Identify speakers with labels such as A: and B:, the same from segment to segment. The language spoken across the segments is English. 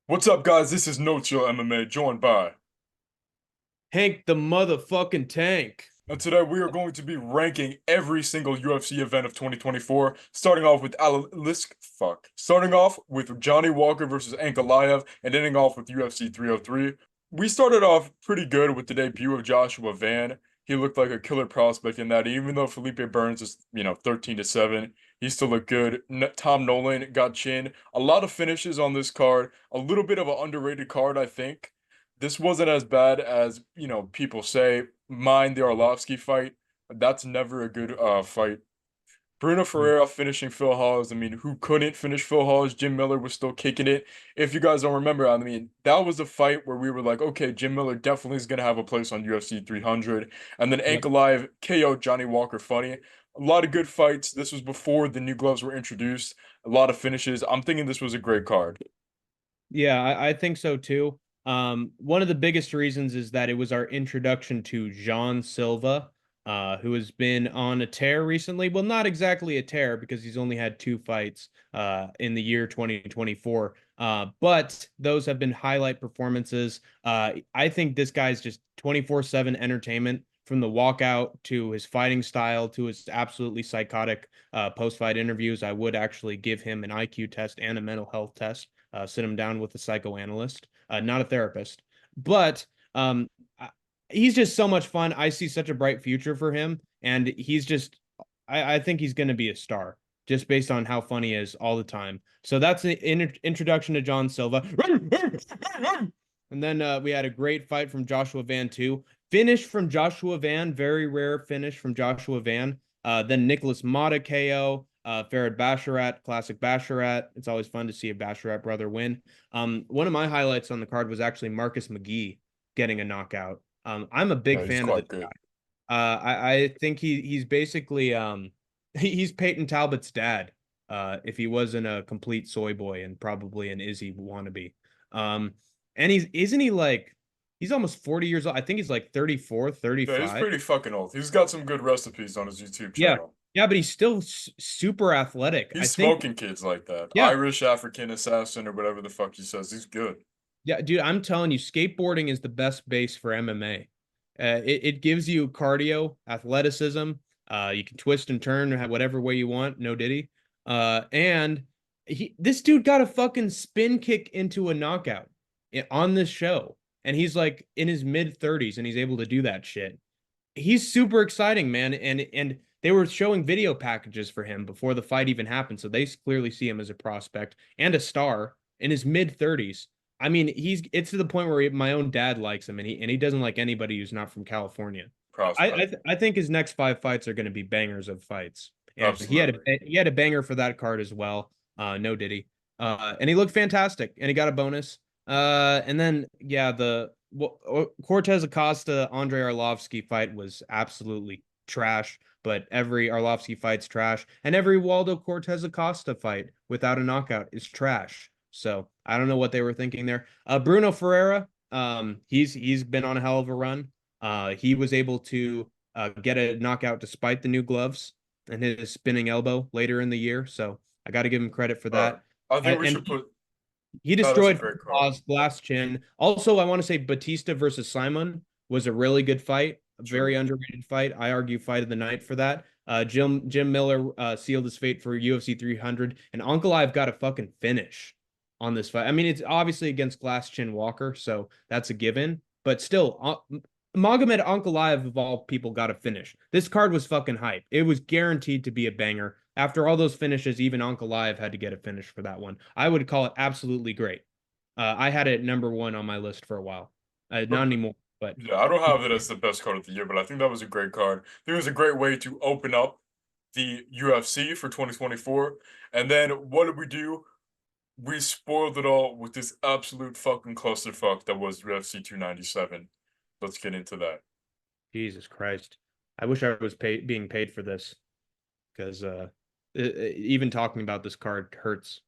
A: What's up, guys? This is No Chill MMA, joined by.
B: Hank the motherfucking tank.
A: And today we are going to be ranking every single UFC event of 2024, starting off with Johnny Walker versus Ankalaev, and ending off with UFC 303. We started off pretty good with the debut of Joshua Van. He looked like a killer prospect in that, even though Felipe Burns is, 13-7, he still looked good. Tom Nolan got chin. A lot of finishes on this card. A little bit of an underrated card, I think. This wasn't as bad as, people say. Mind the Arlovsky fight. That's never a good fight. Bruno Ferreira finishing Phil Hawes. I mean, who couldn't finish Phil Hawes? Jim Miller was still kicking it. If you guys don't remember, I mean, that was the fight where we were like, okay, Jim Miller definitely is gonna have a place on UFC 300. And then
B: Yep.
A: Ankalaev KO Johnny Walker funny. A lot of good fights. This was before the new gloves were introduced. A lot of finishes. I'm thinking this was a great card.
B: Yeah, I think so too. One of the biggest reasons is that it was our introduction to Jean Silva, who has been on a tear recently. Well, not exactly a tear because he's only had two fights in the year 2024. But those have been highlight performances. I think this guy's just 24/7 entertainment from the walkout to his fighting style to his absolutely psychotic post-fight interviews. I would actually give him an IQ test and a mental health test, sit him down with a psychoanalyst, not a therapist. But um, he's just so much fun. I see such a bright future for him, and he's just, I think he's going to be a star just based on how funny he is all the time. So that's the introduction to John Silva. And then we had a great fight from Joshua Van too. Finish from Joshua Van, very rare finish from Joshua Van. Then Nicholas Mata KO, Farid Basharat, classic Basharat. It's always fun to see a Basharat brother win. One of my highlights on the card was actually Marcus McGee getting a knockout. I'm a big
A: Yeah, he's
B: fan of this
A: quite good.
B: guy. I think he's basically he's Peyton Talbot's dad. If he wasn't a complete soy boy and probably an Izzy wannabe. Um, and he's isn't he like he's almost 40 years old. I think he's like 34,
A: Yeah, he's
B: 35.
A: pretty fucking old. He's got some good recipes on his YouTube
B: Yeah.
A: channel.
B: Yeah, but he's still super athletic. I
A: He's
B: think,
A: smoking kids like that.
B: yeah.
A: Irish African assassin or whatever the fuck he says. He's good.
B: Yeah, dude, I'm telling you, skateboarding is the best base for MMA. It gives you cardio, athleticism. You can twist and turn whatever way you want, no diddy. And this dude got a fucking spin kick into a knockout on this show, and he's like in his mid 30s, and he's able to do that shit. He's super exciting, man, and they were showing video packages for him before the fight even happened, so they clearly see him as a prospect and a star in his mid 30s. I mean, it's to the point where my own dad likes him, and he doesn't like anybody who's not from California.
A: Prospect.
B: I think his next five fights are going to be bangers of fights, and
A: Absolutely.
B: he had a banger for that card as well. No diddy, and he looked fantastic, and he got a bonus. And then yeah, the Cortez Acosta Andre Arlovsky fight was absolutely trash. But every Arlovsky fight's trash, and every Waldo Cortez Acosta fight without a knockout is trash. So I don't know what they were thinking there. Bruno Ferreira, he's been on a hell of a run. He was able to get a knockout despite the new gloves and his spinning elbow later in the year. So I got to give him credit for
A: All right.
B: that.
A: I think we
B: And
A: should put.
B: he
A: No, that's a
B: destroyed
A: great card.
B: Oz glass chin. Also, I want to say Batista versus Simon was a really good fight, a very
A: True.
B: underrated fight. I argue fight of the night for that. Jim Miller sealed his fate for UFC 300, and Uncle I've got a fucking finish on this fight. I mean, it's obviously against Glass Chin Walker, so that's a given. But still, Magomed Ankalaev of all people got a finish. This card was fucking hype. It was guaranteed to be a banger. After all those finishes, even Ankalaev had to get a finish for that one. I would call it absolutely great. I had it number one on my list for a while. Not anymore, but
A: Yeah, I don't have it as the best card of the year, but I think that was a great card. I think it was a great way to open up the UFC for 2024. And then what did we do? We spoiled it all with this absolute fucking clusterfuck that was UFC 297. Let's get into that.
B: Jesus Christ. I wish I was being paid for this because even talking about this card hurts.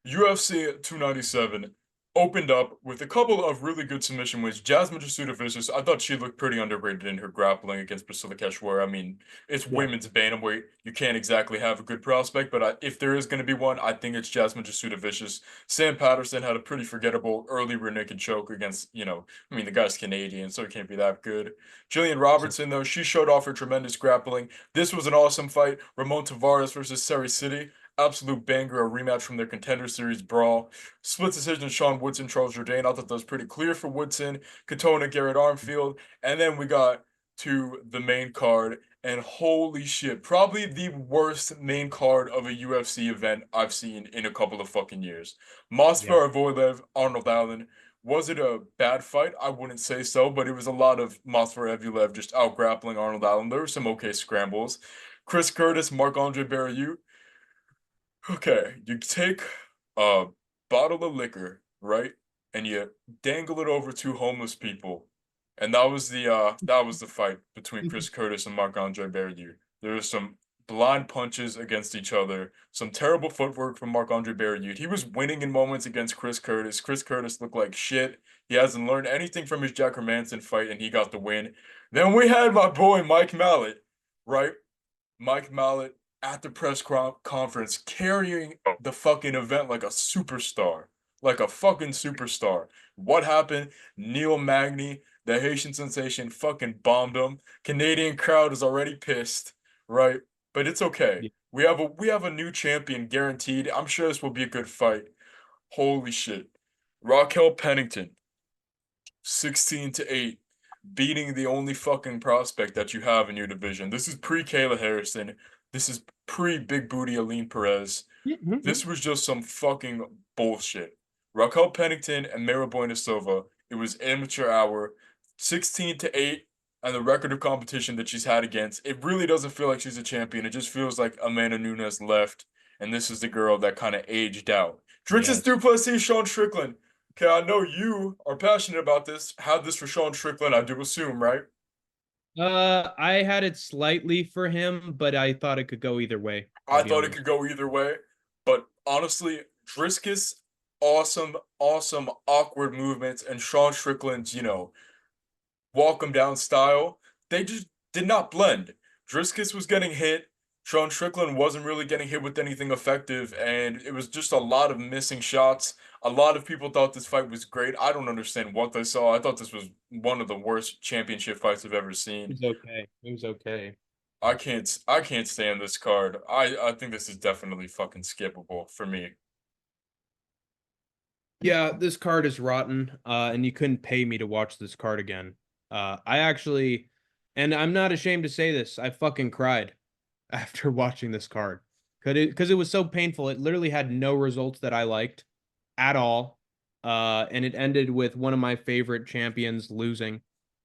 A: UFC 297 opened up with a couple of really good submission wins. Jasmine Jasudavicius, I thought she looked pretty underrated in her grappling against Priscilla Cachoeira. I mean, it's
B: Yeah.
A: women's bantamweight. You can't exactly have a good prospect, but if there is going to be one, I think it's Jasmine Jasudavicius. Sam Patterson had a pretty forgettable early rear naked choke against, I mean, the guy's Canadian, so he can't be that good. Jillian Robertson, though, she showed off her tremendous grappling. This was an awesome fight. Ramon Tavares versus Seri City. Absolute banger, a rematch from their Contender Series brawl. Split decision, Sean Woodson, Charles Jourdain. I thought that was pretty clear for Woodson. Katona, Garrett Armfield. And then we got to the main card. And holy shit, probably the worst main card of a UFC event I've seen in a couple of fucking years.
B: Yeah.
A: Masvidal Evloev, Arnold Allen. Was it a bad fight? I wouldn't say so, but it was a lot of Masvidal Evloev just out grappling Arnold Allen. There were some okay scrambles. Chris Curtis, Marc-Andre Barrieux. Okay, you take a bottle of liquor, right? And you dangle it over two homeless people. And that was the fight between Chris Curtis and Marc-Andre Barrieux. There was some blind punches against each other, some terrible footwork from Marc-Andre Barrieux. He was winning in moments against Chris Curtis. Chris Curtis looked like shit. He hasn't learned anything from his Jack Hermanson fight, and he got the win. Then we had my boy Mike Mallet, right? Mike Mallet at the conference carrying the fucking event like a superstar. Like a fucking superstar. What happened? Neil Magny, the Haitian sensation, fucking bombed him. Canadian crowd is already pissed, right? But it's okay.
B: Yeah.
A: We have a new champion guaranteed. I'm sure this will be a good fight. Holy shit. Raquel Pennington, 16-8, beating the only fucking prospect that you have in your division. This is pre Kayla Harrison. This is pre Big Booty Aline Perez. This was just some fucking bullshit. Raquel Pennington and Mara Buena Silva. It was amateur hour, 16-8, and the record of competition that she's had against. It really doesn't feel like she's a champion. It just feels like Amanda Nunes left, and this is the girl that kind of aged out. Drix's
B: Yes.
A: Duplessis, Sean Strickland. Okay, I know you are passionate about this. Had this for Sean Strickland, I do assume, right?
B: I had it slightly for him, but I thought it could go either way, to
A: I
B: be
A: thought it could
B: honest.
A: go either way, but honestly, Driscus, awesome, awesome, awkward movements, and Sean Strickland's, walk him down style, they just did not blend. Driscus was getting hit. Sean Strickland wasn't really getting hit with anything effective, and it was just a lot of missing shots. A lot of people thought this fight was great. I don't understand what they saw. I thought this was one of the worst championship fights I've ever
B: It
A: seen.
B: was okay. It was okay.
A: I can't stand this card. I think this is definitely fucking skippable for me.
B: Yeah, this card is rotten, and you couldn't pay me to watch this card again. I actually, and I'm not ashamed to say this, I fucking cried after watching this card. Because it was so painful. It literally had no results that I liked at all. And it ended with one of my favorite champions losing.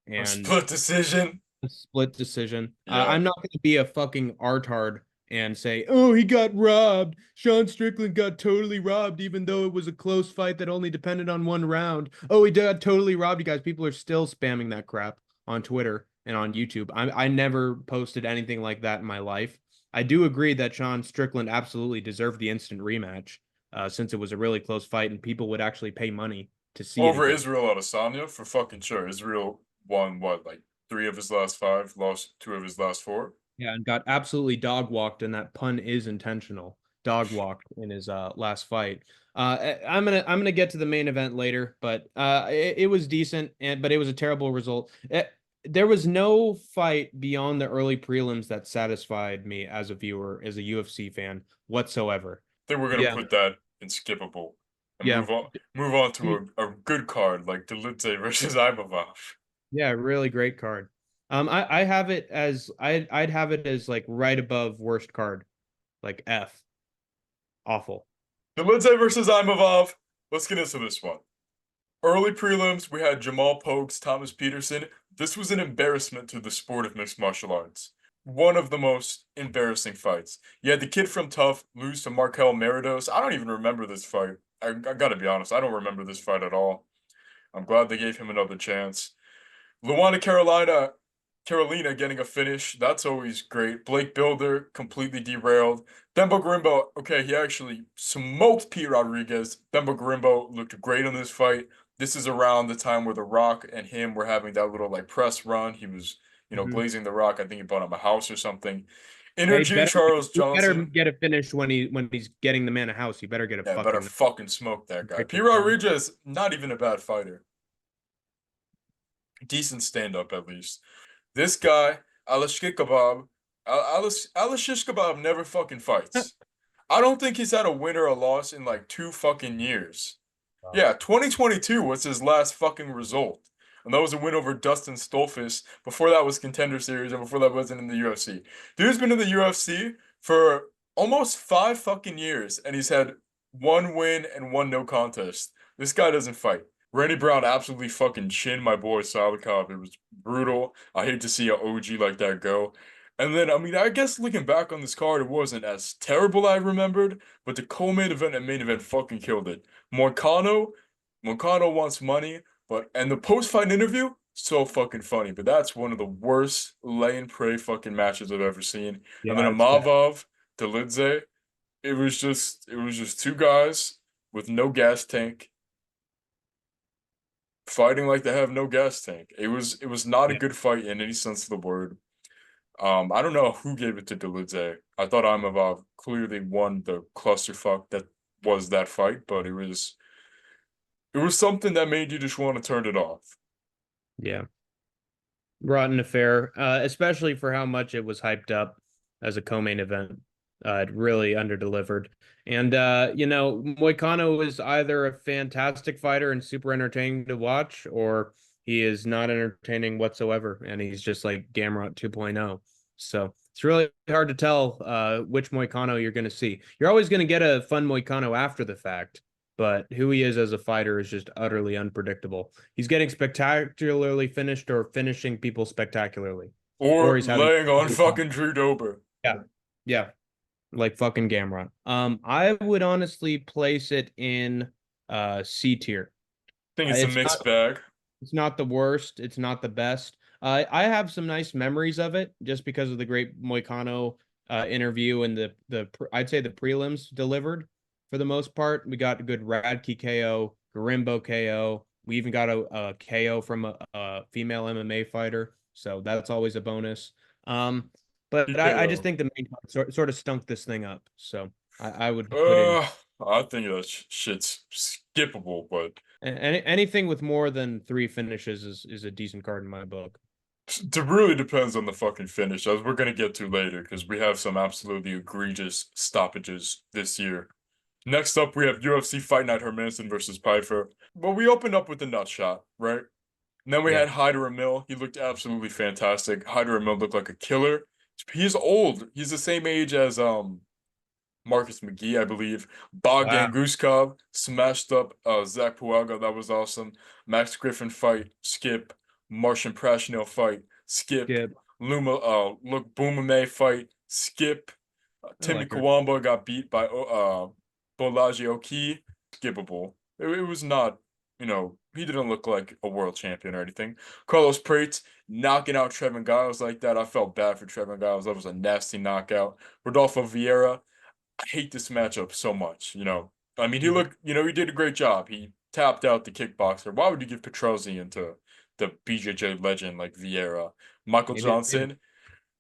A: A
B: And
A: split decision.
B: a split decision.
A: Yeah.
B: I'm not going to be a fucking artard and say, "Oh, he got robbed. Sean Strickland got totally robbed, even though it was a close fight that only depended on one round. Oh, he got totally robbed." You guys, people are still spamming that crap on Twitter and on YouTube. I never posted anything like that in my life. I do agree that Sean Strickland absolutely deserved the instant rematch, since it was a really close fight and people would actually pay money to see it
A: Over
B: again.
A: Israel Adesanya for fucking sure. Israel won what, like three of his last five, lost two of his last four.
B: Yeah, and got absolutely dog walked, and that pun is intentional. Dog walked in his last fight. I'm gonna get to the main event later, but it was decent, and but it was a terrible result. There was no fight beyond the early prelims that satisfied me as a viewer, as a UFC fan whatsoever.
A: I think we're gonna
B: Yeah,
A: put that in skippable and
B: yeah,
A: move on to a good card like Delute versus Imavov.
B: yeah, really great card. I have it as I'd have it as like right above worst card, like F, awful.
A: Delute versus Imavov. Let's get into this one. Early prelims, we had Jamal Pokes, Thomas Peterson. This was an embarrassment to the sport of mixed martial arts. One of the most embarrassing fights. You had the kid from Tough lose to Markel Meridos. I don't even remember this fight. I gotta be honest, I don't remember this fight at all. I'm glad they gave him another chance. Luana Carolina Carolina getting a finish. That's always great. Blake Builder completely derailed. Bembo Grimbo, okay, he actually smoked Pete Rodriguez. Bembo Grimbo looked great in this fight. This is around the time where The Rock and him were having that little like press run. He was,
B: Mhm.
A: blazing The Rock. I think he bought him a house or something.
B: Yeah,
A: Energy Charles
B: he better
A: Johnson.
B: get a finish when he's getting the man a house. He better get a
A: Yeah, better
B: fucking
A: fucking smoke that guy.
B: break
A: Pete
B: his thumb.
A: Rodriguez, not even a bad fighter. Decent stand up at least. This guy, Alish Kebab, Alish Kebab never fucking fights. I don't think he's had a win or a loss in like 2 fucking years.
B: Wow.
A: Yeah, 2022 was his last fucking result. And that was a win over Dustin Stolfus. Before that was Contender Series, and before that wasn't in the UFC. Dude's been in the UFC for almost 5 fucking years, and he's had one win and one no contest. This guy doesn't fight. Randy Brown absolutely fucking chinned my boy Salikov. It was brutal. I hate to see an OG like that go. And then, I mean, I guess looking back on this card, it wasn't as terrible I remembered, but the co-main event and main event fucking killed it. Moicano, Moicano wants money, and the post-fight interview, so fucking funny. But that's one of the worst lay and pray fucking matches I've ever seen. And then
B: Yeah, it's bad.
A: Amavov, Delidze, it was just two guys with no gas tank fighting like they have no gas tank. It was not a
B: Yeah,
A: good fight in any sense of the word. I don't know who gave it to Delidze. I thought Imavov clearly won the clusterfuck that was that fight, but it was something that made you just want to turn it off.
B: yeah. Rotten affair, especially for how much it was hyped up as a co-main event. It really underdelivered. And Moicano is either a fantastic fighter and super entertaining to watch, or he is not entertaining whatsoever, and he's just like Gamrot 2.0. So it's really hard to tell which Moicano you're going to see. You're always going to get a fun Moicano after the fact, but who he is as a fighter is just utterly unpredictable. He's getting spectacularly finished or finishing people spectacularly, or
A: Or
B: he's having
A: laying on fucking Drew Dober.
B: yeah, yeah, like fucking Gamrot. I would honestly place it in C tier.
A: I think it's a
B: It's
A: mixed
B: not
A: bag.
B: it's not the worst. It's not the best. I have some nice memories of it just because of the great Moicano interview and I'd say the prelims delivered for the most part. We got a good Radke KO, Garimbo KO. We even got a KO from a female MMA fighter, so that's always a bonus. But I just
A: TKO.
B: think the main card sort of stunk this thing up. So I would put in
A: Uh, I think that shit's skippable, but
B: anything with more than three finishes is a decent card in my book.
A: it really depends on the fucking finish, as we're gonna get to later, because we have some absolutely egregious stoppages this year. Next up, we have UFC Fight Night Hermanson versus Pfeiffer. But we opened up with the nut shot, right? And then we
B: Yeah.
A: had Hyder Emil. He looked absolutely fantastic. Hyder Emil looked like a killer. He's old. He's the same age as Marcus McGee, I believe.
B: Wow.
A: Bogdan Guskov smashed up Zach Puaga. That was awesome. Max Griffin fight, skip. Martian Prashnil fight, skip.
B: Skip.
A: Look Boomame fight, skip.
B: I
A: Timmy
B: like her.
A: Kawamba got beat by Bolaji Oki, skippable. It was not, he didn't look like a world champion or anything. Carlos Prates knocking out Trevin Giles like that. I felt bad for Trevin Giles. That was a nasty knockout. Rodolfo Vieira, I hate this matchup so much. I mean, he
B: Mhm.
A: looked, he did a great job. He tapped out the kickboxer. Why would you give Petrosyan into the BJJ legend like Vieira? Michael
B: Maybe.
A: Johnson.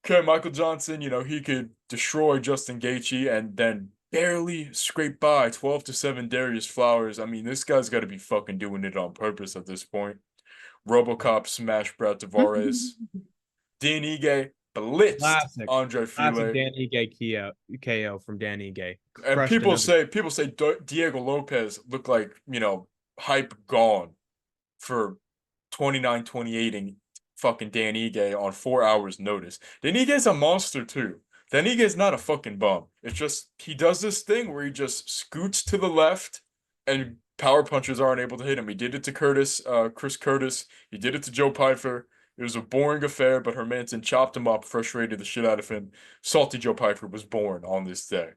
A: Okay, Michael Johnson, he could destroy Justin Gaethje and then barely scrape by 12-7 Darius Flowers. I mean, this guy's got to be fucking doing it on purpose at this point. RoboCop smash Brad Tavares. Dan Ige blitzed
B: Classic.
A: Andre
B: Classic
A: File.
B: Danny Gay KO from Danny Gay.
A: And
B: Crushed
A: people
B: another.
A: say people say Diego Lopez looked like, hype gone for 29-28ing fucking Dan Ige on 4 hours notice. Dan Ige's a monster too. Dan Ige's not a fucking bum. It's just he does this thing where he just scoots to the left and power punchers aren't able to hit him. He did it to Chris Curtis. He did it to Joe Pyfer. It was a boring affair, but Hermanson chopped him up, frustrated the shit out of him. Salty Joe Pyfer was born on this day.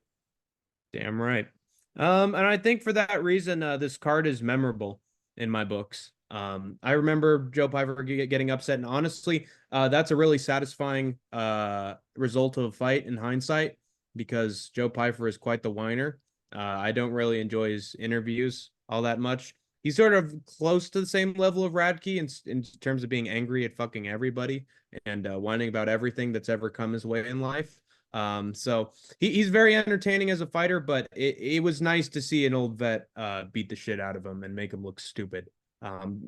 B: Damn right. And I think for that reason, this card is memorable in my books. I remember Joe Piper getting upset, and honestly, that's a really satisfying result of a fight in hindsight because Joe Piper is quite the whiner. I don't really enjoy his interviews all that much. He's sort of close to the same level of Radke in terms of being angry at fucking everybody and whining about everything that's ever come his way in life. So he's very entertaining as a fighter, but it was nice to see an old vet beat the shit out of him and make him look stupid.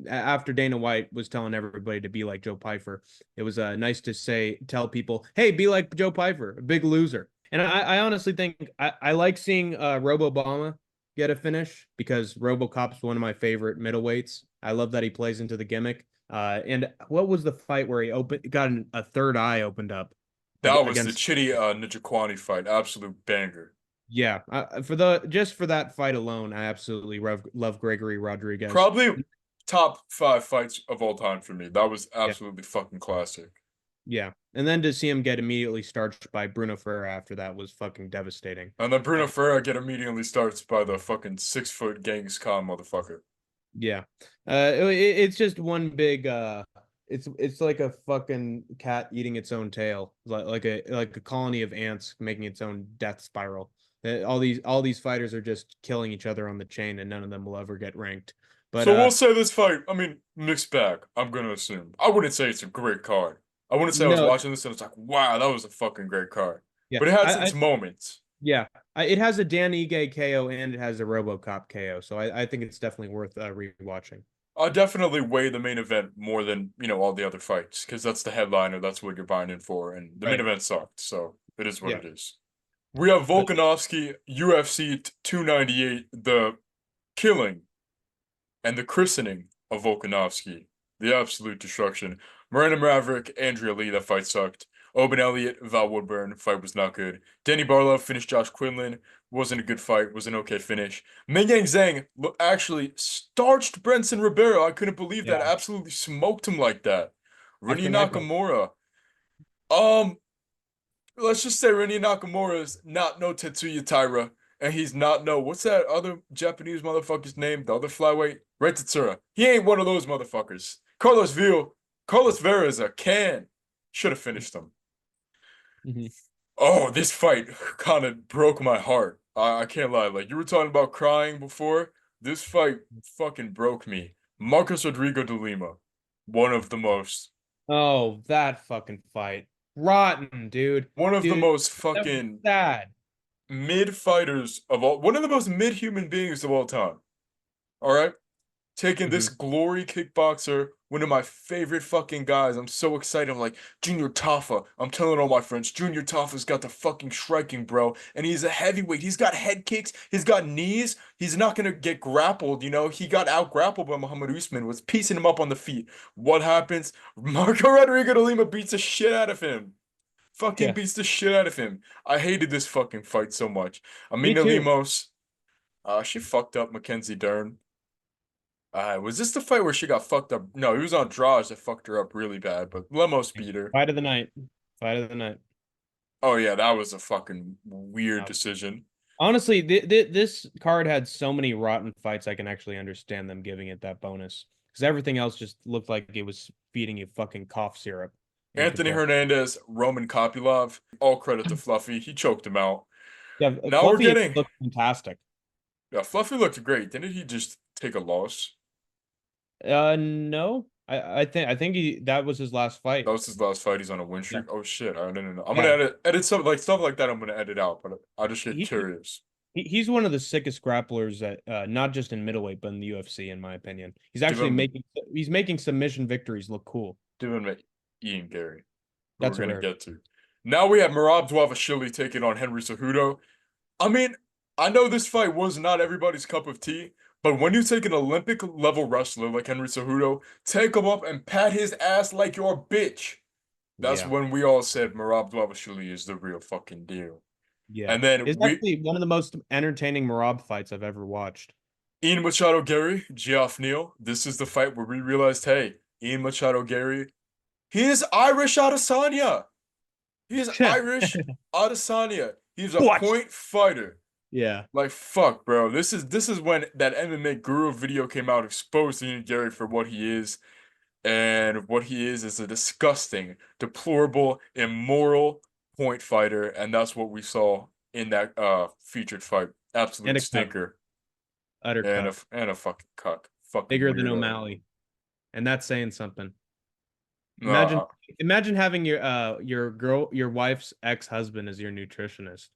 B: After Dana White was telling everybody to be like Joe Piper, it was nice to tell people, hey, be like Joe Piper, a big loser. And I honestly think I like seeing Robo Obama get a finish because RoboCop's one of my favorite middleweights. I love that he plays into the gimmick. And what was the fight where he got a third eye opened up
A: That was the
B: against?
A: Chitty Njokuani fight. Absolute banger.
B: Yeah, for that fight alone, I absolutely love Gregory Rodriguez.
A: Probably top 5 fights of all time for me. That was
B: Yeah,
A: absolutely fucking classic.
B: yeah, and then to see him get immediately starched by Bruno Ferreira after that was fucking devastating.
A: And then
B: Uh,
A: Bruno Ferreira get immediately starts by the fucking 6 foot Genghis Khan motherfucker.
B: yeah, it's just one big it's like a fucking cat eating its own tail, like a colony of ants making its own death spiral. All these fighters are just killing each other on the chain, and none of them will ever get ranked. But
A: So we'll say this fight, I mean, mixed bag, I'm gonna assume. I wouldn't say it's a great card. I wouldn't say I was
B: no,
A: watching this and it's like, wow, that was a fucking great card.
B: yeah,
A: But it has
B: I
A: its moments.
B: yeah, it has a Dan Ige KO and it has a RoboCop KO, so I think it's definitely worth rewatching.
A: I definitely weigh the main event more than, all the other fights, because that's the headliner, that's what you're buying in for, and the main
B: Right.
A: event sucked, so it is what
B: Yeah.
A: it is. We have
B: But
A: Volkanovski, UFC 298, the killing and the christening of Volkanovski, the absolute destruction. Miranda Maverick, Andrea Lee, that fight sucked. Oben Elliott, Val Woodburn, fight was not good. Danny Barlow finished Josh Quinlan, wasn't a good fight, was an okay finish. Ming Yang Zhang actually starched Brenson Ribeiro. I couldn't believe that.
B: yeah,
A: Absolutely smoked him like that.
B: neck
A: Rennie
B: and neck.
A: Nakamura. Um, let's just say Rennie Nakamura is not no Tetsuya Taira, and he's not no what's that other Japanese motherfucker's name? The other flyweight, Red Tetsura. He ain't one of those motherfuckers. Carlos Vera is a can. Should have finished him.
B: Mhm.
A: Oh, this fight kind of broke my heart. I can't lie. Like you were talking about crying before, this fight fucking broke me. Marcos Rodrigo de Lima, one of the most,
B: Oh, that fucking fight. Rotten, dude.
A: one of the
B: Dude,
A: most
B: that was
A: fucking
B: sad.
A: mid fighters of all, one of the most mid human beings of all time. All right, taking this
B: Mhm.
A: glory kickboxer, one of my favorite fucking guys. I'm so excited. I'm like Junior Tafa. I'm telling all my friends, Junior Tafa's got the fucking striking, bro, and he's a heavyweight. He's got head kicks. He's got knees. He's not gonna get grappled. He got out grappled by Muhammad Usman. Was piecing him up on the feet. What happens? Marco Rodrigo de Lima beats the shit out of him. Fucking
B: Yeah,
A: beats the shit out of him. I hated this fucking fight so much.
B: me
A: Amina
B: too.
A: Lemos, she fucked up Mackenzie Dern. Was this the fight where she got fucked up? No, it was on draws that fucked her up really bad, but Lemos beat her.
B: Fight of the night. Fight of the night.
A: Oh yeah, that was a fucking weird
B: No.
A: decision.
B: Honestly, this card had so many rotten fights. I can actually understand them giving it that bonus because everything else just looked like it was feeding you fucking cough syrup in
A: Anthony
B: comparison.
A: Hernandez, Roman Kopylov, all credit to Fluffy. He choked him out.
B: Yeah,
A: Now we're
B: Fluffy
A: getting,
B: looked fantastic.
A: yeah, Fluffy looked great. Didn't he just take a loss?
B: No, I think that was his last
A: That
B: fight.
A: was his last fight. He's on a win
B: Yeah,
A: streak. Oh shit, I didn't know. I'm gonna
B: yeah.
A: edit stuff like that. I'm gonna edit out, but I just get
B: He
A: curious.
B: he's one of the sickest grapplers that not just in middleweight but in the UFC in my opinion. He's
A: Give
B: actually
A: him,
B: making submission victories look cool.
A: give him Ian Gary, who we're
B: That's
A: gonna
B: hilarious.
A: get to. Now we have Merab Dvalishvili taking on Henry Cejudo. I mean, I know this fight was not everybody's cup of tea, but when you take an Olympic level wrestler like Henry Cejudo, take him up and pat his ass like your bitch. That's
B: Yeah.
A: when we all said Merab Dvalishvili is the real fucking deal.
B: Yeah.
A: And then
B: It's actually one of the most entertaining Marab fights I've ever watched.
A: Ian Machado Gary, Geoff Neal. This is the fight where we realized, hey, Ian Machado Gary, he is Irish Adesanya. He is Irish Adesanya. He's a
B: What?
A: point fighter.
B: Yeah.
A: Like fuck, bro. This is when that MMA Guru video came out exposing Ian Gary for what he is, and what he is a disgusting, deplorable, immoral point fighter, and that's what we saw in that featured fight.
B: And
A: Absolute
B: a cuck.
A: stinker
B: Utter cuck.
A: and a fucking cuck. Fucking
B: Bigger than
A: weirdo.
B: O'Malley. And that's saying something. Imagine
A: Uh,
B: imagine having your wife's ex-husband as your nutritionist.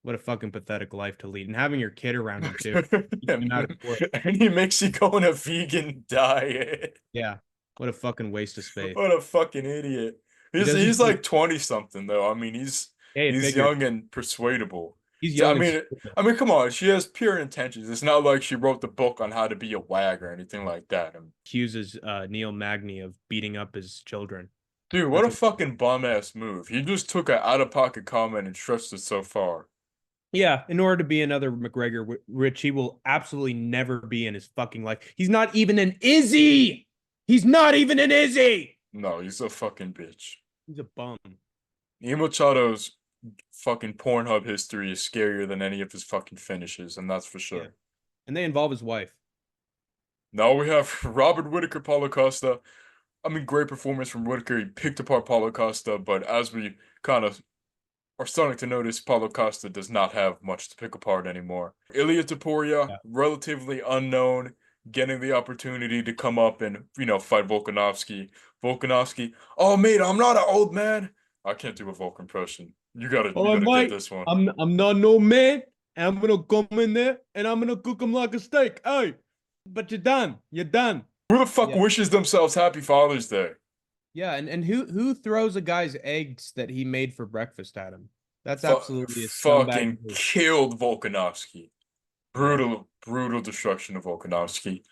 B: What a fucking pathetic life to lead. And having your kid around him too. Keeping him out of court.
A: and he makes you go on a vegan diet.
B: Yeah. What a fucking waste of space.
A: What a fucking idiot.
B: He
A: He's
B: doesn't
A: like 20 something though. I mean,
B: hey, it
A: he's
B: figures.
A: young and persuadable.
B: He's
A: So,
B: young and stupid.
A: come on. She has pure intentions. It's not like she wrote the book on how to be a wag or anything like that.
B: Accuses Neil Magny of beating up his children.
A: Dude, what
B: That's
A: a fucking bum ass move. He just took an out of pocket comment and stretched it so far.
B: yeah, in order to be another McGregor, which he will absolutely never be in his fucking life. He's not even an Izzy. He's not even an Izzy.
A: No, he's a fucking bitch.
B: He's a bum.
A: Machado's fucking Pornhub history is scarier than any of his fucking finishes, and that's for
B: Yeah.
A: sure.
B: And they involve his wife.
A: Now we have Robert Whitaker, Paulo Costa. I mean, great performance from Whitaker. He picked apart Paulo Costa, but as we kind of are starting to notice, Paulo Costa does not have much to pick apart anymore. Ilya Taporia,
B: Yeah.
A: relatively unknown, getting the opportunity to come up and, fight Volkanovski. Volkanovski, oh, mate, I'm not an old man. I can't do a Volk impression. You
B: Oh,
A: gotta get
B: mate,
A: this one.
B: I'm not no man. And I'm gonna come in there and I'm gonna cook him like a steak. Hey, but you're done. You're done.
A: Who the fuck
B: Yeah.
A: wishes themselves Happy Father's Day?
B: Yeah, and who throws a guy's eggs that he made for breakfast at him? That's
A: Fu
B: absolutely a scumbag
A: fucking
B: move.
A: killed Volkanovski.
B: Yeah.
A: Brutal destruction of Volkanovski.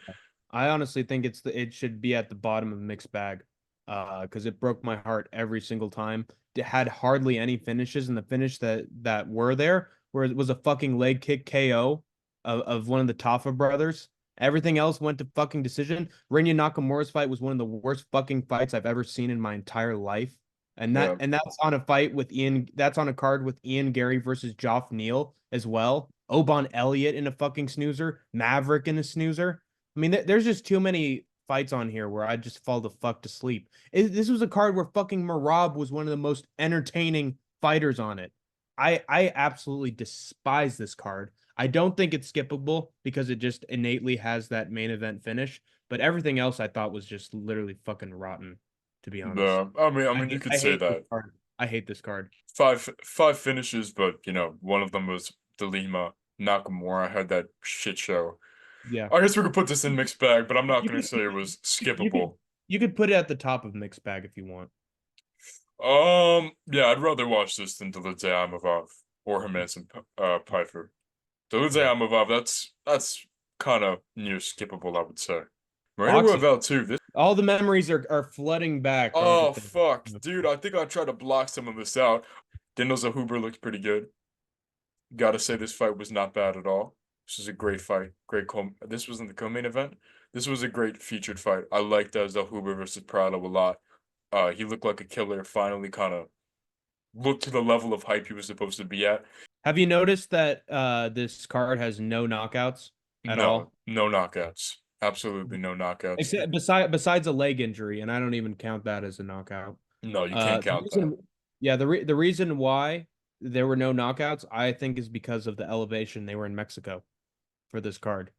B: I honestly think it should be at the bottom of mixed bag. Because it broke my heart every single time. It had hardly any finishes, and the finish that were there where it was a fucking leg kick KO of one of the Tafa brothers. Everything else went to fucking decision. Rinya Nakamura's fight was one of the worst fucking fights I've ever seen in my entire life. And
A: Yeah.
B: that's on a fight with Ian. That's on a card with Ian Gary versus Geoff Neal as well. Oban Elliott in a fucking snoozer. Maverick in a snoozer. I mean, there's just too many fights on here where I just fall the fuck to sleep. This was a card where fucking Marab was one of the most entertaining fighters on it. I absolutely despise this card. I don't think it's skippable because it just innately has that main event finish. But everything else I thought was just literally fucking rotten, to be honest.
A: You could
B: I
A: say
B: hate this
A: that.
B: card. I hate this card.
A: Five finishes, but one of them was the Lima Nakamura had that shit show.
B: Yeah.
A: I guess we could put this in mixed bag, but I'm not
B: You
A: gonna
B: could
A: say it was
B: you could
A: skippable.
B: you could put it at the top of mixed bag if you want.
A: Yeah, I'd rather watch this than Delize Amavov or Hermanson Pfeiffer. Delize
B: Yeah.
A: Amavov, that's kind of near skippable, I would say. Moreno
B: Boxing.
A: Royval too. This
B: All the memories are flooding back
A: Oh
B: onto
A: fuck, dude, I think I tried to block some of this out. Daniel Zahuber looks pretty good. Gotta say this fight was not bad at all. This was a great fight. This wasn't the co-main event. This was a great featured fight. I liked Zahuber versus Prado a lot. He looked like a killer. Finally, kind of looked to the level of hype he was supposed to be at.
B: Have you noticed that this card has no knockouts at
A: No,
B: all?
A: no knockouts. Absolutely no knockouts.
B: Except besides a leg injury, and I don't even count that as a knockout.
A: No, you can't
B: The
A: count that.
B: reason, yeah, the reason why there were no knockouts, I think, is because of the elevation. They were in Mexico for this card.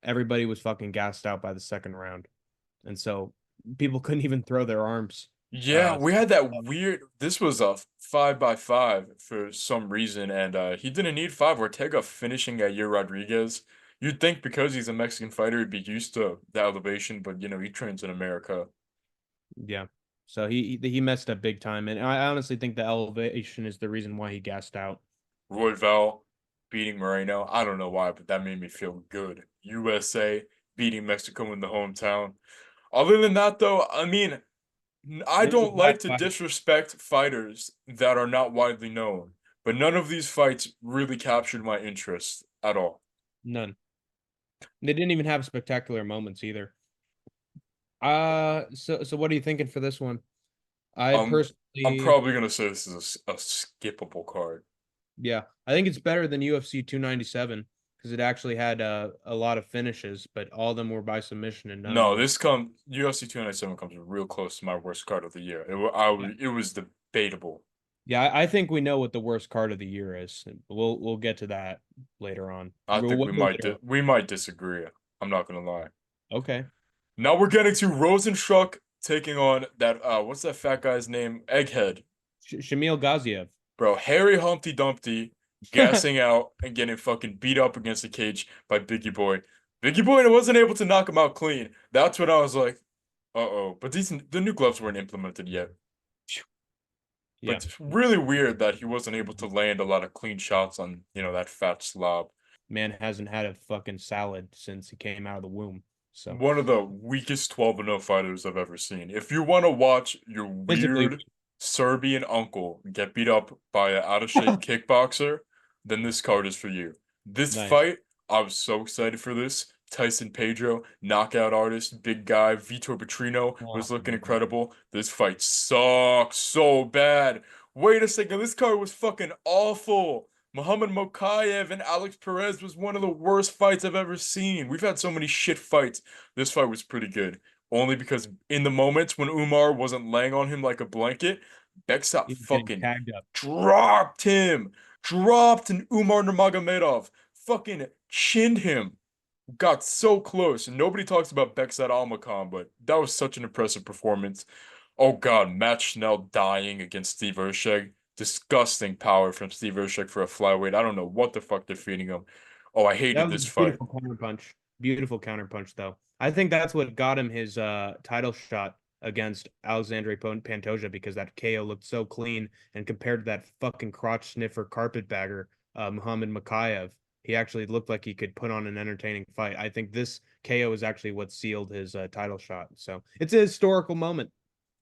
B: Everybody was fucking gassed out by the second round, and so people couldn't even throw their arms.
A: Yeah,
B: Uh,
A: we had that weird. This was a 5-by-5 for some reason, and he didn't need five. Ortega finishing at Yair Rodriguez. You'd think because he's a Mexican fighter, he'd be used to the elevation, but he trains in America.
B: yeah. So he messed up big time, and I honestly think the elevation is the reason why he gassed out.
A: Royval beating Moreno. I don't know why, but that made me feel good. USA beating Mexico in the hometown. Other than that, though, I mean, I
B: It was
A: don't
B: that
A: like to
B: fight.
A: disrespect fighters that are not widely known, but none of these fights really captured my interest at all.
B: None. They didn't even have spectacular moments either. So what are you thinking for this one? I
A: I'm
B: personally,
A: probably gonna say this is a skippable card.
B: Yeah, I think it's better than UFC 297 because it actually had a lot of finishes, but all of them were by submission and none of
A: No,
B: them.
A: this UFC 297 comes real close to my worst card of the year.
B: Yeah,
A: It was debatable.
B: yeah, I think we know what the worst card of the year is. We'll get to that later on.
A: I
B: Well,
A: think
B: way later on.
A: we might disagree. I'm not gonna lie.
B: Okay,
A: Now we're getting to Rosenstruck taking on that what's that fat guy's name? Egghead.
B: Shamil Gaziev.
A: Bro, Harry Humpty Dumpty gassing out and getting fucking beat up against the cage by Biggie Boy. Biggie Boy wasn't able to knock him out clean. That's when I was like, uh-oh. But the new gloves weren't implemented yet.
B: Yeah,
A: But it's really weird that he wasn't able to land a lot of clean shots on, that fat slob.
B: man hasn't had a fucking salad since he came out of the womb. So
A: One of the weakest 12-0 fighters I've ever seen. If you want to watch your
B: physically
A: weird Serbian uncle get beat up by an out-of-shape kickboxer, then this card is for you. This
B: nice.
A: fight, I was so excited for this. Tyson Pedro, knockout artist, big guy. Vitor Petrino
B: Oh
A: was looking
B: my God.
A: incredible. This fight sucks so bad. Wait a second, this card was fucking awful. Muhammad Mokaev and Alex Perez was one of the worst fights I've ever seen. We've had so many shit fights. This fight was pretty good. Only because in the moments when Umar wasn't laying on him like a blanket, Beksa
B: He was getting
A: fucking
B: tagged up.
A: dropped him. Dropped and Umar Nurmagomedov fucking chinned him. Got so close. And nobody talks about Beksat Almakhan, but that was such an impressive performance. Oh God, Matt Schnell dying against Steve Ersheg. Disgusting power from Steve Ersheg for a flyweight. I don't know what the fuck they're feeding him. Oh, I
B: That
A: hated
B: was
A: this
B: a
A: fight.
B: beautiful counterpunch. Beautiful counterpunch, though. I think that's what got him his title shot against Alexandre Pantoja because that KO looked so clean, and compared to that fucking crotch sniffer carpetbagger, Muhammad Makayev, he actually looked like he could put on an entertaining fight. I think this KO is actually what sealed his title shot. So it's a historical moment.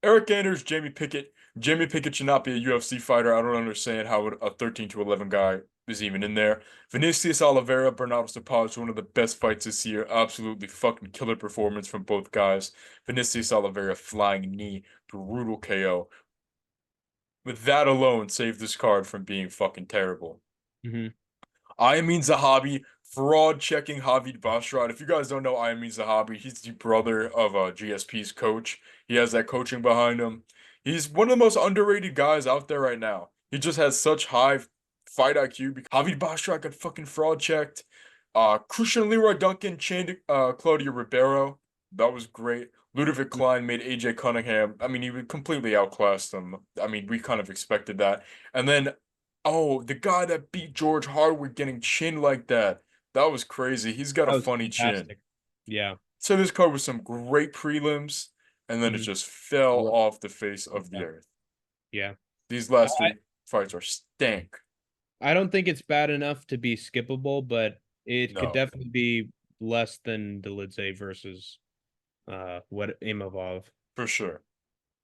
A: Eric Anders, Jamie Pickett. Jamie Pickett should not be a UFC fighter. I don't understand how a 13-11 guy is even in there. Vinicius Oliveira, Bernardo Stopaj, one of the best fights this year. Absolutely fucking killer performance from both guys. Vinicius Oliveira flying knee, brutal KO. With that alone, saved this card from being fucking terrible.
B: Hmm.
A: Ayamin Zahabi, fraud checking Javid Basharat. If you guys don't know Ayamin Zahabi, he's the brother of GSP's coach. He has that coaching behind him. He's one of the most underrated guys out there right now. He just has such high fight IQ because Javid Basharat got fucking fraud checked. Christian Leroy Duncan chained Claudio Ribeiro. That was great. Ludovic Klein made AJ Cunningham. I mean, he would completely outclassed him. I mean, we kind of expected that. And then oh, the guy that beat George Hardwick getting chin like that. That was crazy. He's got a
B: That was
A: funny chin.
B: fantastic. Yeah.
A: So this card was some great prelims, and then it
B: Hmm.
A: just fell off the face of the
B: Yeah.
A: earth.
B: Yeah.
A: These last
B: I,
A: three fights are stank.
B: I don't think it's bad enough to be skippable, but it could
A: No,
B: definitely be less than Dolidze versus what Imavov.
A: for sure.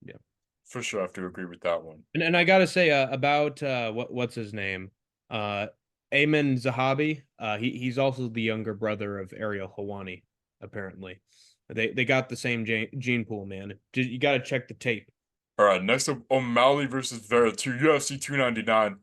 B: Yeah.
A: For sure, I have to agree with that one.
B: And I gotta say about what's his name? Uh Ayman Zahabi. He's also the younger brother of Ariel Hawani, apparently. They got the same gene pool, man. You gotta check the tape.
A: All right, next up, O'Malley versus Vera 2, UFC 299.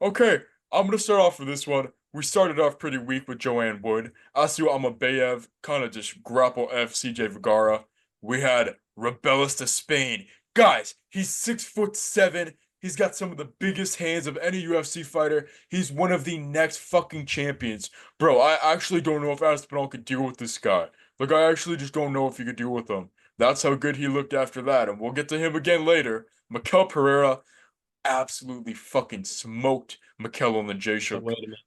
A: Okay, I'm gonna start off with this one. We started off pretty weak with Joanne Wood. Asiu Amabayev kind of just grapple F CJ Vergara. We had Rebelis de Spain. Guys, he's 6'7". He's got some of the biggest hands of any UFC fighter. He's one of the next fucking champions. Bro, I actually don't know if Aspinall could deal with this guy. Like, I actually just don't know if he could deal with him. That's how good he looked after that, and we'll get to him again later. Mikel Pereira absolutely fucking smoked McKellen and
B: Oh,
A: Jacek.
B: wait a minute.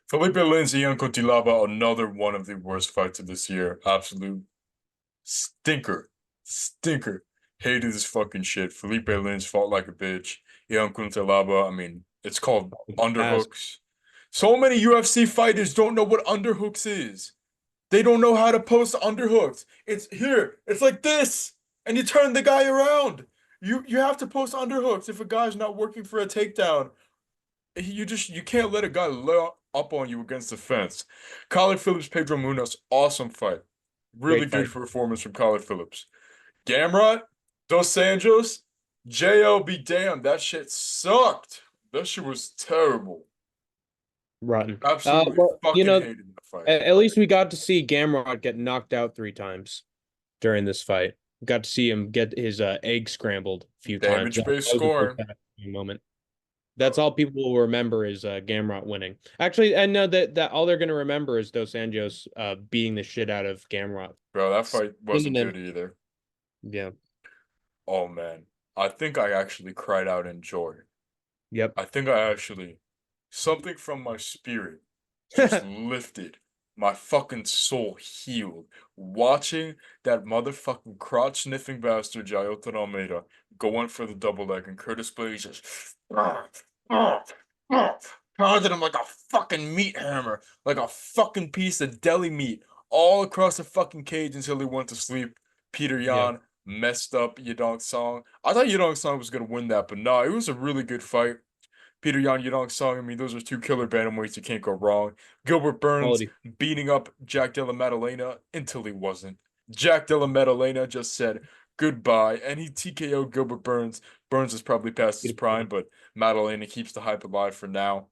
A: Felipe Lindsay and Contilaba, another one of the worst fights of this year. Absolute stinker. Stinker. Hated this fucking shit. Felipe Lins fought like a bitch. Ian Kuntalaba, I mean, it's called
B: As
A: underhooks. So many UFC fighters don't know what underhooks is. They don't know how to post underhooks. It's here. It's like this. And you turn the guy around. You have to post underhooks if a guy's not working for a takedown. You can't let a guy lay up on you against the fence. Colin Phillips, Pedro Munoz, awesome fight. Really
B: great
A: good
B: fight.
A: performance from Colin Phillips. Gamrot, Dos Anjos, JL be damned. That shit sucked. That shit was terrible.
B: Rotten.
A: Absolutely
B: Well,
A: fucking hated that fight.
B: at least we got to see Gamrot get knocked out 3 times during this fight. Got to see him get his egg scrambled a few times. That
A: Damage-based
B: was a very
A: scoring.
B: satisfying moment. That's all people will remember is Gamrot winning. Actually, I know that all they're gonna remember is Dos Anjos beating the shit out of Gamrot.
A: Bro, that fight
B: Skinning
A: wasn't
B: him.
A: good either.
B: Yeah.
A: Oh man. I think I actually cried out in joy.
B: Yep.
A: I think I actually something from my spirit just lifted. My fucking soul healed. Watching that motherfucking crotch sniffing bastard Jailton Almeida going for the double leg and Curtis Blades just pounded him like a fucking meat hammer, like a fucking piece of deli meat, all across the fucking cage until he went to sleep. Peter
B: Yeah.
A: Yan messed up Yadong Song. I thought Yadong Song was gonna win that, but no, it was a really good fight. Peter Yan, Yadong Song, I mean, those are two killer bantamweights. You can't go wrong. Gilbert Burns
B: Quality.
A: beating up Jack Della Maddalena until he wasn't. Jack Della Maddalena just said goodbye, and he TKO'd Gilbert Burns. Burns is probably past his prime, but Maddalena keeps the hype alive for now.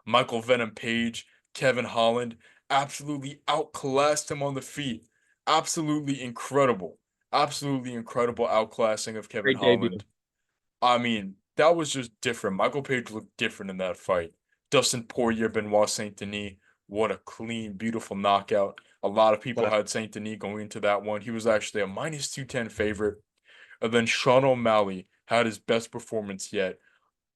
A: Michael Venom Page, Kevin Holland absolutely outclassed him on the feet. Absolutely incredible. Absolutely incredible outclassing of Kevin
B: Great debut.
A: Holland. I mean, that was just different. Michael Page looked different in that fight. Dustin Poirier, Benoit Saint Denis, what a clean, beautiful knockout. A lot of people had Saint Denis going into that one. He was actually a minus 210 favorite. And then Sean O'Malley had his best performance yet,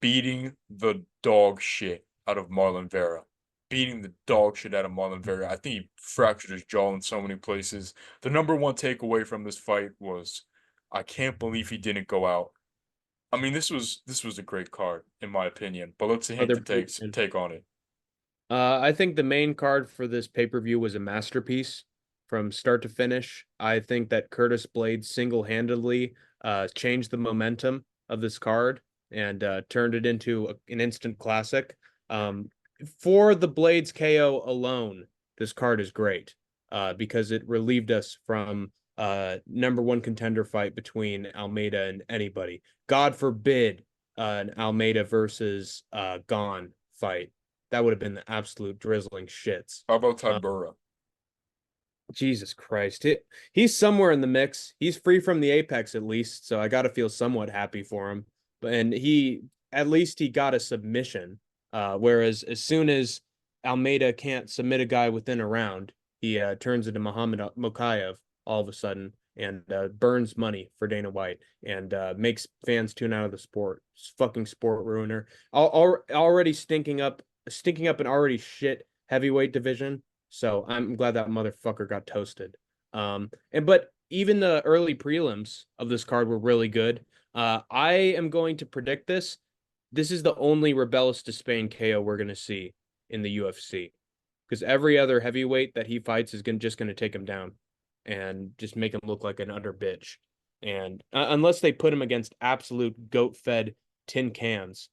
A: beating the dog shit out of Marlon Vera. Beating the dog shit out of Marlon Vera. I think he fractured his jaw in so many places. The number one takeaway from this fight was I can't believe he didn't go out. I mean, this was a great card in my opinion, but let's see Hank
B: Other
A: the takes take on it.
B: I think the main card for this pay-per-view was a masterpiece from start to finish. I think that Curtis Blades single-handedly changed the momentum of this card and turned it into an instant classic. For the Blades KO alone, this card is great because it relieved us from number one contender fight between Almeida and anybody. God forbid an Almeida versus Gone fight. That would have been the absolute drizzling shits.
A: How about
B: Uh,
A: Tybura?
B: Jesus Christ. He's somewhere in the mix. He's free from the apex at least, so I got to feel somewhat happy for him. And at least he got a submission. Whereas as soon as Almeida can't submit a guy within a round, he turns into Muhammad Mokayev all of a sudden and burns money for Dana White and makes fans tune out of the sport. It's fucking sport ruiner. Already stinking up an already shit heavyweight division. So I'm glad that motherfucker got toasted. But even the early prelims of this card were really good. I am going to predict this. This is the only Rebellis to Spain KO we're going to see in the UFC because every other heavyweight that he fights is just going to take him down and just make him look like an utter bitch. And unless they put him against absolute goat fed tin cans,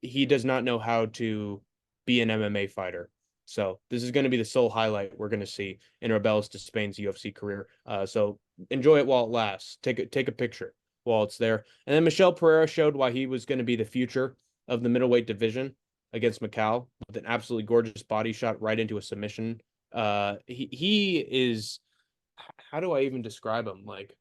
B: he does not know how to be an MMA fighter. So this is going to be the sole highlight we're going to see in Rebellis to Spain's UFC career. So enjoy it while it lasts. Take a picture while it's there. And then Michel Pereira showed why he was going to be the future of the middleweight division against Macau with an absolutely gorgeous body shot right into a submission. He is. How do I even describe him? Like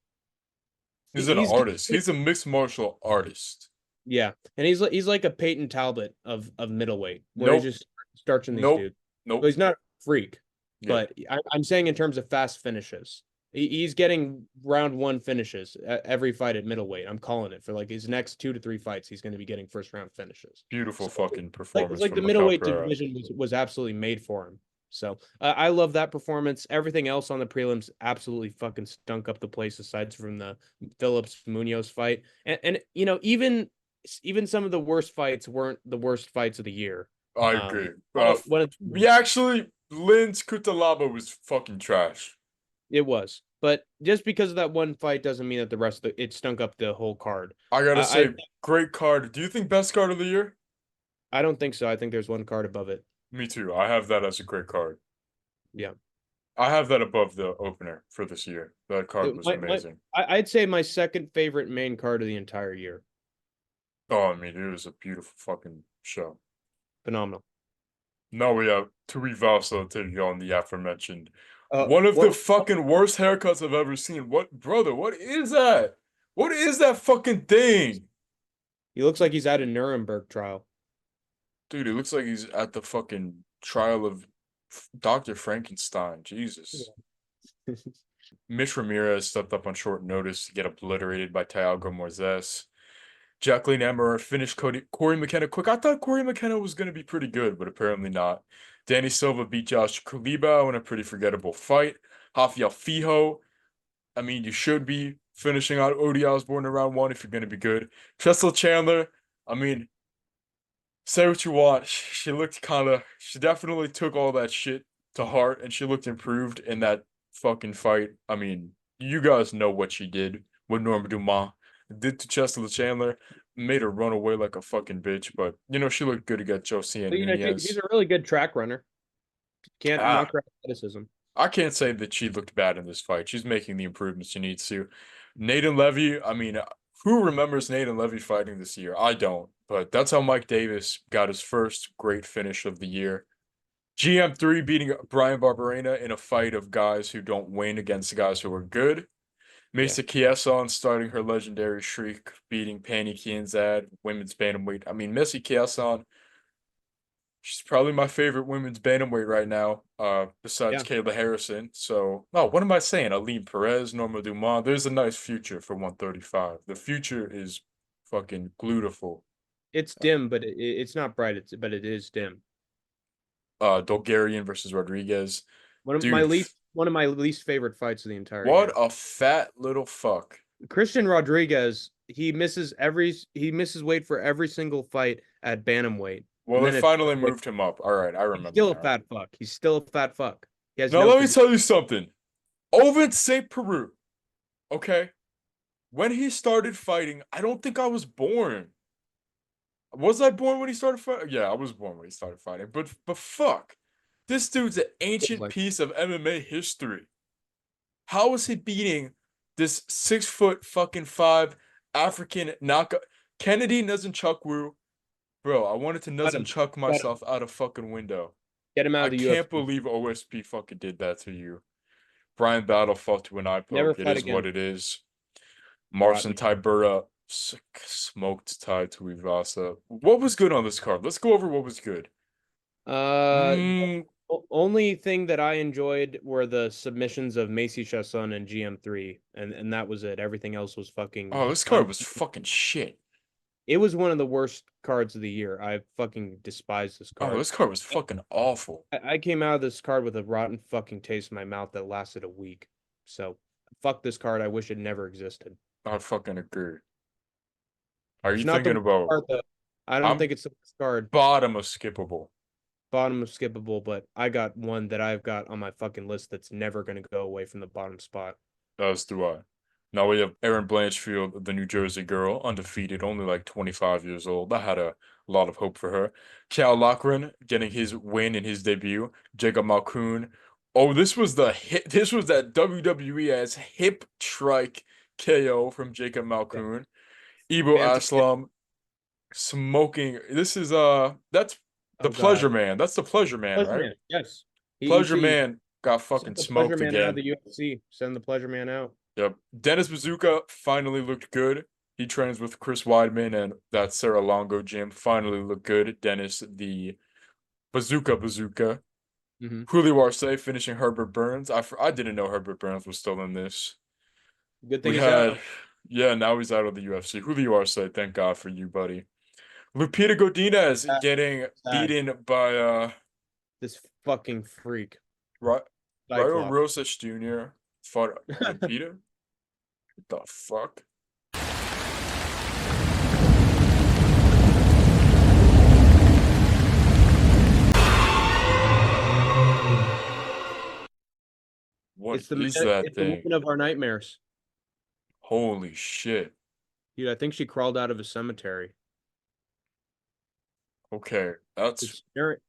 A: He's an
B: he's
A: artist. He's a mixed martial artist.
B: yeah, and he's like a Peyton Talbot of middleweight, where he's
A: Nope.
B: just starching these
A: Nope.
B: dudes. So
A: Nope.
B: he's not a freak,
A: Yeah.
B: but I'm saying in terms of fast finishes, he's getting round one finishes every fight at middleweight. I'm calling it for like his next 2 to 3 fights. He's going to be getting first round finishes.
A: Beautiful
B: So
A: fucking
B: it's
A: performance
B: like the
A: from Macau
B: middleweight
A: Pereira.
B: division was absolutely made for him. So I love that performance. Everything else on the prelims absolutely fucking stunk up the place, aside from the Phillips Munoz fight, and even some of the worst fights weren't the worst fights of the year.
A: I
B: Um,
A: agree.
B: one of
A: Yeah, actually, Lynn's Kutalaba was fucking trash.
B: it was, but just because of that one fight doesn't mean that the rest of it stunk up the whole card.
A: I gotta
B: I
A: say, great card. Do you think best card of the year?
B: I don't think so. I think there's one card above it.
A: Me too. I have that as a great card.
B: Yeah,
A: I have that above the opener for this year. That card was amazing.
B: I'd say my second favorite main card of the entire year.
A: Oh, I mean, it was a beautiful fucking show.
B: Phenomenal.
A: Now we have Tuivasa taking on the aforementioned.
B: Uh,
A: One of the
B: what
A: fucking worst haircuts I've ever seen. What, brother? What is that? What is that fucking thing?
B: he looks like he's at a Nuremberg trial.
A: Dude, it looks like he's at the fucking trial of Dr. Frankenstein. Jesus.
B: Yeah.
A: Mitch Ramirez stepped up on short notice to get obliterated by Thiago Moises. Jacqueline Emmer finished Corey McKenna quick. I thought Corey McKenna was going to be pretty good, but apparently not. Danny Silva beat Josh Kulibao in a pretty forgettable fight. Rafael Fijo, I mean, you should be finishing out Odie Osborne in round one if you're going to be good. Tressel Chandler, I mean, say what you want. She looked she definitely took all that shit to heart and she looked improved in that fucking fight. I mean, you guys know what she did with Norma Dumas. Did to Chesla Chandler, made her run away like a fucking bitch, but she looked good against Josie
B: But, she's
A: Nunez.
B: a really good track runner. Can't
A: Ah,
B: knock her athleticism.
A: I can't say that she looked bad in this fight. She's making the improvements she needs to. Nathan Levy, I mean, who remembers Nathan Levy fighting this year? I don't, but that's how Mike Davis got his first great finish of the year. GM3 beating Brian Barberena in a fight of guys who don't win against guys who are good.
B: Yeah.
A: Mesa Chiasson starting her legendary streak, beating Panny Kianzad, women's bantamweight. I mean, Missy Chiasson, she's probably my favorite women's bantamweight right now, besides
B: Yeah.
A: Kayla Harrison. So, oh, what am I saying? Aline Perez, Norma Dumont. There's a nice future for 135. The future is fucking beautiful.
B: It's dim, but it's not bright. But it is dim.
A: Dolgarian versus Rodriguez. Dude,
B: One of my least favorite fights of the entire
A: what
B: year.
A: a fat little fuck.
B: Christian Rodriguez, he misses weight for every single fight at bantamweight,
A: Well,
B: and
A: they
B: then at
A: finally
B: featherweight,
A: moved him up. All right, I
B: he's
A: remember
B: still a
A: now.
B: fat fuck. He's still a fat fuck. He has
A: Now,
B: no
A: let me
B: physique.
A: tell you something. Ovince St. Peru, okay? When he started fighting, I don't think I was born. Was I born when he started fighting? Yeah, I was born when he started fighting. But fuck. This dude's an
B: Feels
A: ancient
B: like
A: piece of MMA history. How is he beating this 6 foot fucking five African knockout? Kennedy Nzechukwu. Bro, I wanted to
B: cut him,
A: Nzechuk
B: cut him,
A: myself out a fucking window.
B: get him out
A: I
B: of the
A: can't
B: UFC.
A: believe OSP fucking did that to you. Brian Battle fought to an eye
B: Never
A: poke. It
B: fight
A: is what
B: again.
A: it is. Marcin
B: Rotten.
A: Tybura smoked Tai Tuivasa. What was good on this card? Let's go over what was good.
B: Uh,
A: Mm,
B: Only thing that I enjoyed were the submissions of Macy Chasson and GM3, and that was it. Everything else was fucking
A: oh, this card was fucking shit.
B: It was one of the worst cards of the year. I fucking despise this
A: Oh,
B: card.
A: this card was fucking awful.
B: I came out of this card with a rotten fucking taste in my mouth that lasted a week. So fuck this card. I wish it never existed.
A: I fucking agree. Are
B: It's
A: you
B: not the
A: thinking
B: worst
A: about?
B: card though. I don't
A: I'm
B: think it's the worst card.
A: bottom of skippable.
B: Bottom of skippable, but I got one that I've got on my fucking list that's never gonna go away from the bottom spot.
A: As do I. Now we have Erin Blanchfield, the New Jersey girl, undefeated, only like 25 years old. I had a lot of hope for her. Cal Lochran getting his win in his debut. Jacob Malkoon. Oh, this was the hit. This was that WWE as hip trike KO from Jacob
B: Yeah.
A: Malkoon. Ibo
B: Phantom.
A: Aslam smoking. This is that's the
B: Oh
A: Pleasure
B: god.
A: Man. That's the Pleasure Man,
B: Pleasure
A: right?
B: Man. Yes.
A: Pleasure
B: He
A: Man got
B: sent
A: fucking
B: the Pleasure
A: smoked
B: Man out of
A: again.
B: the UFC. Send the Pleasure Man out.
A: Yep. Dennis Bazooka finally looked good. He trains with Chris Weidman and that Sarah Longo gym. Finally looked good. Dennis, the Bazooka.
B: Mm-hmm.
A: Julio Arce finishing Herbert Burns. I didn't know Herbert Burns was still in this.
B: Good thing
A: We
B: he's
A: had,
B: out.
A: yeah, now he's out of the UFC. Julio Arce, thank God for you, buddy. Lupita Godinez getting
B: Sad.
A: beaten by
B: This fucking freak.
A: Ry- Ryan
B: Cyclops.
A: Rosas Jr. fought Lupita. What the fuck? What is that
B: It's the
A: thing?
B: woman of our nightmares.
A: Holy shit.
B: Dude, I think she crawled out of a cemetery.
A: Okay, that's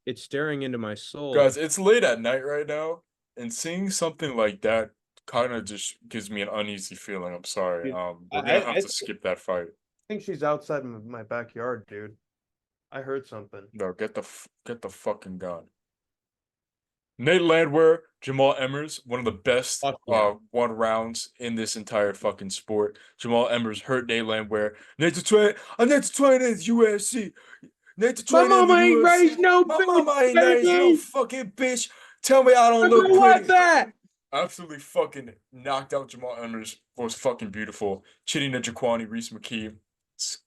B: It's staring into my soul.
A: guys, it's late at night right now, and seeing something like that kind of just gives me an uneasy feeling. I'm sorry.
B: Dude,
A: We're gonna
B: I
A: have to skip that fight.
B: think she's outside my backyard, dude. I heard something.
A: No, get the fucking gun. Nate Landwehr, Jamal Emmers, one of the best
B: Fuck yeah.
A: one rounds in this entire fucking sport. Jamal Emmers hurt Nate Landwehr. Nate to train, I need to train in the UFC. Nate to
B: My
A: train in the
B: mama ain't
A: UFC.
B: raised no
A: My
B: bitch,
A: mama ain't nice, no
B: baby.
A: fucking bitch. Tell me I don't
B: I
A: look
B: go like
A: pretty.
B: that.
A: Absolutely fucking knocked out Jamal Emmers. Was fucking beautiful. Chitty Njokuani, Reese McKee.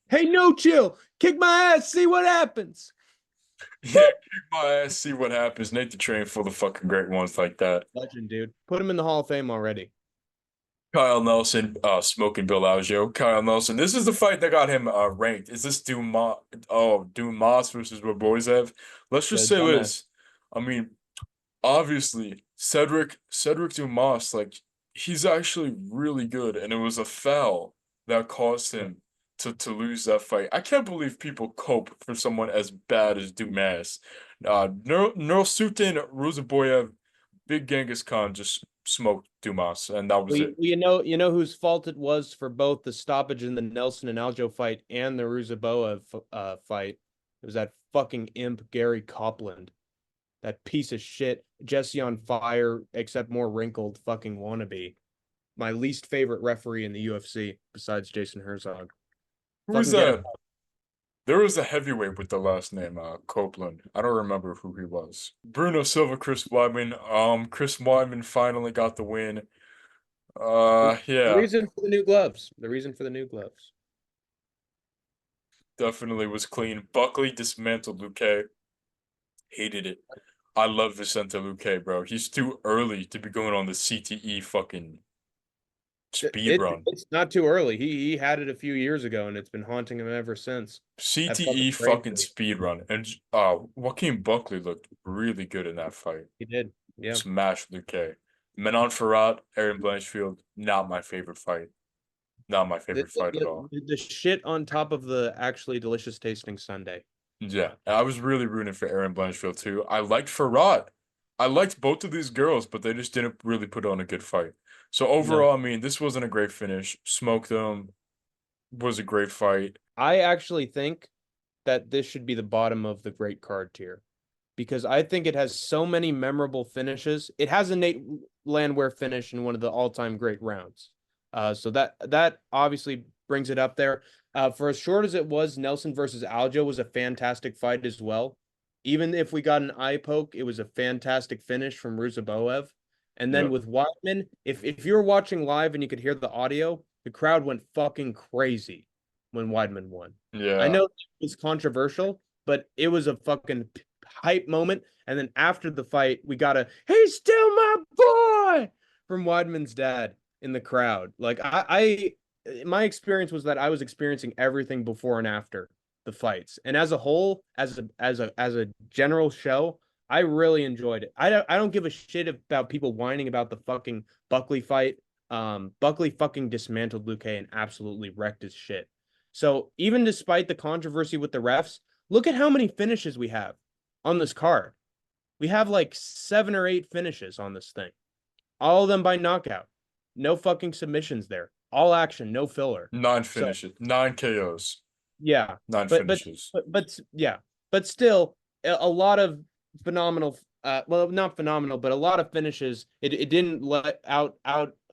B: Hey, no chill. Kick my ass. See what happens.
A: Yeah, kick my ass, see what happens. Nate the Train full of fucking great ones like that.
B: Legend, dude. Put him in the Hall of Fame already.
A: Kyle Nelson, smoking Bill Algeo. Kyle Nelson. This is the fight that got him ranked. Is this Dumas? Oh, Dumas versus Robozev. Let's just
B: The
A: say
B: dumbass.
A: this. I mean, obviously, Cedric Dumas, like he's actually really good, and it was a foul that caused him to lose that fight. I can't believe people cope for someone as bad as Dumas. Nursultan Ruzaboyev, Big Genghis Khan just smoked Dumas, and that was it.
B: You know whose fault it was for both the stoppage in the Nelson and Aljo fight and the Ruzaboa fight. It was that fucking imp Gary Copland, that piece of shit Jesse on fire, except more wrinkled fucking wannabe. My least favorite referee in the UFC besides Jason Herzog.
A: Who's
B: Fucking get him.
A: that? There was a heavyweight with the last name Copeland. I don't remember who he was. Bruno Silva, Chris Weidman. Chris Weidman finally got the win.
B: The
A: Yeah,
B: reason for the new gloves. The reason for the new gloves.
A: definitely was clean. Buckley dismantled Luque. Hated it. I love Vicente Luque, bro. He's too early to be going on the CTE fucking speed run.
B: It's not too early. He had it a few years ago, and it's been haunting him ever since. That fucking
A: CTE
B: brain
A: fucking
B: freeze.
A: speed run. And Joaquin Buckley looked really good in that fight.
B: He did. Yeah.
A: Smashed Luque. Menon Farad, Aaron Blanchfield, not my favorite fight. Not my
B: The,
A: favorite fight at all.
B: the shit on top of the actually delicious tasting Sunday.
A: Yeah, I was really rooting for Aaron Blanchfield too. I liked Farad. I liked both of these girls, but they just didn't really put on a good fight. So
B: No.
A: overall, I mean, this wasn't a great finish. Smoked them. Was a great fight.
B: I actually think that this should be the bottom of the great card tier because I think it has so many memorable finishes. It has a Nate Landwehr finish in one of the all-time great rounds. So that obviously brings it up there. For as short as it was, Nelson versus Aljo was a fantastic fight as well. Even if we got an eye poke, it was a fantastic finish from Ruzaboev. And then
A: Yeah.
B: with Weidman, if you were watching live and you could hear the audio, the crowd went fucking crazy when Weidman won. I
A: Yeah.
B: know it was controversial, but it was a fucking hype moment. And then after the fight, we got a "He's still my boy" from Weidman's dad in the crowd. Like my experience was that I was experiencing everything before and after the fights, and as a whole, as a general show, I really enjoyed it. I don't give a shit about people whining about the fucking Buckley fight. Buckley fucking dismantled Luque and absolutely wrecked his shit. So even despite the controversy with the refs, look at how many finishes we have on this card. We have like 7 or 8 finishes on this thing. All of them by knockout. No fucking submissions there. All action, no filler.
A: Nine
B: So
A: finishes. 9 KOs.
B: yeah,
A: Nine
B: but but
A: finishes.
B: but yeah, but still a lot of phenomenal. Well, not phenomenal, but a lot of finishes. It didn't let out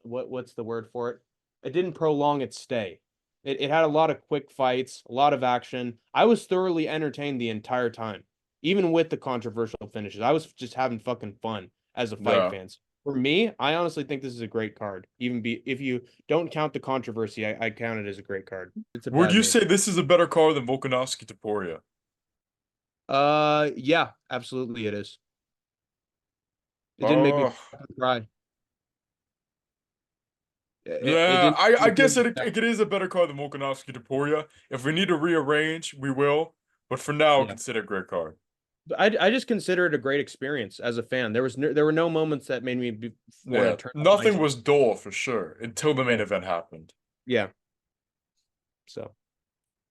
B: what's the word for it? It didn't prolong its stay. It had a lot of quick fights, a lot of action. I was thoroughly entertained the entire time, even with the controversial finishes. I was just having fucking fun as a fight
A: Yeah.
B: fan. For me, I honestly think this is a great card. If you don't count the controversy, I count it as a great card. It's a
A: Would
B: bad
A: you
B: name.
A: say this is a better card than Volkanovski Taporia?
B: Yeah, absolutely it is. It didn't make me
A: Oh,
B: cry. It
A: yeah.
B: didn't
A: I
B: make
A: guess
B: me
A: it is a better card than Volkanovski Taporia. If we need to rearrange, we will. But for now,
B: yeah.
A: consider a great card.
B: But I just consider it a great experience as a fan. There were no moments that made me want to
A: Yeah.
B: turn the lights
A: Nothing
B: on.
A: was dull for sure until the main
B: Yeah.
A: event happened.
B: Yeah. So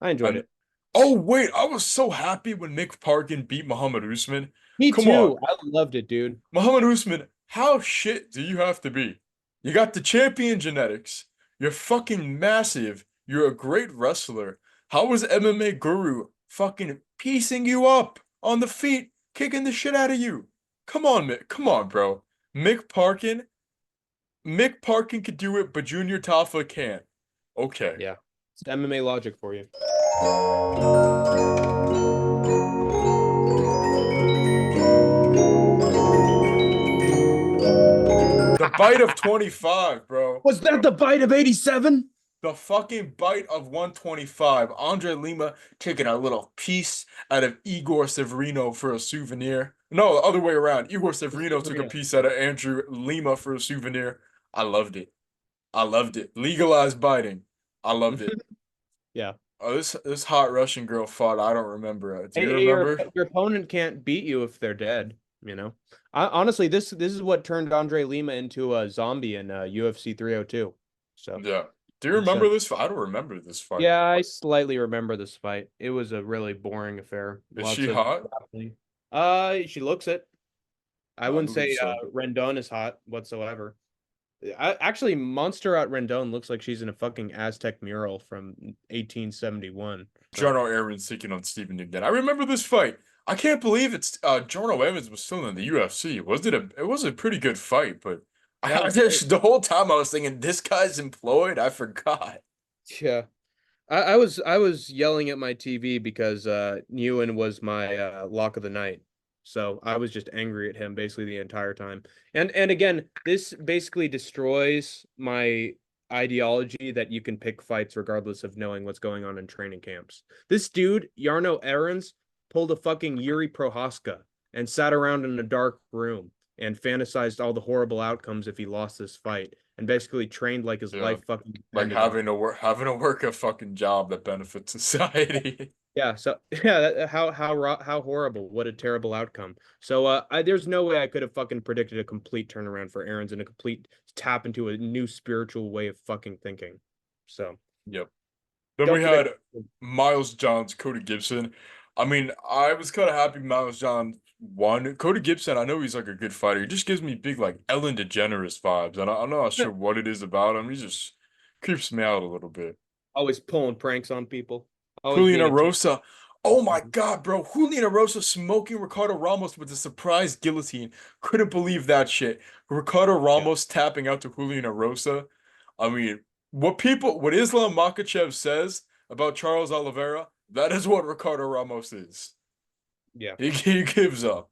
B: I enjoyed
A: And
B: it.
A: oh wait, I was so happy when Nick Parkin beat Muhammad Usman.
B: Me
A: Come on.
B: too. I loved it, dude.
A: Muhammad Usman, how shit do you have to be? You got the champion genetics. You're fucking massive. You're a great wrestler. How was MMA Guru fucking piecing you up on the feet, kicking the shit out of you. Come on, Mick. Come on, bro. Mick Parkin. Mick Parkin could do it, but Junior Tafa can't. Okay.
B: Yeah. It's MMA logic for you.
A: The bite of 25, bro.
B: Was that the bite of 87?
A: The fucking bite of 125. Andre Lima taking a little piece out of Igor Severino for a souvenir. No, the other way around. Igor Severino took a piece out of Andrew Lima for a souvenir. I loved it. I loved it. Legalized biting. I loved it.
B: Yeah.
A: Oh, this hot Russian girl fought. I don't remember it. Do you
B: Hey,
A: remember?
B: your opponent can't beat you if they're dead, you know? Honestly, this is what turned Andre Lima into a zombie in UFC 302. So,
A: Yeah. Do you
B: it's
A: remember this fight? I don't remember this fight.
B: yeah, I slightly remember this fight. It was a really boring affair.
A: Is
B: Lots
A: she
B: of
A: hot?
B: grappling. She looks it. I
A: I
B: wouldn't
A: believe
B: say
A: so.
B: Rendon is hot whatsoever. Actually, Montserrat Rendon looks like she's in a fucking Aztec mural from 1871. So,
A: Jarno Evans taking on Stephen again. I remember this fight. I can't believe it's Jarno Evans was still in the UFC. It was a pretty good fight, but
B: yeah, it
A: I
B: was great.
A: just the whole time I was thinking this guy's employed. I forgot.
B: Yeah. I was yelling at my TV because Ewan was my lock of the night. So I was just angry at him basically the entire time. And again, this basically destroys my ideology that you can pick fights regardless of knowing what's going on in training camps. This dude, Yarno Aarons, pulled a fucking Yuri Prohaska and sat around in a dark room and fantasized all the horrible outcomes if he lost this fight and basically trained like his
A: Yeah,
B: life fucking
A: like
B: depended on it.
A: having to work a fucking job that benefits society.
B: Yeah, so yeah, how horrible. What a terrible outcome. So there's no way I could have fucking predicted a complete turnaround for Aaron's and a complete tap into a new spiritual way of fucking thinking. So
A: Yep. Then
B: don't
A: we
B: predict.
A: had Miles Johns, Cody Gibson. I mean, I was kind of happy Miles Johns won. Cody Gibson, I know he's like a good fighter. He just gives me big like Ellen DeGeneres vibes, and I'm not sure what it is about him. He just creeps me out a little bit.
B: Always pulling pranks on people. Always being
A: Juliana
B: a
A: Rosa. Oh my God, bro. Juliana Rosa smoking Ricardo Ramos with a surprise guillotine. Couldn't believe that shit. Ricardo
B: yeah.
A: Ramos tapping out to Juliana Rosa. I mean, what Islam Makhachev says about Charles Oliveira, that is what Ricardo Ramos is.
B: Yeah.
A: He gives up.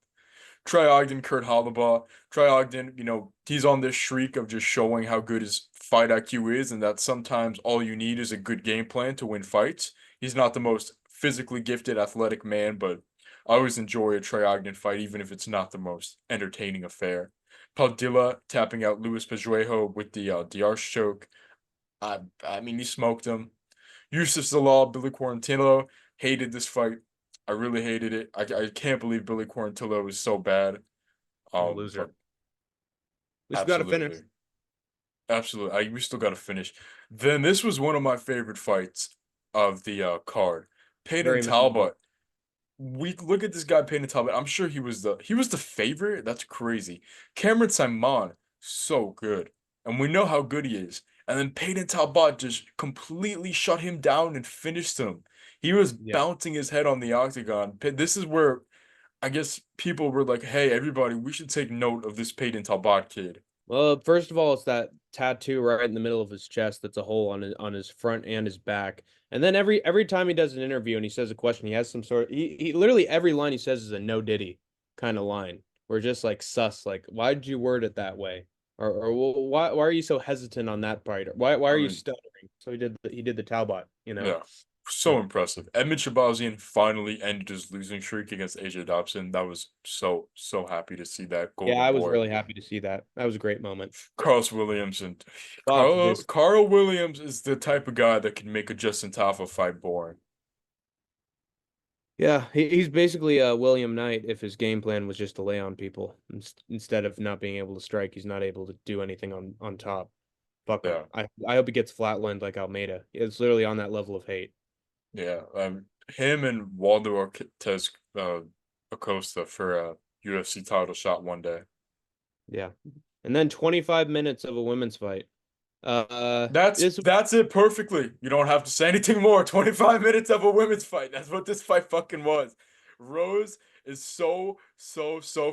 A: Trey Ogden, Kurt Hollabaugh. Trey Ogden, he's on this streak of just showing how good his fight IQ is, and that sometimes all you need is a good game plan to win fights. He's not the most physically gifted, athletic man, but I always enjoy a Trey Ogden fight, even if it's not the most entertaining affair. Padilla tapping out Luis Pejuejo with the arch choke. I mean, he smoked him. Yusuf Zalal, Billy Quarantillo, hated this fight. I really hated it. I can't believe Billy Quarantillo was so bad.
B: What a loser.
A: But
B: At least we got to finish.
A: absolutely, absolutely. We still got to finish. Then this was one of my favorite fights of the card. Peyton
B: Very memorable.
A: Talbot. We look at this guy, Peyton Talbot. I'm sure he was the favorite. That's crazy. Cameron Simon, so good, and we know how good he is. And then Peyton Talbot just completely shut him down and finished him. He was
B: Yeah.
A: bouncing his head on the octagon. This is where I guess people were like, "Hey, everybody, we should take note of this Peyton Talbot kid."
B: Well, first of all, it's that tattoo right in the middle of his chest that's a hole on his front and his back. And then every time he does an interview and he says a question, he has some sort of he literally every line he says is a no diddy kind of line. We're just like sus, like why did you word it that way? Or why are you so hesitant on that part? Or why
A: I
B: are you
A: mean,
B: stuttering? So he did the Talbot, you know.
A: yeah, so impressive. Edmund Shabazian finally ended his losing streak against AJ Dobson. That was so happy to see that
B: Yeah,
A: golden
B: I was
A: boy.
B: really happy to see that. That was a great moment.
A: Carlos Williams and
B: Fuck
A: Carl
B: this.
A: Carl Williams is the type of guy that can make a Justin Tafa fight boring.
B: Yeah, he's basically William Knight if his game plan was just to lay on people instead of not being able to strike. He's not able to do anything on top. Fuck him.
A: Yeah,
B: I hope he gets flatlined like Almeida. It's literally on that level of hate.
A: yeah. Him and Waldo Ortiz Acosta for a UFC title shot one day.
B: Yeah. And then 25 minutes of a women's fight.
A: That's
B: This
A: that's it perfectly. You don't have to say anything more. 25 minutes of a women's fight. That's what this fight fucking was. Rose is so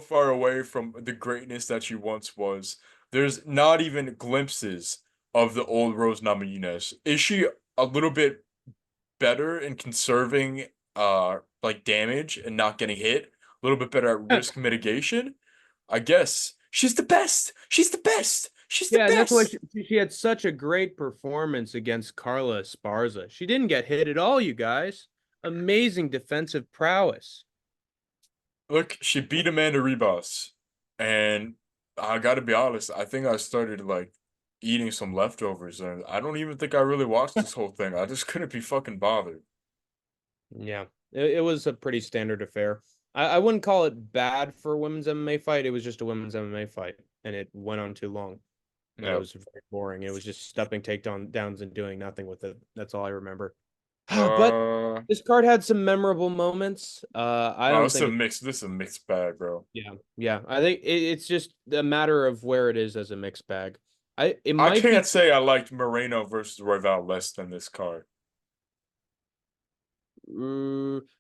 A: far away from the greatness that she once was. There's not even glimpses of the old Rose Namajunas. Is she a little bit better in conserving like damage and not getting hit? A little bit better at risk mitigation? I guess. She's the best. She's the best. She's the
B: Yeah, and that's why
A: best.
B: she had such a great performance against Carla Esparza. She didn't get hit at all, you guys. Amazing defensive prowess.
A: Look, she beat Amanda Ribas, and I gotta be honest, I think I started like eating some leftovers, and I don't even think I really watched this whole thing. I just couldn't be fucking bothered.
B: Yeah, it was a pretty standard affair. I wouldn't call it bad for a women's MMA fight. It was just a women's MMA fight, and it went on too long. It
A: Yeah.
B: was very boring. It was just stuffing takedowns and doing nothing with it. That's all I remember. But
A: Uh,
B: this card had some memorable moments. I
A: no,
B: don't
A: this is
B: think
A: a
B: it.
A: mix. This is a mixed bag, bro.
B: Yeah, yeah. I think it's just a matter of where it is as a mixed bag. It
A: I
B: might
A: can't
B: be.
A: say I liked Moreno versus Royval less than this card.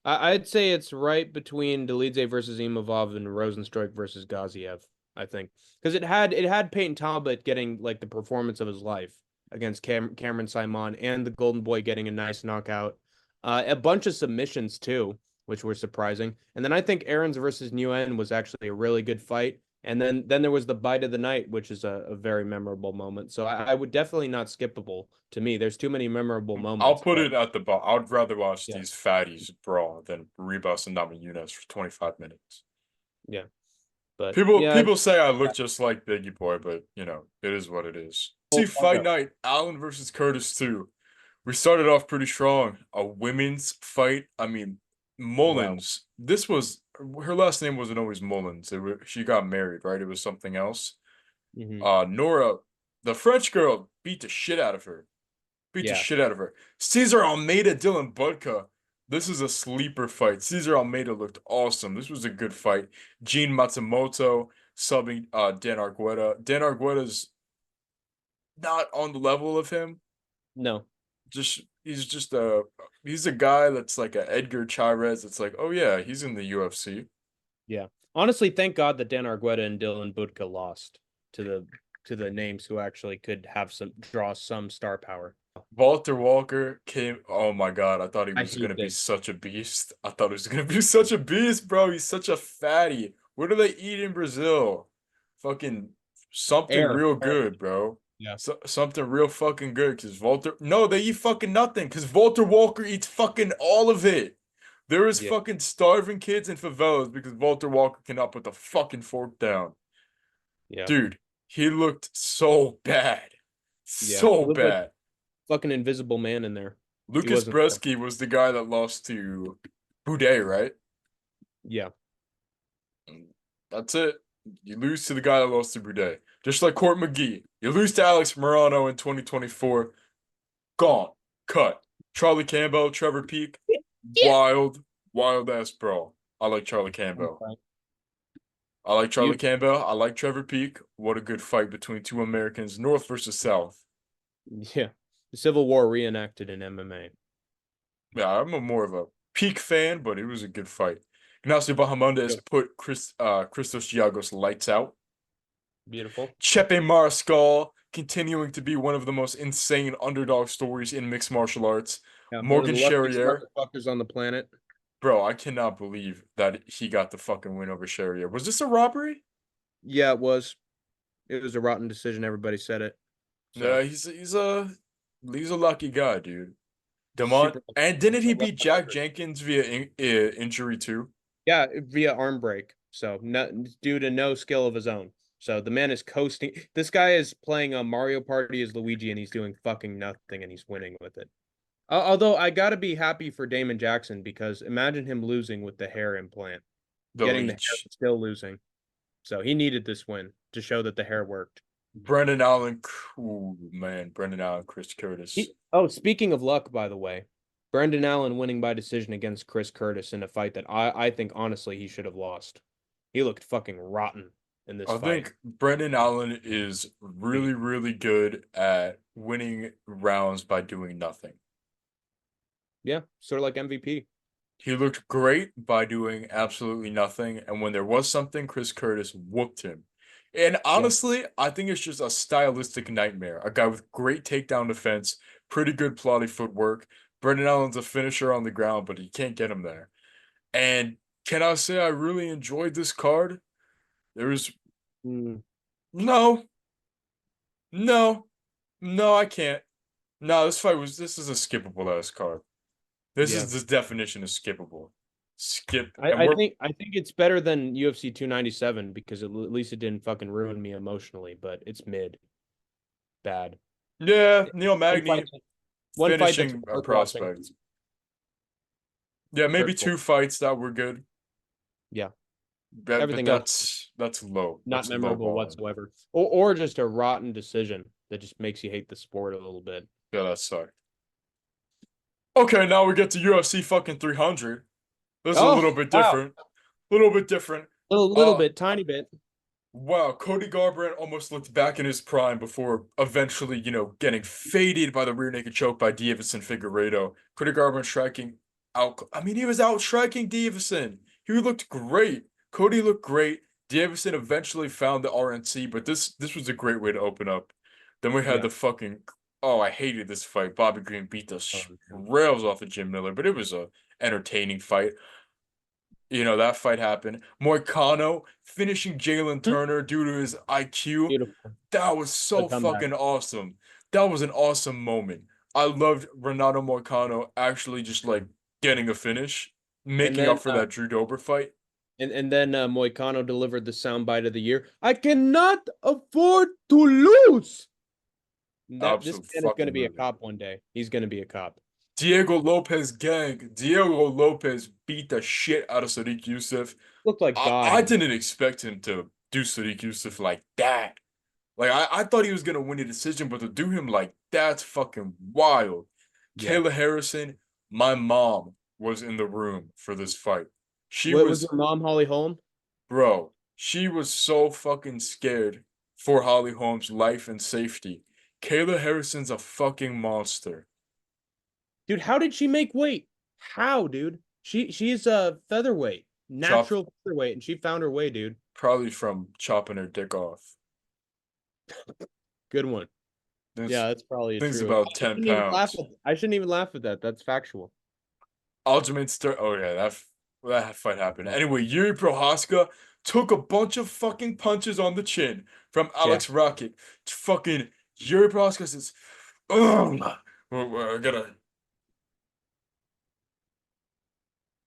B: I'd say it's right between Dolidze versus Imavov and Rosenstruik versus Gaziev. I think because it had Peyton Talbot getting like the performance of his life against Cameron Simon and the Golden Boy getting a nice knockout, a bunch of submissions too, which were surprising. And then I think Aaron's versus Nguyen was actually a really good fight. And then there was the bite of the night, which is a very memorable moment. So I would definitely not skippable to me. There's too many memorable
A: I'll
B: moments,
A: put
B: but
A: it at the bottom. I'd rather watch
B: yeah,
A: these fatties brawl than Ribas and Namajunas for 25 minutes.
B: yeah. But
A: People
B: yeah,
A: people say I look just like Biggie Boy, but it is what it is. See,
B: full
A: fight
B: fuck
A: night, Allen versus Curtis too. We started off pretty strong. A women's fight. I mean,
B: Wow.
A: Mullins. This was her last name wasn't always Mullins. She got married, right? It was something else.
B: Hmm.
A: Nora, the French girl, beat the shit out of her. Beat the
B: Yeah.
A: shit out of her. Cesar Almeida, Dylan Budka. This is a sleeper fight. Cesar Almeida looked awesome. This was a good fight. Gene Matsumoto subbing Dan Argueta. Dan Argueta's not on the level of him.
B: No.
A: Just he's a guy that's like a Edgar Chairez. It's like, oh yeah, he's in the UFC.
B: Yeah. Honestly, thank God that Dan Argueta and Dylan Budka lost to the names who actually could have some draw some star power.
A: Walter Walker came. Oh my God, I thought he
B: I
A: was gonna
B: hate
A: be
B: this.
A: such a beast. I thought he was gonna be such a beast, bro. He's such a fatty. What do they eat in Brazil? Fucking something
B: Air.
A: real good, bro.
B: Yeah.
A: Something real fucking good. Cause Walter, no, they eat fucking nothing. Cause Walter Walker eats fucking all of it. There is
B: Yeah.
A: fucking starving kids in favelas because Walter Walker cannot put the fucking fork down.
B: Yeah.
A: Dude, he looked so bad.
B: Yeah. He
A: So
B: looked like
A: bad.
B: fucking invisible man in there. He
A: Lucas
B: wasn't there.
A: Bresky was the guy that lost to Boudet, right?
B: Yeah.
A: That's it. You lose to the guy that lost to Boudet. Just like Court McGee. You lose to Alex Morano in 2024. Gone. Cut. Charlie Campbell, Trevor Peak.
B: Yeah.
A: Wild, wild ass brawl. I like Charlie Campbell.
B: Okay.
A: I like Charlie
B: Beautiful.
A: Campbell. I like Trevor Peak. What a good fight between two Americans, North versus South.
B: Yeah. The Civil War reenacted in MMA.
A: Yeah, I'm more of a Peak fan, but it was a good fight. Ignacio Bahamondes put Christos Giagos lights out.
B: Beautiful.
A: Chepe Mariscal continuing to be one of the most insane underdog stories in mixed martial arts.
B: Yeah. One of
A: Morgan
B: the luckiest
A: Charrier,
B: motherfuckers on the planet.
A: bro, I cannot believe that he got the fucking win over Charrier. Was this a robbery?
B: Yeah, it was. It was a rotten decision. Everybody said it.
A: Yeah,
B: So
A: he's a lucky guy, dude. Demont,
B: super.
A: and didn't he beat Jack Jenkins via injury too?
B: Yeah, via arm break. So due to no skill of his own. So the man is coasting. This guy is playing a Mario Party as Luigi, and he's doing fucking nothing, and he's winning with it. Although I gotta be happy for Damon Jackson because imagine him losing with the hair implant,
A: The
B: getting the hair
A: leech.
B: and still losing. So he needed this win to show that the hair worked.
A: Brendan Allen, ooh, man, Brendan Allen, Chris Curtis.
B: Oh, speaking of luck, by the way, Brendan Allen winning by decision against Chris Curtis in a fight that I think honestly he should have lost. He looked fucking rotten. in this
A: I
B: fight.
A: think Brendan Allen is really, really good at winning rounds by doing nothing.
B: Yeah, sort of like MVP.
A: He looked great by doing absolutely nothing, and when there was something, Chris Curtis whooped him. And
B: Yeah.
A: honestly, I think it's just a stylistic nightmare. A guy with great takedown defense, pretty good plotty footwork. Brendan Allen's a finisher on the ground, but he can't get him there. And can I say I really enjoyed this card? There was
B: Mm,
A: no, no, no, I can't. No, this is a skippable ass card. This
B: yeah.
A: is the definition of skippable. Skip, and
B: I think it's better than UFC 297 because at least it didn't fucking ruin me emotionally, but it's mid bad.
A: yeah, Neil
B: One fight,
A: Magny
B: one fight that's
A: finishing a
B: heart washing.
A: prospect. Yeah, maybe
B: Hurtful.
A: two fights that were good.
B: Yeah.
A: But
B: Everything else
A: that's low.
B: not
A: That's low
B: memorable
A: ball.
B: whatsoever. Or just a rotten decision that just makes you hate the sport a little bit.
A: Yeah, that sucked. Okay, now we get to UFC fucking 300. This is a little
B: Oh,
A: bit
B: wow.
A: different. A little bit different.
B: Little bit, tiny bit.
A: Wow, Cody Garbrandt almost looked back in his prime before eventually, getting faded by the rear naked choke by Davison Figueiredo. Cody Garbrandt striking out. I mean, he was out striking Davison. He looked great. Cody looked great. Davison eventually found the RNC, but this was a great way to open up. Then we had
B: Yeah.
A: the fucking. Oh, I hated this fight. Bobby Green beat the
B: Oh, man.
A: rails off of Jim Miller, but it was a entertaining fight. That fight happened. Moicano finishing Jalen Turner due to his IQ.
B: Beautiful.
A: That was
B: The
A: so
B: comeback.
A: fucking awesome. That was an awesome moment. I loved Renato Moicano actually just like getting a finish,
B: And
A: making
B: then
A: up for that Drew Dober fight.
B: and then Moicano delivered the soundbite of the year. I cannot afford to lose. That this
A: Absolute
B: man is going to
A: fucking
B: be a
A: loser.
B: cop one day. He's going to be a cop.
A: Diego Lopez gang. Diego Lopez beat the shit out of Sadiq Youssef.
B: Looked like God.
A: I didn't expect him to do Sadiq Youssef like that. Like I thought he was gonna win the decision, but to do him like that's fucking wild.
B: Yeah.
A: Kayla Harrison, my mom was in the room for this fight. She
B: What was
A: was,
B: your mom, Holly Holm?
A: bro, she was so fucking scared for Holly Holm's life and safety. Kayla Harrison's a fucking monster.
B: Dude, how did she make weight? How, dude? She's a featherweight,
A: Chop
B: natural featherweight, and she found her way, dude.
A: probably from chopping her dick off.
B: Good one.
A: This
B: Yeah, that's probably a
A: thing's
B: true one.
A: about 10 pounds.
B: I shouldn't even laugh at that. That's factual.
A: Aljamain Sterling. Oh yeah, that fight happened. Anyway, Yuri Prohaska took a bunch of fucking punches on the chin from
B: Yeah.
A: Alex Rocket. Fucking Yuri Prohaska says, "Ugh, I gotta."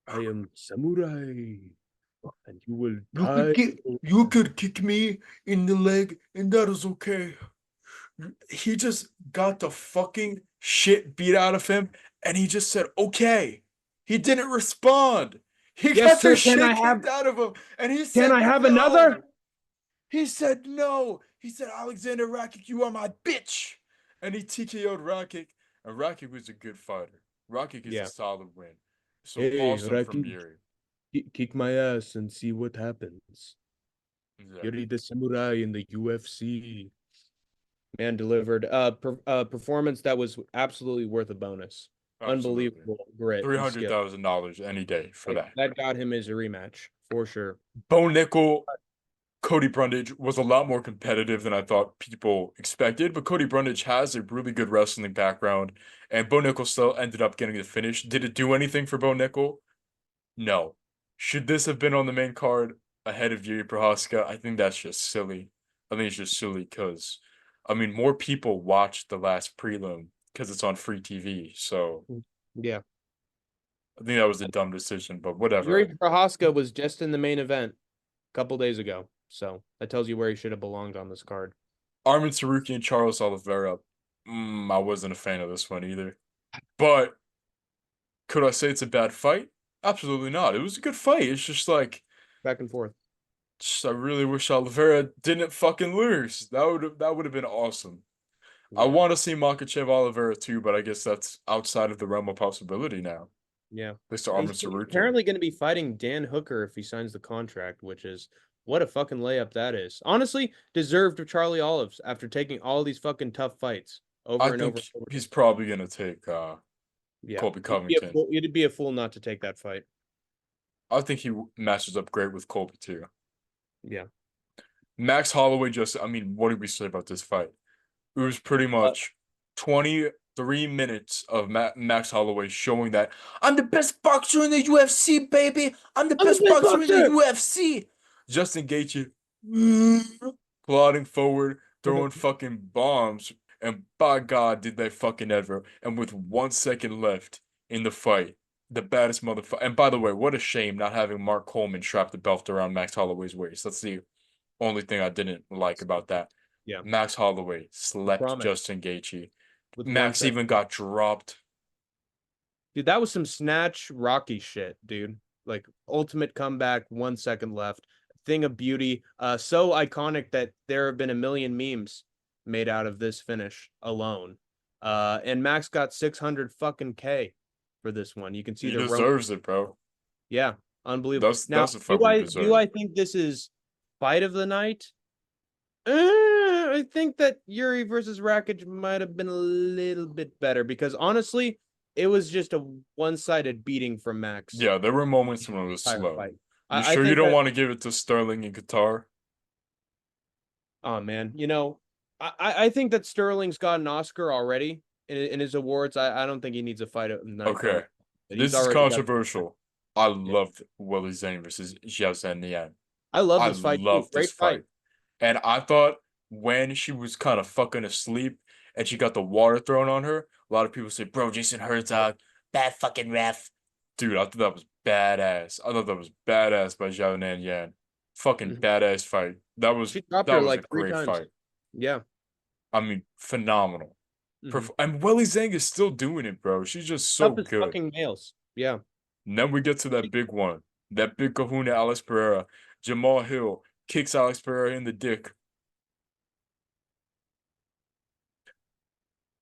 B: I am samurai, and you will
A: You could
B: die.
A: get, you could kick me in the leg, and that is okay. He just got the fucking shit beat out of him, and he just said, "Okay." He didn't respond. He
B: Yes,
A: got the
B: sir.
A: shit kicked out of him, and he
B: Can
A: said
B: I have
A: no.
B: another?
A: He said no. He said, Alexander Rakic, you are my bitch. And he TKO'd Rakic. And Rakic was a good fighter. Rakic is a
B: Yeah.
A: solid win. So
B: Hey,
A: awesome from
B: Rocky,
A: Yuri.
B: kick my ass and see what happens.
A: Yeah,
B: Yuri the samurai in the UFC. Man delivered performance that was absolutely worth a bonus.
A: absolutely.
B: Unbelievable grit and skill.
A: $300,000 any day for that.
B: That got him his rematch for sure.
A: Bo Nickel, Cody Brundage was a lot more competitive than I thought people expected, but Cody Brundage has a really good wrestling background, and Bo Nickel still ended up getting the finish. Did it do anything for Bo Nickel? No. Should this have been on the main card ahead of Yuri Prohaska? I think that's just silly. I think it's just silly because, I mean, more people watched the last prelim because it's on free TV. So
B: Yeah.
A: I think that was a dumb decision, but whatever.
B: Yuri Prohaska was just in the main event a couple days ago. So that tells you where he should have belonged on this card.
A: Armin Saruki and Charles Oliveira. I wasn't a fan of this one either. But could I say it's a bad fight? Absolutely not. It was a good fight. It's just like,
B: Back and forth.
A: I really wish Oliveira didn't fucking lose. That would have been awesome. I
B: Yeah.
A: want to see Makachev Oliveira too, but I guess that's outside of the realm of possibility now.
B: Yeah.
A: Thanks to Armin
B: He's
A: Sarukian.
B: apparently going to be fighting Dan Hooker if he signs the contract, which is What a fucking layup that is. Honestly, deserved of Charlie Olives after taking all these fucking tough fights
A: I
B: over and over
A: think
B: and over
A: he's
B: again.
A: probably gonna take
B: Yeah,
A: Colby Covington.
B: you'd be a fool not to take that fight.
A: I think he matches up great with Colby too.
B: Yeah.
A: Max Holloway just, I mean, what did we say about this fight? It was pretty
B: Uh,
A: much 23 minutes of Max Holloway showing that I'm the best boxer in the UFC, baby. I'm the
B: I'm the
A: best
B: best
A: boxer in the
B: boxer.
A: UFC. Justin Gaethje plodding forward, throwing fucking bombs, and by God, did they fucking ever. And with 1 second left in the fight, the baddest motherfucker. And by the way, what a shame not having Mark Coleman strap the belt around Max Holloway's waist. That's the only thing I didn't like about that.
B: Yeah.
A: Max Holloway
B: I
A: slept
B: promise.
A: Justin Gaethje.
B: With one
A: Max
B: second.
A: even got dropped.
B: Dude, that was some snatch Rocky shit, dude. Like ultimate comeback, 1 second left. Thing of beauty. So iconic that there have been a million memes made out of this finish alone. And Max got 600 fucking K for this one. You can see
A: He
B: the rope.
A: deserves it, bro.
B: Yeah, unbelievable.
A: That's
B: Now,
A: the fight where he
B: do
A: deserves.
B: I think this is fight of the night? I think that Yuri versus Rakic might have been a little bit better because honestly, it was just a one-sided beating from Max
A: Yeah, there were moments when it was
B: entire
A: slow.
B: fight.
A: You
B: I
A: sure you
B: think
A: don't
B: that
A: want to give it to Sterling in Qatar?
B: oh man, I think that Sterling's got an Oscar already in his awards. I don't think he needs a fight of the night
A: Okay.
B: done. But he's
A: This is
B: already got
A: controversial. I
B: yeah.
A: loved Willie Zhang versus Xiao Zhang.
B: I love
A: I
B: this fight too.
A: loved this
B: Great fight.
A: fight. And I thought when she was kind of fucking asleep and she got the water thrown on her, a lot of people say, bro, Jason Herzog, bad fucking ref. Dude, I thought that was badass. I thought that was badass by Zhao Nan. Fucking
B: Mhm.
A: badass fight. That was
B: She dropped
A: that
B: her
A: was a
B: like three
A: great
B: times.
A: fight.
B: Yeah.
A: I mean, phenomenal.
B: Hmm.
A: And Willie Zhang is still doing it, bro. She's just so
B: Tough as
A: good.
B: fucking nails. Yeah.
A: And then we get to that big one. That big kahuna, Alex Pereira. Jamal Hill kicks Alex Pereira in the dick.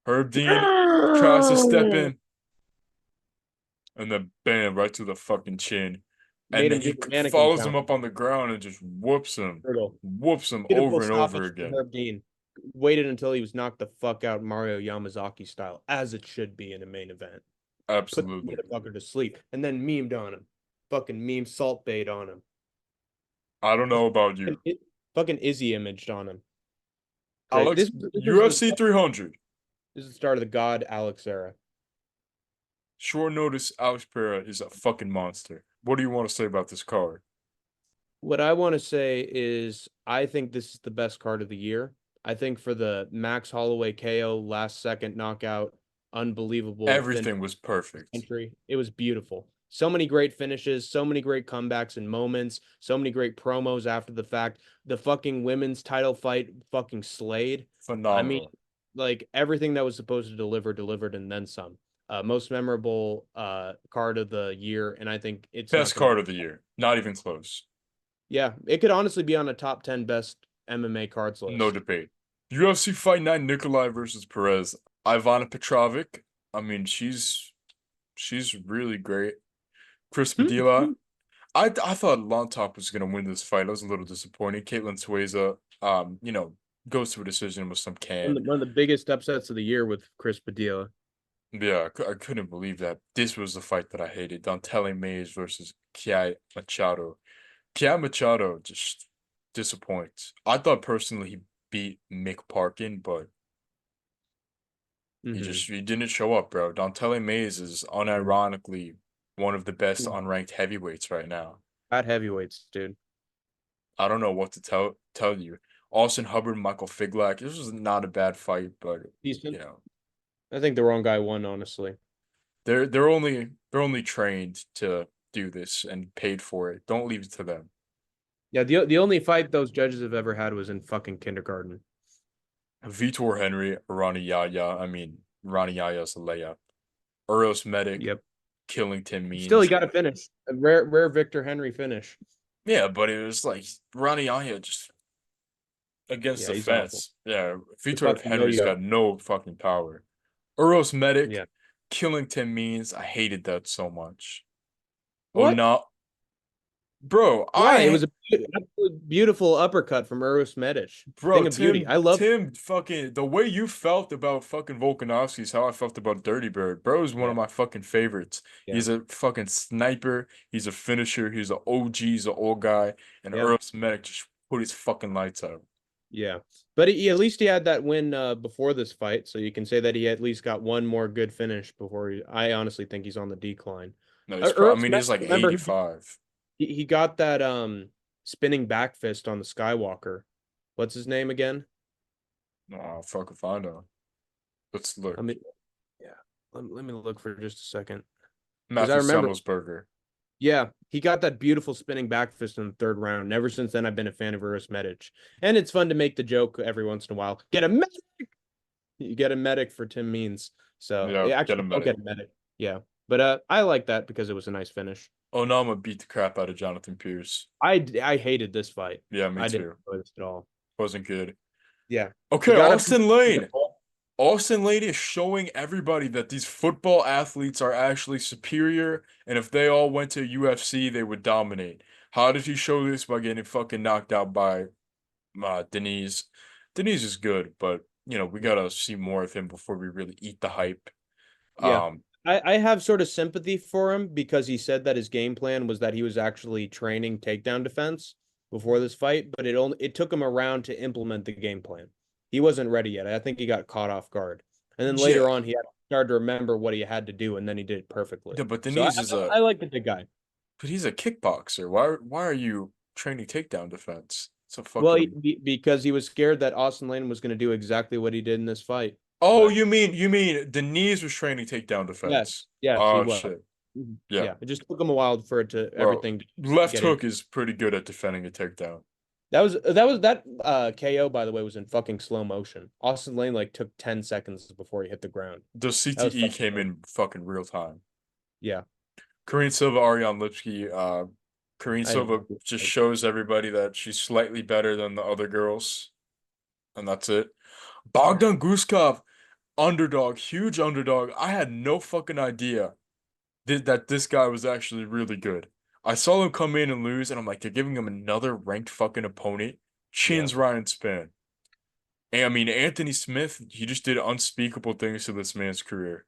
A: Herb Dean tries to step in, and then bam, right to the fucking chin. And
B: Made
A: then
B: him do
A: he
B: the mannequin
A: follows him
B: count.
A: up on the ground and just
B: Brutal.
A: whoops him
B: Beautiful
A: over and over
B: stoppage from
A: again.
B: Herb Dean. Waited until he was knocked the fuck out Mario Yamazaki style, as it should be in a main event. Put the
A: Absolutely.
B: motherfucker to sleep, and then memed on him. Fucking meme salt bait on him.
A: I don't know about you.
B: Fucking Izzy imaged on him. Great.
A: Alex,
B: This is
A: UFC 300.
B: the start of the God Alex era.
A: Short notice, Alex Pereira is a fucking monster. What do you want to say about this card?
B: What I want to say is I think this is the best card of the year. I think for the Max Holloway KO last second knockout, unbelievable finish
A: Everything was perfect.
B: entry. It was beautiful. So many great finishes, so many great comebacks and moments, so many great promos after the fact. The fucking women's title fight fucking slayed. I mean,
A: Phenomenal.
B: like everything that was supposed to deliver delivered and then some. Most memorable card of the year, and I think it's not
A: Best
B: gonna.
A: card of the year. Not even close.
B: Yeah, it could honestly be on a top 10 best MMA cards
A: No
B: list.
A: debate. UFC Fight Night Nikolai versus Perez. Ivana Petrovic. I mean, she's really great. Chris Padilla. I thought Lontop was gonna win this fight. I was a little disappointed. Caitlin Sueza, goes to a decision with some can.
B: One of the biggest upsets of the year with Chris Padilla.
A: Yeah, I couldn't believe that. This was the fight that I hated. Dantele Mays versus Kiai Machado. Kiai Machado just disappoints. I thought personally he beat Mick Parkin, but
B: Mm-hmm.
A: he didn't show up, bro. Dantele Mays is unironically one of the best unranked heavyweights right now.
B: Bad heavyweights, dude.
A: I don't know what to tell you. Austin Hubbard, Michael Figlak. This was not a bad fight, but you
B: Decent.
A: know,
B: I think the wrong guy won, honestly.
A: they're only trained to do this and paid for it. Don't leave it to them.
B: Yeah, the only fight those judges have ever had was in fucking kindergarten.
A: Vitor Henry, Ronnie Yaya. I mean, Ronnie Yaya's a layup. Eros Medic,
B: Yep.
A: Killington
B: Still, he
A: Means.
B: got a finish. A rare Victor Henry finish.
A: Yeah, but it was like Ronnie Yaya just against
B: Yeah,
A: the
B: he's awful.
A: fence. Yeah,
B: The
A: Vitor
B: fucking
A: Henry's
B: yo-yo.
A: got no fucking power. Eros Medic,
B: Yeah.
A: Killington Means. I hated that so much. Oh
B: What?
A: no, Bro,
B: Why? It was a absolutely beautiful uppercut from Uros Medic.
A: bro,
B: Thing of beauty.
A: Tim,
B: I love.
A: Tim, fucking the way you felt about fucking Volkanovski is how I felt about Dirty Bird. Bro is one of
B: Yeah,
A: my fucking favorites.
B: yeah,
A: He's a fucking sniper. He's a finisher. He's an OG. He's an old guy. And
B: yeah,
A: Earl Medic just put his fucking lights out.
B: yeah. But at least he had that win before this fight, so you can say that he at least got one more good finish before he. I honestly think he's on the decline.
A: No, he's I
B: Uros
A: mean,
B: Medic,
A: he's like
B: remember
A: 85.
B: he got that spinning back fist on the Skywalker. What's his name again?
A: Nah, fuck if I know. Let's
B: I
A: look.
B: mean, yeah. Let me look for just a second because I
A: Matthew
B: remember.
A: Semmelsberger.
B: Yeah, he got that beautiful spinning back fist in the third round. And ever since then, I've been a fan of Uros Medic. And it's fun to make the joke every once in a while. Get a medic. You get a medic for Tim Means. So
A: Yeah, get
B: actually,
A: him
B: don't
A: at it.
B: get a medic. Yeah, but I like that because it was a nice finish.
A: Onama beat the crap out of Jonathan Pierce.
B: I hated this fight.
A: Yeah, me
B: I didn't
A: too.
B: enjoy this at all.
A: Wasn't good.
B: Yeah, he
A: Okay,
B: got up.
A: Austin Lane. Austin Lane is showing everybody that these football athletes are actually superior, and if they all went to UFC, they would dominate. How did he show this? By getting fucking knocked out by Denise. Denise is good, but we gotta see more of him before we really eat the hype.
B: Yeah.
A: Um,
B: I have sort of sympathy for him because he said that his game plan was that he was actually training takedown defense before this fight, but it took him around to implement the game plan. He wasn't ready yet. I think he got caught off guard. And then
A: yeah,
B: later on he had started to remember what he had to do and then he did it perfectly.
A: yeah, but
B: So I
A: Denise is
B: I like the big guy.
A: but he's a kickboxer. Why are you training takedown defense? It's a
B: Well,
A: fucking.
B: because he was scared that Austin Lane was going to do exactly what he did in this fight.
A: Oh,
B: But
A: you mean Denise was training takedown
B: yes,
A: defense?
B: yes, he
A: Oh
B: was.
A: shit.
B: Mhm.
A: Yeah.
B: Yeah, it just took him a while for it to
A: Bro,
B: everything to
A: left
B: get in.
A: hook is pretty good at defending a takedown.
B: That KO, by the way, was in fucking slow motion. Austin Lane like took 10 seconds before he hit the ground.
A: The
B: That was
A: CTE
B: fucking
A: came
B: crazy.
A: in fucking real time.
B: Yeah.
A: Korean Silva, Ariane Lipsky, Korean
B: I didn't
A: Silva
B: like this
A: just
B: fight.
A: shows everybody that she's slightly better than the other girls, and that's it. Bogdan Guskov, underdog, huge underdog. I had no fucking idea that this guy was actually really good. I saw him come in and lose, and I'm like, they're giving him another ranked fucking opponent.
B: Yeah.
A: Chins Ryan Span. And I mean, Anthony Smith, he just did unspeakable things to this man's career.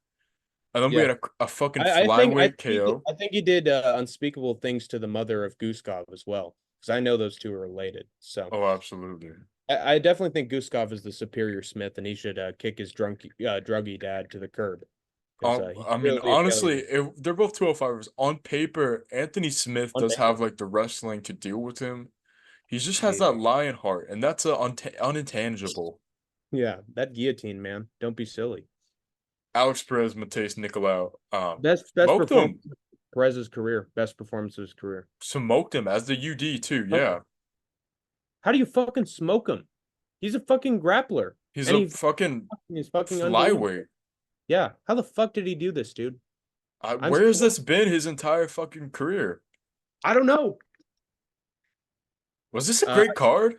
A: And then we
B: Yeah.
A: had a fucking
B: I
A: flyweight
B: think he did,
A: KO.
B: I think he did unspeakable things to the mother of Guskov as well. Because I know those two are related. So
A: Oh, absolutely.
B: I definitely think Guskov is the superior Smith and he should kick his druggy dad to the curb. Because he's
A: I mean,
B: really a failure
A: honestly, they're both 205ers. On paper, Anthony Smith
B: on
A: does have
B: paper.
A: like the wrestling to deal with him. He just has
B: Yeah.
A: that lion heart, and that's unintangible.
B: Yeah, that guillotine, man. Don't be silly.
A: Alex Perez, Mateus Nicolau,
B: Best
A: smoked him,
B: performance of Perez's career. Best performance of his career.
A: smoked him as the UD too.
B: Smoke
A: Yeah,
B: him. How do you fucking smoke him? He's a fucking grappler.
A: he's
B: And
A: a fucking
B: he's fucking unbelievable.
A: flyweight.
B: Yeah. How the fuck did he do this, dude? I'm
A: Where has
B: still
A: this been his entire fucking career?
B: I don't know.
A: Was this a
B: Uh
A: great card?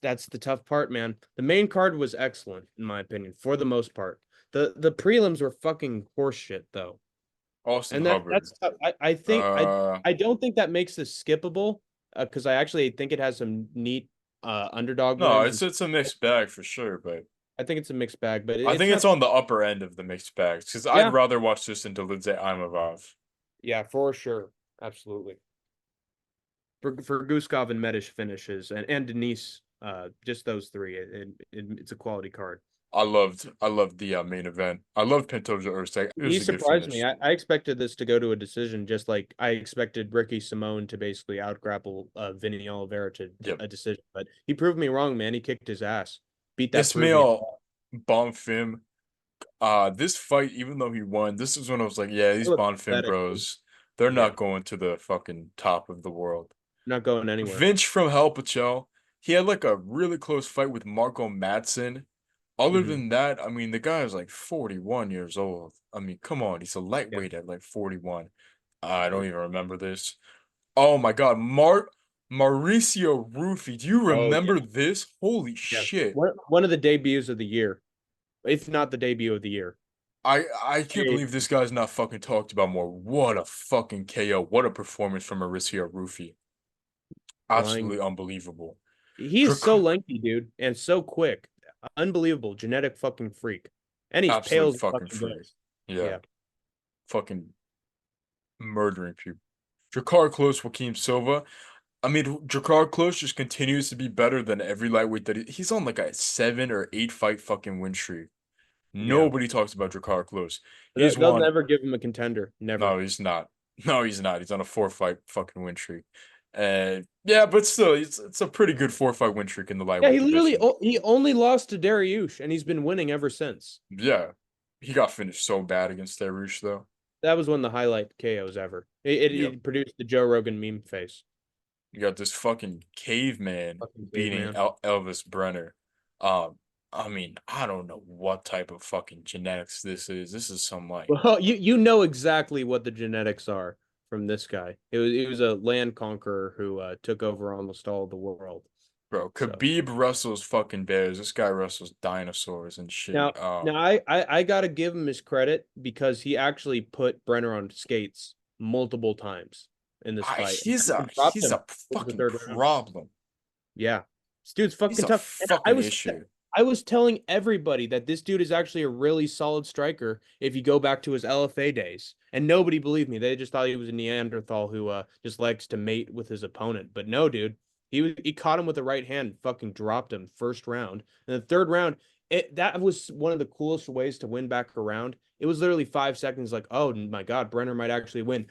B: that's the tough part, man. The main card was excellent, in my opinion, for the most part. The prelims were fucking horseshit though.
A: Austin
B: And
A: Hubbard.
B: that's tough. I think
A: Uh,
B: I don't think that makes this skippable, because I actually think it has some neat underdog
A: no,
B: wins
A: it's
B: and
A: it's a mixed bag for sure, but
B: I think it's a mixed bag, but
A: I
B: it's
A: think it's
B: not.
A: on the upper end of the mixed bags because I'd
B: Yeah,
A: rather watch this than Dolidze Imavov.
B: yeah, for sure, absolutely. For Guskov and Medish finishes and Denise, just those three, it's a quality card.
A: I loved the main event. I loved Pantoja Usyk. It
B: He
A: was a good
B: surprised me.
A: finish.
B: I expected this to go to a decision, just like I expected Ricky Simone to basically outgrapple Vinny Oliveira to
A: Yep.
B: a decision, but he proved me wrong, man. He kicked his ass, beat that Peruvian.
A: Ismail Bonfim. This fight, even though he won, this is when I was like, yeah,
B: He
A: these
B: looked
A: Bonfim
B: pathetic.
A: bros, they're
B: Yeah,
A: not going to the fucking top of the world.
B: not going anywhere.
A: Vince from Hell Patel, he had like a really close fight with Marco Madsen. Other
B: Hmm.
A: than that, I mean, the guy is like 41 years old. I mean, come on, he's a
B: Yeah,
A: lightweight at like 41. I
B: yeah.
A: don't even remember this. Oh my God, Mauricio Rufy. Do you
B: Oh yeah,
A: remember this? Holy
B: yeah.
A: shit.
B: One of the debuts of the year, if not the debut of the year.
A: I can't believe this guy's not fucking talked about more. What a fucking KO. What a performance from Mauricio Rufy.
B: Flying.
A: Absolutely unbelievable.
B: He's so lengthy, dude, and so quick. Unbelievable. Genetic fucking freak. And he's pale
A: Absolute
B: as
A: fucking
B: fucking
A: freak.
B: ghost.
A: Yeah.
B: Yeah.
A: Fucking murdering people. Jakar Close, Joaquim Silva. I mean, Jakar Close just continues to be better than every lightweight that he's on like a 7 or 8 fight fucking win streak.
B: Yeah.
A: Nobody talks about Jakar Close. He's
B: They'll
A: won.
B: never give him a contender. Never.
A: No, he's not. No, he's not. He's on a 4 fight fucking win streak. Yeah, but still, it's a pretty good 4 fight win streak in the
B: Yeah,
A: lightweight
B: he literally
A: division.
B: he only lost to Dariush, and he's been winning ever since.
A: Yeah, he got finished so bad against Dariush though.
B: That was one of the highlight KOs ever. It,
A: Yep.
B: it produced the Joe Rogan meme face.
A: You got this fucking caveman
B: Fucking
A: beating
B: caveman.
A: Elvis Brenner. I mean, I don't know what type of fucking genetics this is. This is some like,
B: Well, you know exactly what the genetics are from this guy. It was a land conqueror who took over almost all of the world.
A: bro,
B: So
A: Khabib wrestles fucking bears. This guy wrestles dinosaurs and shit.
B: now I gotta give him his credit because he actually put Brenner on skates multiple times in this fight and
A: He's a
B: fucking dropped
A: he's
B: him
A: a
B: in the
A: fucking
B: third round.
A: problem.
B: Yeah, this dude's
A: He's
B: fucking
A: a
B: tough. And
A: fucking issue.
B: I was telling everybody that this dude is actually a really solid striker if you go back to his LFA days. And nobody believed me. They just thought he was a Neanderthal who just likes to mate with his opponent. But no, dude. He caught him with the right hand, fucking dropped him first round. And the third round, that was one of the coolest ways to win back around. It was literally 5 seconds, like, oh my God, Brenner might actually win.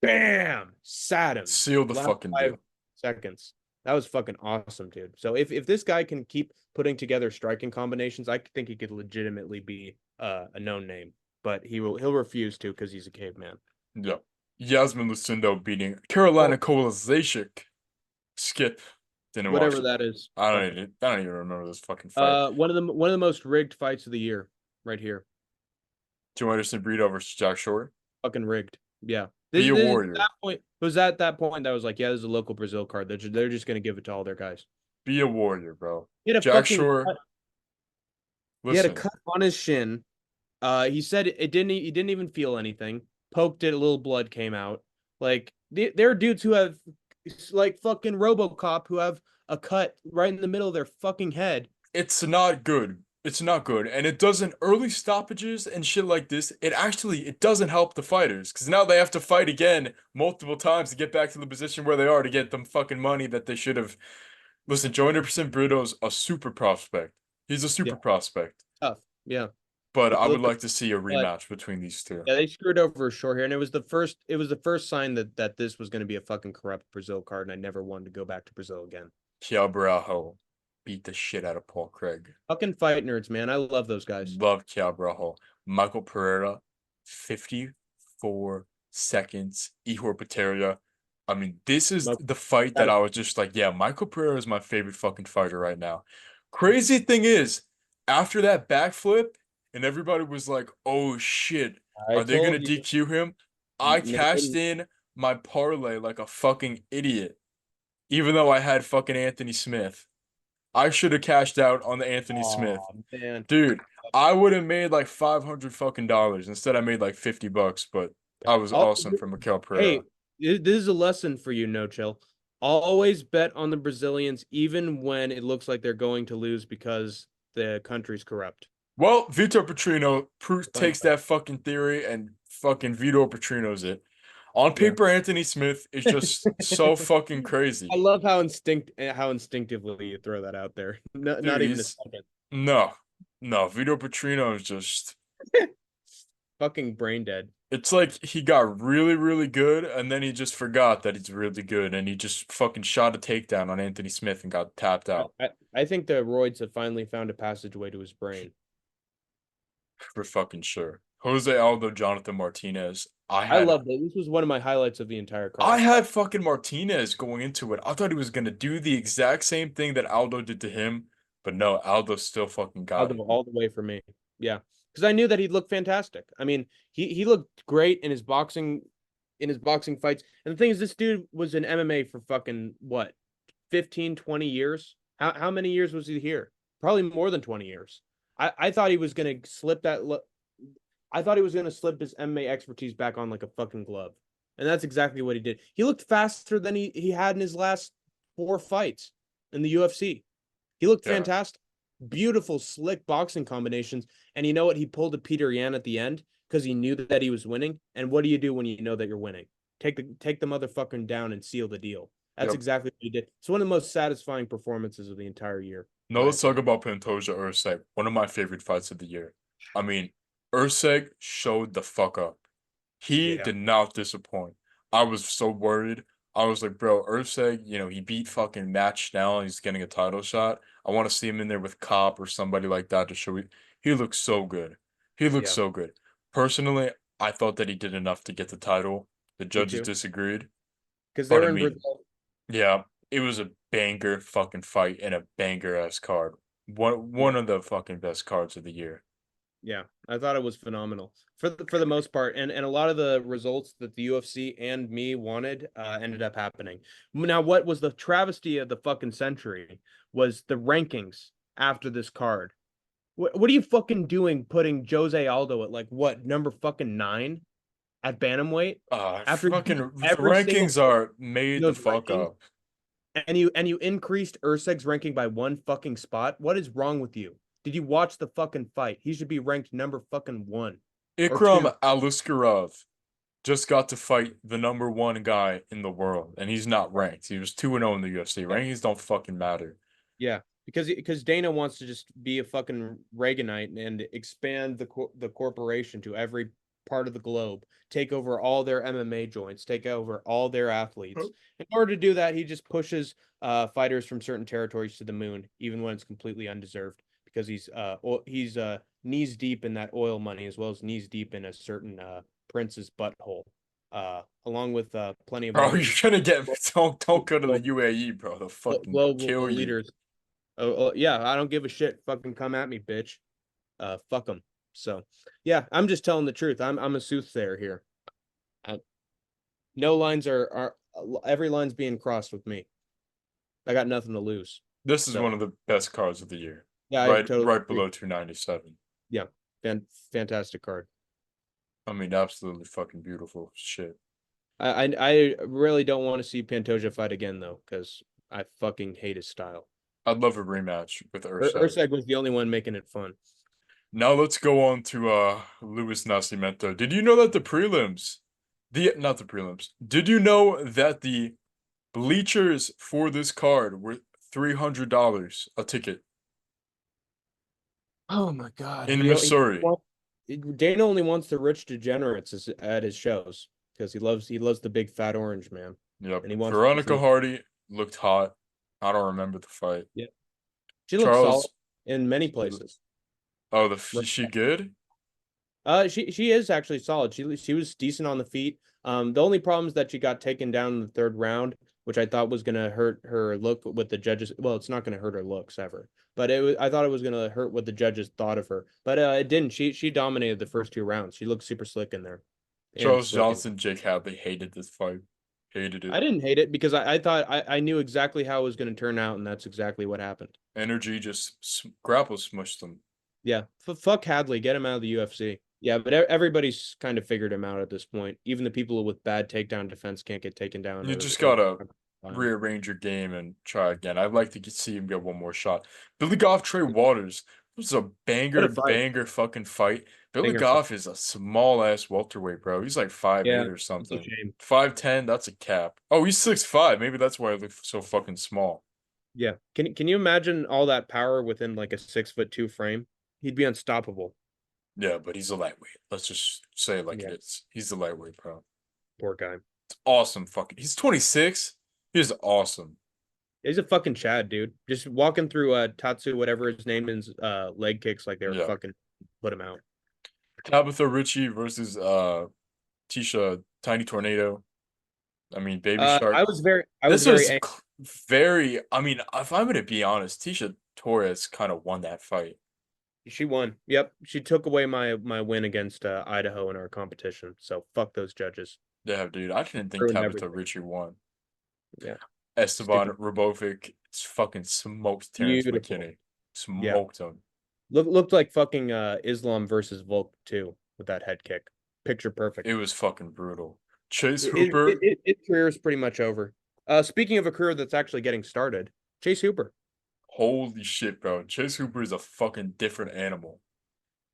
B: Bam! Sat him.
A: Seal the
B: Last
A: fucking
B: five
A: deal.
B: seconds. That was fucking awesome, dude. So if this guy can keep putting together striking combinations, I think he could legitimately be a known name. But he'll refuse to because he's a caveman.
A: Yeah. Yasmin Lucindo beating Carolina
B: Well,
A: Kowalczyk. Skip. Didn't watch
B: whatever
A: it.
B: that is. Fucking
A: I don't even remember this fucking fight.
B: one of the most rigged fights of the year, right here.
A: Joe Anderson Brito versus Jack Shore.
B: Fucking rigged. Yeah.
A: Be a
B: This
A: warrior.
B: that point. It was at that point that I was like, yeah, this is a local Brazil card. They're just gonna give it to all their guys.
A: Be a warrior, bro.
B: He had a
A: Jack
B: fucking
A: Shore,
B: he had a
A: listen.
B: cut on his shin. He said it didn't. He didn't even feel anything. Poked it, a little blood came out. Like there are dudes who have, like fucking RoboCop, who have a cut right in the middle of their fucking head.
A: It's not good. It's not good. And it doesn't early stoppages and shit like this. It doesn't help the fighters because now they have to fight again multiple times to get back to the position where they are to get them fucking money that they should have. Listen, Joe Anderson Brito's a super prospect. He's a
B: Yeah,
A: super prospect.
B: tough. Yeah,
A: But
B: but
A: I would
B: look,
A: like to see a
B: like
A: rematch between these two.
B: yeah, they screwed over short hair, and it was the first. It was the first sign that this was going to be a fucking corrupt Brazil card, and I never wanted to go back to Brazil again.
A: Kiel Barajo beat the shit out of Paul Craig.
B: Fucking fight nerds, man. I love those guys.
A: Love Kiel Barajo. Michael Pereira, 54 seconds. Ihor Peteria. I mean, this is
B: Smoke.
A: the fight that
B: Gotta-
A: I was just like, yeah, Michael Pereira is my favorite fucking fighter right now. Crazy thing is, after that backflip, and everybody was like, oh shit,
B: I
A: are they gonna
B: told you,
A: DQ him? I
B: they
A: cashed
B: didn't.
A: in my parlay like a fucking idiot, even though I had fucking Anthony Smith. I should have cashed out on the Anthony Smith.
B: Oh man.
A: Dude, I would have made like 500 fucking dollars. Instead, I made like $50, but I was
B: Oh,
A: awesome for Mikel
B: hey,
A: Pereira.
B: this is a lesson for you, No Chill. Always bet on the Brazilians, even when it looks like they're going to lose because the country's corrupt.
A: Well, Vitor Petrino
B: Fun
A: takes
B: fact.
A: that fucking theory and fucking Vitor Petrino's it. On
B: Yeah.
A: paper, Anthony Smith is just so fucking
B: I
A: crazy.
B: love how instinctively you throw that out there. No,
A: Dude,
B: not even a
A: he's
B: second.
A: no, no, Vitor Petrino is just
B: Fucking brain dead.
A: it's like he got really, really good, and then he just forgot that he's really good, and he just fucking shot a takedown on Anthony Smith and got tapped
B: I,
A: out
B: I, I think the roids have finally found a passageway to his brain.
A: for fucking sure. Jose Aldo, Jonathan Martinez.
B: I loved it. This was one of my highlights of the entire
A: I
B: card.
A: had fucking Martinez going into it. I thought he was gonna do the exact same thing that Aldo did to him, but no, Aldo still fucking got him.
B: All the way for me. Yeah. Because I knew that he'd look fantastic. I mean, he looked great in his boxing fights. And the thing is, this dude was in MMA for fucking what, 15, 20 years? How many years was he here? Probably more than 20 years. I thought he was gonna slip that I thought he was gonna slip his MMA expertise back on like a fucking glove, and that's exactly what he did. He looked faster than he had in his last 4 fights in the UFC. He looked
A: Yeah.
B: fantastic. Beautiful, slick boxing combinations. And you know what? He pulled a Peter Yan at the end because he knew that he was winning. And what do you do when you know that you're winning? Take the motherfucking down and seal the deal. That's
A: Yep.
B: exactly what he did. It's one of the most satisfying performances of the entire year, in
A: Now
B: my
A: let's talk
B: opinion.
A: about Pantoja Usyk, one of my favorite fights of the year. I mean, Usyk showed the fuck up. He
B: Yeah,
A: did not disappoint. I was so worried. I was like, bro, Usyk, he beat fucking Matt Schnell and he's getting a title shot. I want to see him in there with Cop or somebody like that to show he looks so good. He looks
B: yeah.
A: so good. Personally, I thought that he did enough to get the title. The
B: Me
A: judges
B: too.
A: disagreed.
B: Because they
A: But I
B: were in
A: mean,
B: Brazil.
A: yeah, it was a banger fucking fight and a banger ass card. One
B: Yeah.
A: of the fucking best cards of the year.
B: Yeah, I thought it was phenomenal for the most part, and a lot of the results that the UFC and me wanted ended up happening. Now, what was the travesty of the fucking century was the rankings after this card. What are you fucking doing putting Jose Aldo at like what number fucking 9 at bantamweight after he
A: Fucking
B: beat
A: the
B: every single
A: rankings are made
B: in
A: the
B: those
A: fuck
B: rankings,
A: up.
B: and you increased Urseg's ranking by one fucking spot? What is wrong with you? Did you watch the fucking fight? He should be ranked number fucking 1 or 2.
A: Ikram Aliskerov just got to fight the number one guy in the world, and he's not ranked. He was 2-0 in the UFC.
B: Yeah,
A: Rankings don't fucking matter.
B: yeah. Because Dana wants to just be a fucking Reaganite and expand the corporation to every part of the globe, take over all their MMA joints, take over all their athletes. In order to do that, he just pushes fighters from certain territories to the moon, even when it's completely undeserved, because he's knees deep in that oil money as well as knees deep in a certain prince's butthole, along with plenty of
A: Bro,
B: other
A: you're gonna get don't go to the UAE, bro. They'll fucking kill
B: global
A: you.
B: leaders. Oh, yeah, I don't give a shit. Fucking come at me, bitch. Fuck them. So, yeah, I'm just telling the truth. I'm a soothsayer here. I, no lines are every line's being crossed with me. I got nothing to lose.
A: This is
B: So,
A: one of the best cards of the year.
B: yeah, I
A: Right,
B: totally
A: right
B: agree.
A: below 297.
B: Yeah, fantastic card.
A: I mean, absolutely fucking beautiful shit.
B: I really don't want to see Pantoja fight again though, because I fucking hate his style.
A: I'd love a rematch with Urseg.
B: Urseg was the only one making it fun.
A: Now let's go on to Luis Nascimento. Did you know that the prelims, the not the prelims, did you know that the bleachers for this card were $300 a ticket
B: Oh my God.
A: in Missouri?
B: Dana only wants the rich degenerates at his shows because he loves the big fat orange man,
A: Yep.
B: and he wants to
A: Veronica
B: see.
A: Hardy looked hot. I don't remember the fight.
B: Yeah, she looks solid
A: Charles,
B: in many places.
A: oh,
B: Right.
A: is she good?
B: She is actually solid. She was decent on the feet. The only problem is that she got taken down in the third round, which I thought was gonna hurt her look with the judges. Well, it's not gonna hurt her looks ever, but I thought it was gonna hurt what the judges thought of her. But it didn't. She dominated the first 2 rounds. She looked super slick in there, and
A: Charles
B: slick in.
A: Johnson, Jake Hadley hated this fight. Hated it.
B: I didn't hate it because I thought I knew exactly how it was going to turn out, and that's exactly what happened.
A: Energy just grapple smushed them.
B: Yeah, fuck Hadley, get him out of the UFC. Yeah, but everybody's kind of figured him out at this point. Even the people with bad takedown defense can't get taken down
A: You just
B: or
A: gotta rearrange your game and try again. I'd like to see him get one more shot. Billy Goff, Trey Waters. This was a
B: What
A: banger,
B: a fight.
A: banger fucking fight. Billy
B: Banger fight.
A: Goff is a small ass welterweight, bro. He's like 5'8"
B: Yeah,
A: or
B: it's a
A: something.
B: shame.
A: 5'10", that's a cap. Oh, he's 6'5". Maybe that's why I look so fucking small.
B: Yeah. Can you imagine all that power within like a 6'2" frame? He'd be unstoppable.
A: Yeah, but he's a lightweight. Let's just say it like it
B: Yeah,
A: is. He's the lightweight, bro.
B: poor guy.
A: It's awesome fucking. He's 26. He's awesome.
B: He's a fucking Chad, dude. Just walking through Tatsu, whatever his name is, leg kicks like they were
A: Yeah.
B: fucking put him out.
A: Tabitha Ritchie versus Tisha Tiny Tornado. I mean, Baby Shark.
B: I was
A: This
B: very
A: was
B: angry.
A: very. I mean, if I'm gonna be honest, Tisha Torres kind of won that fight.
B: She won. Yep, she took away my win against Idaho in our competition. So fuck those judges.
A: Yeah, dude. I didn't think
B: Ruined
A: Tabitha
B: everything.
A: Ritchie won.
B: Yeah,
A: Esteban
B: stupid.
A: Robovic fucking smoked Terrence
B: Beautiful.
A: McKinney.
B: Yeah,
A: Smoked him.
B: looked like fucking Islam versus Volk too. with that head kick. Picture perfect.
A: It was fucking brutal. Chase Hooper.
B: His career is pretty much over. Speaking of a career that's actually getting started, Chase Hooper.
A: Holy shit, bro. Chase Hooper is a fucking different animal.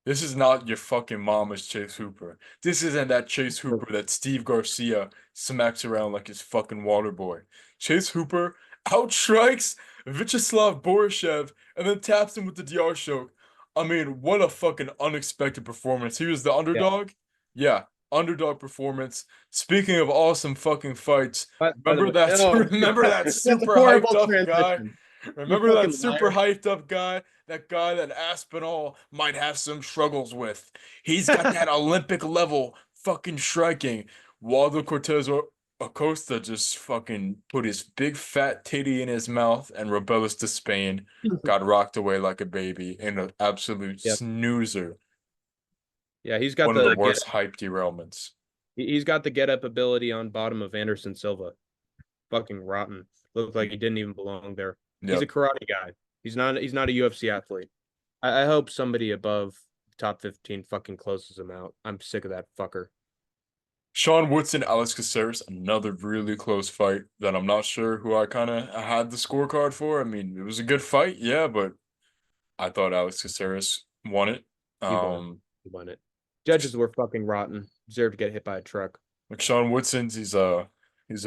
A: This is not your fucking mama's Chase Hooper. This isn't that Chase Hooper that Steve Garcia smacks around like his fucking water boy. Chase Hooper outstrikes Vyacheslav Borishev and then taps him with the DR choke. I mean, what a fucking unexpected performance. He was the
B: Yeah.
A: underdog. Yeah, underdog performance. Speaking of awesome fucking fights,
B: By the way, no,
A: remember that
B: that's a
A: super hyped
B: horrible
A: up guy?
B: transition. You
A: Remember that
B: fucking
A: super
B: liar.
A: hyped up guy? That guy that Aspinall might have some struggles with. He's got that Olympic level fucking striking. Waldo Cortez Acosta just fucking put his big fat titty in his mouth, and Rebellis de Spain got rocked away like a baby in an absolute
B: Yep.
A: snoozer.
B: Yeah, he's got
A: One of the
B: the get.
A: worst hype derailments.
B: He's got the get up ability on bottom of Anderson Silva. Fucking rotten. Looked like he didn't even belong there. He's a
A: Yep.
B: karate guy. He's not a UFC athlete. I hope somebody above top 15 fucking closes him out. I'm sick of that fucker.
A: Sean Woodson, Alex Caceres, another really close fight that I'm not sure who I kind of had the scorecard for. I mean, it was a good fight, yeah, but I thought Alex Caceres won it.
B: He won.
A: Um,
B: He won it. Judges were fucking rotten. Deserved to get hit by a truck.
A: like Sean Woodson's, he's a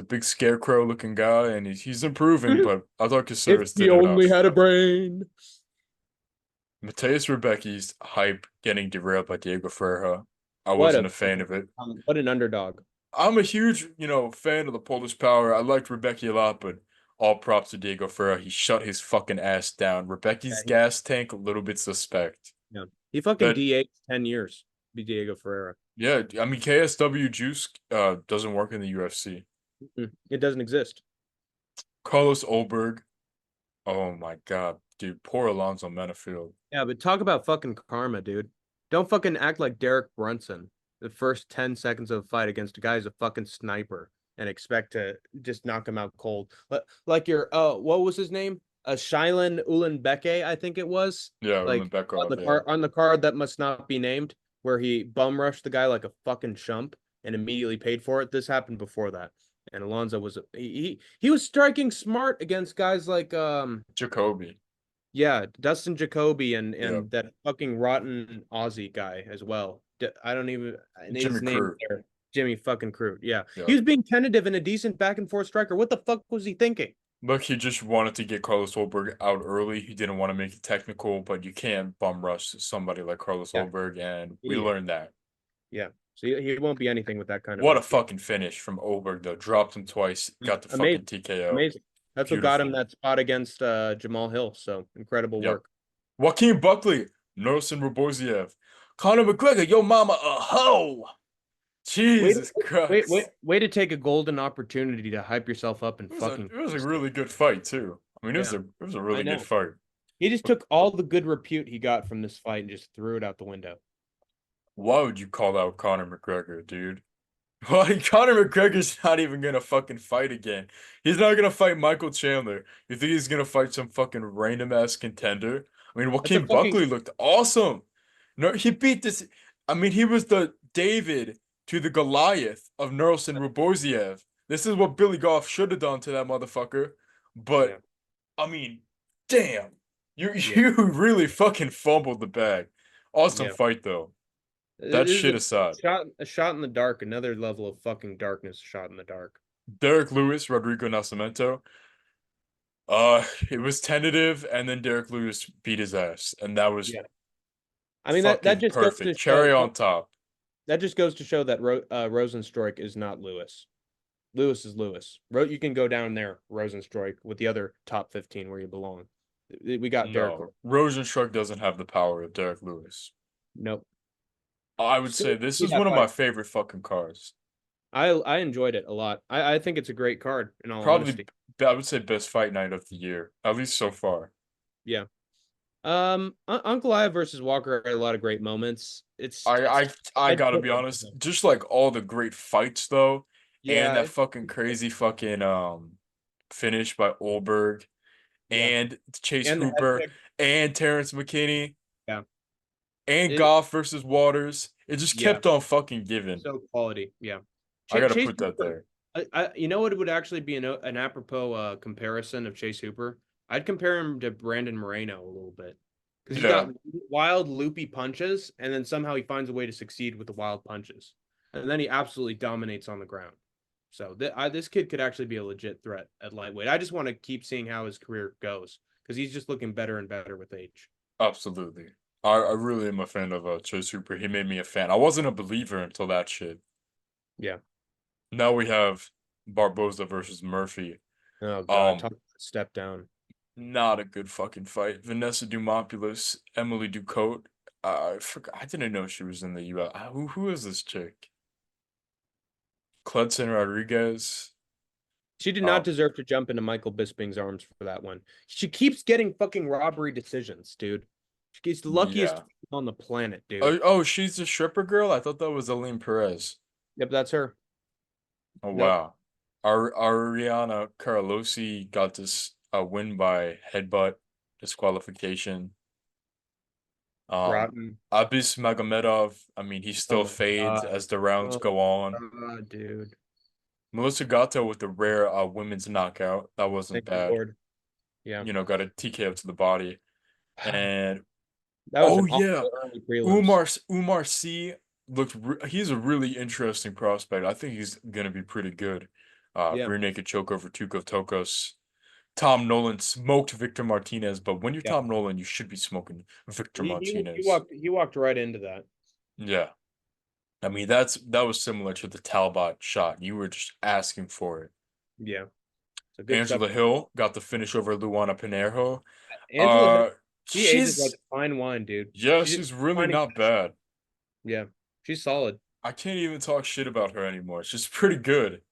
A: big scarecrow looking guy, and he's improving. But I thought
B: If
A: Caceres
B: he
A: did
B: only
A: enough.
B: had a brain.
A: Mateus Rebecki's hype getting derailed by Diego Ferreira. I
B: What
A: wasn't
B: a
A: a fan of it.
B: what an underdog.
A: I'm a huge, fan of the Polish Power. I liked Rebecki a lot, but all props to Diego Ferreira. He shut his fucking ass down. Rebecki's
B: Yeah,
A: gas tank a little bit suspect.
B: yeah. He fucking
A: That
B: DH 10 years. Be Diego Ferreira.
A: yeah, I mean KSW juice doesn't work in the UFC.
B: It doesn't exist.
A: Carlos Olberg. Oh my god, dude, poor Alonzo Menafield.
B: Yeah, but talk about fucking karma, dude. Don't fucking act like Derek Brunson the first 10 seconds of a fight against a guy who's a fucking sniper and expect to just knock him out cold. Like your what was his name? Shilan Ulanbeke, I think it was.
A: Yeah,
B: Like
A: Bekov, yeah.
B: on the card that must not be named, where he bum rushed the guy like a fucking chump and immediately paid for it. This happened before that. And Alonzo was he was striking smart against guys like
A: Jacoby.
B: yeah, Dustin Jacoby
A: Yeah.
B: and that fucking rotten Aussie guy as well. I don't even
A: Jimmy
B: his name
A: Crute.
B: there. Jimmy fucking Crute. Yeah.
A: Yeah.
B: He was being tentative and a decent back and forth striker. What the fuck was he thinking?
A: Look, he just wanted to get Carlos Olberg out early. He didn't want to make it technical, but you can't bum rush somebody like Carlos
B: Yeah.
A: Olberg, and we
B: Idiot.
A: learned that.
B: Yeah. So he won't be anything with that kind of
A: What a
B: FP.
A: fucking finish from Oberg, though. Dropped him twice, got the
B: Amazing.
A: fucking TKO.
B: Amazing. That's what got him that spot against Jamal Hill. So incredible
A: Yep.
B: work.
A: Joaquin Buckley, Nursing Roboziev, Conor McGregor, yo mama a hoe. Jesus Christ.
B: Way to take a golden opportunity to hype yourself up and fucking.
A: It was a really good fight too. I mean,
B: Yeah,
A: it was a
B: I
A: really
B: know.
A: good fight.
B: He just took all the good repute he got from this fight and just threw it out the window.
A: Why would you call out Conor McGregor, dude? Like, Conor McGregor's not even gonna fucking fight again. He's not gonna fight Michael Chandler. You think he's gonna fight some fucking random ass contender? I mean,
B: That's a
A: Joaquin
B: fucking
A: Buckley looked awesome. No, he beat this. I mean, he was the David to the Goliath of Nursultan Roboziev. This is what Billy Goff should have done to that motherfucker.
B: yeah,
A: But I mean, damn, you
B: yeah,
A: you really fucking fumbled the bag. Awesome
B: yeah.
A: fight though. That
B: This is
A: shit aside.
B: a shot in the dark, another level of fucking darkness, shot in the dark.
A: Derek Lewis, Rodrigo Nascimento. It was tentative, and then Derek Lewis beat his ass, and that was
B: Yeah. I mean that
A: fucking
B: just goes to
A: perfect. Cherry on top.
B: that just goes to show that Rosenstruik is not Lewis. Lewis is Lewis. You can go down there, Rosenstruik, with the other top 15 where you belong. We got Derek.
A: No, Rosenstruck doesn't have the power of Derek Lewis.
B: Nope.
A: I would
B: Still
A: say this
B: see
A: is
B: that
A: one of my
B: fight.
A: favorite fucking cars.
B: I enjoyed it a lot. I think it's a great card in all
A: Probably,
B: honesty.
A: I would say best fight night of the year, at least so far.
B: Yeah. Uncle Aya versus Walker had a lot of great moments.
A: I gotta be honest, just like all the great fights though, and
B: Yeah,
A: that fucking crazy fucking finish by Olberg
B: yeah,
A: and Chase
B: and the head
A: Hooper
B: kick.
A: and Terrence McKinney
B: Yeah,
A: and
B: It,
A: Goff versus Waters. It just
B: yeah,
A: kept on fucking giving.
B: so quality. Yeah.
A: I gotta
B: Chase
A: put that
B: Hooper.
A: there.
B: You know what would actually be an apropos comparison of Chase Hooper? I'd compare him to Brandon Moreno a little bit because he's
A: Yeah,
B: got wild loopy punches, and then somehow he finds a way to succeed with the wild punches, and then he absolutely dominates on the ground. So this kid could actually be a legit threat at lightweight. I just want to keep seeing how his career goes because he's just looking better and better with age.
A: absolutely. I really am a fan of Chase Hooper. He made me a fan. I wasn't a believer until that shit.
B: Yeah.
A: Now we have Barboza versus Murphy.
B: Oh God,
A: Um,
B: talk step down.
A: Not a good fucking fight. Vanessa Dumopoulos, Emily Ducote. I forgot. I didn't know she was in the U.S. Who is this chick? Cledson Rodriguez.
B: She did not
A: Um,
B: deserve to jump into Michael Bisping's arms for that one. She keeps getting fucking robbery decisions, dude. She's the luckiest
A: yeah.
B: on the planet, dude.
A: Oh, she's the stripper girl. I thought that was Aline Perez.
B: Yep, that's her.
A: Oh
B: Nope.
A: wow. Ariana Carlosi got this win by headbutt disqualification. Um,
B: Rotten.
A: Abis Magomedov. I mean, he
B: Oh
A: still
B: my
A: fades
B: god.
A: as the rounds
B: Oh
A: go on.
B: my god, dude.
A: Melissa Gato with the rare women's knockout. That wasn't
B: Thank you,
A: bad.
B: Lord. Yeah.
A: Got a TKO to the body. And
B: That was
A: oh
B: an
A: yeah,
B: awful early prelims.
A: Umar C he's a really interesting prospect. I think he's gonna be pretty good.
B: Yeah.
A: Rear naked choke over Tuco Tokos. Tom Nolan smoked Victor Martinez, but when you're
B: Yeah.
A: Tom Nolan, you should be smoking Victor
B: He
A: Martinez.
B: walked right into that.
A: Yeah. I mean, that was similar to the Talbot shot. You were just asking for it.
B: Yeah. So good stuff.
A: Angela Hill got the finish over Luana Pinheiro.
B: Angela Hill,
A: Uh,
B: she ages like
A: she's
B: fine wine, dude.
A: yeah,
B: She's just
A: she's really
B: finding
A: not bad.
B: yeah. She's solid.
A: I can't even talk shit about her anymore. She's pretty good.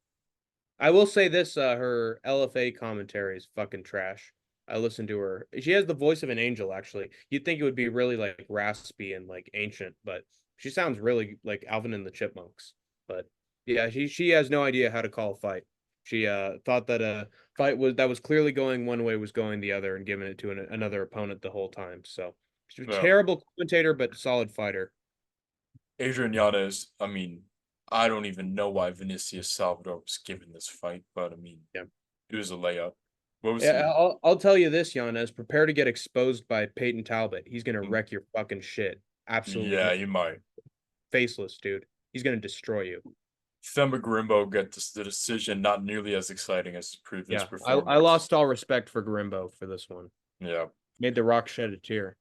B: I will say this, her LFA commentary is fucking trash. I listened to her. She has the voice of an angel, actually. You'd think it would be really like raspy and like ancient, but she sounds really like Alvin and the Chipmunks. But yeah, she has no idea how to call a fight. She thought that a fight was clearly going one way was going the other and giving it to another opponent the whole time. So she's a
A: Yeah.
B: terrible commentator, but solid fighter.
A: Adrian Yanez, I mean, I don't even know why Vinicius Salvador was given this fight, but I mean,
B: Yeah.
A: it was a layup. What was
B: Yeah,
A: he?
B: I'll tell you this, Giannis. Prepare to get exposed by Peyton Talbot. He's gonna
A: Mm,
B: wreck your fucking shit. Absolutely
A: yeah, you might.
B: faceless, dude. He's gonna destroy you.
A: Themba Grimbo gets the decision, not nearly as exciting as his previous
B: Yeah, I
A: performance.
B: lost all respect for Garimbo for this one.
A: Yeah.
B: Made the Rock shed a tear.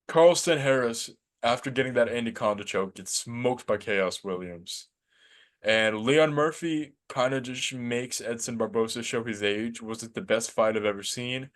A: Carlston Harris, after getting that anaconda choke, gets smoked by Chaos Williams. And Leon Murphy kind of just makes Edson Barbosa show his age. Was it the best fight I've ever seen?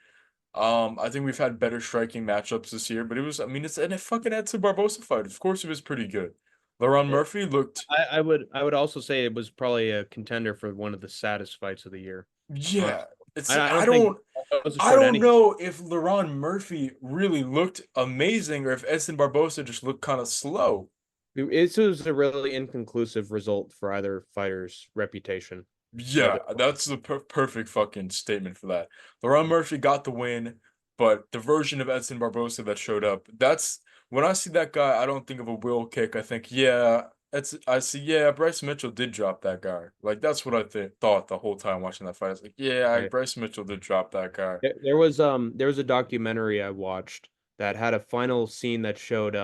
A: I think we've had better striking matchups this year, but I mean, it's a fucking Edson Barbosa fight. Of course, it was pretty good. Leron
B: Eh,
A: Murphy looked,
B: I would also say it was probably a contender for one of the saddest fights of the year.
A: yeah.
B: Honestly,
A: It's
B: I don't think Barbosa
A: I
B: showed
A: don't
B: anything.
A: know if Leron Murphy really looked amazing or if Edson Barbosa just looked kind of slow.
B: It was a really inconclusive result for either fighter's reputation. For
A: Yeah,
B: either,
A: that's the perfect fucking statement for that. Leron Murphy got the win, but the version of Edson Barbosa that showed up, that's when I see that guy, I don't think of a will kick. I think, yeah, I see, yeah, Bryce Mitchell did drop that guy. Like that's what I thought the whole time watching that fight. I was like, yeah,
B: right.
A: Bryce Mitchell did drop that guy.
B: There was a documentary I watched that had a final scene that showed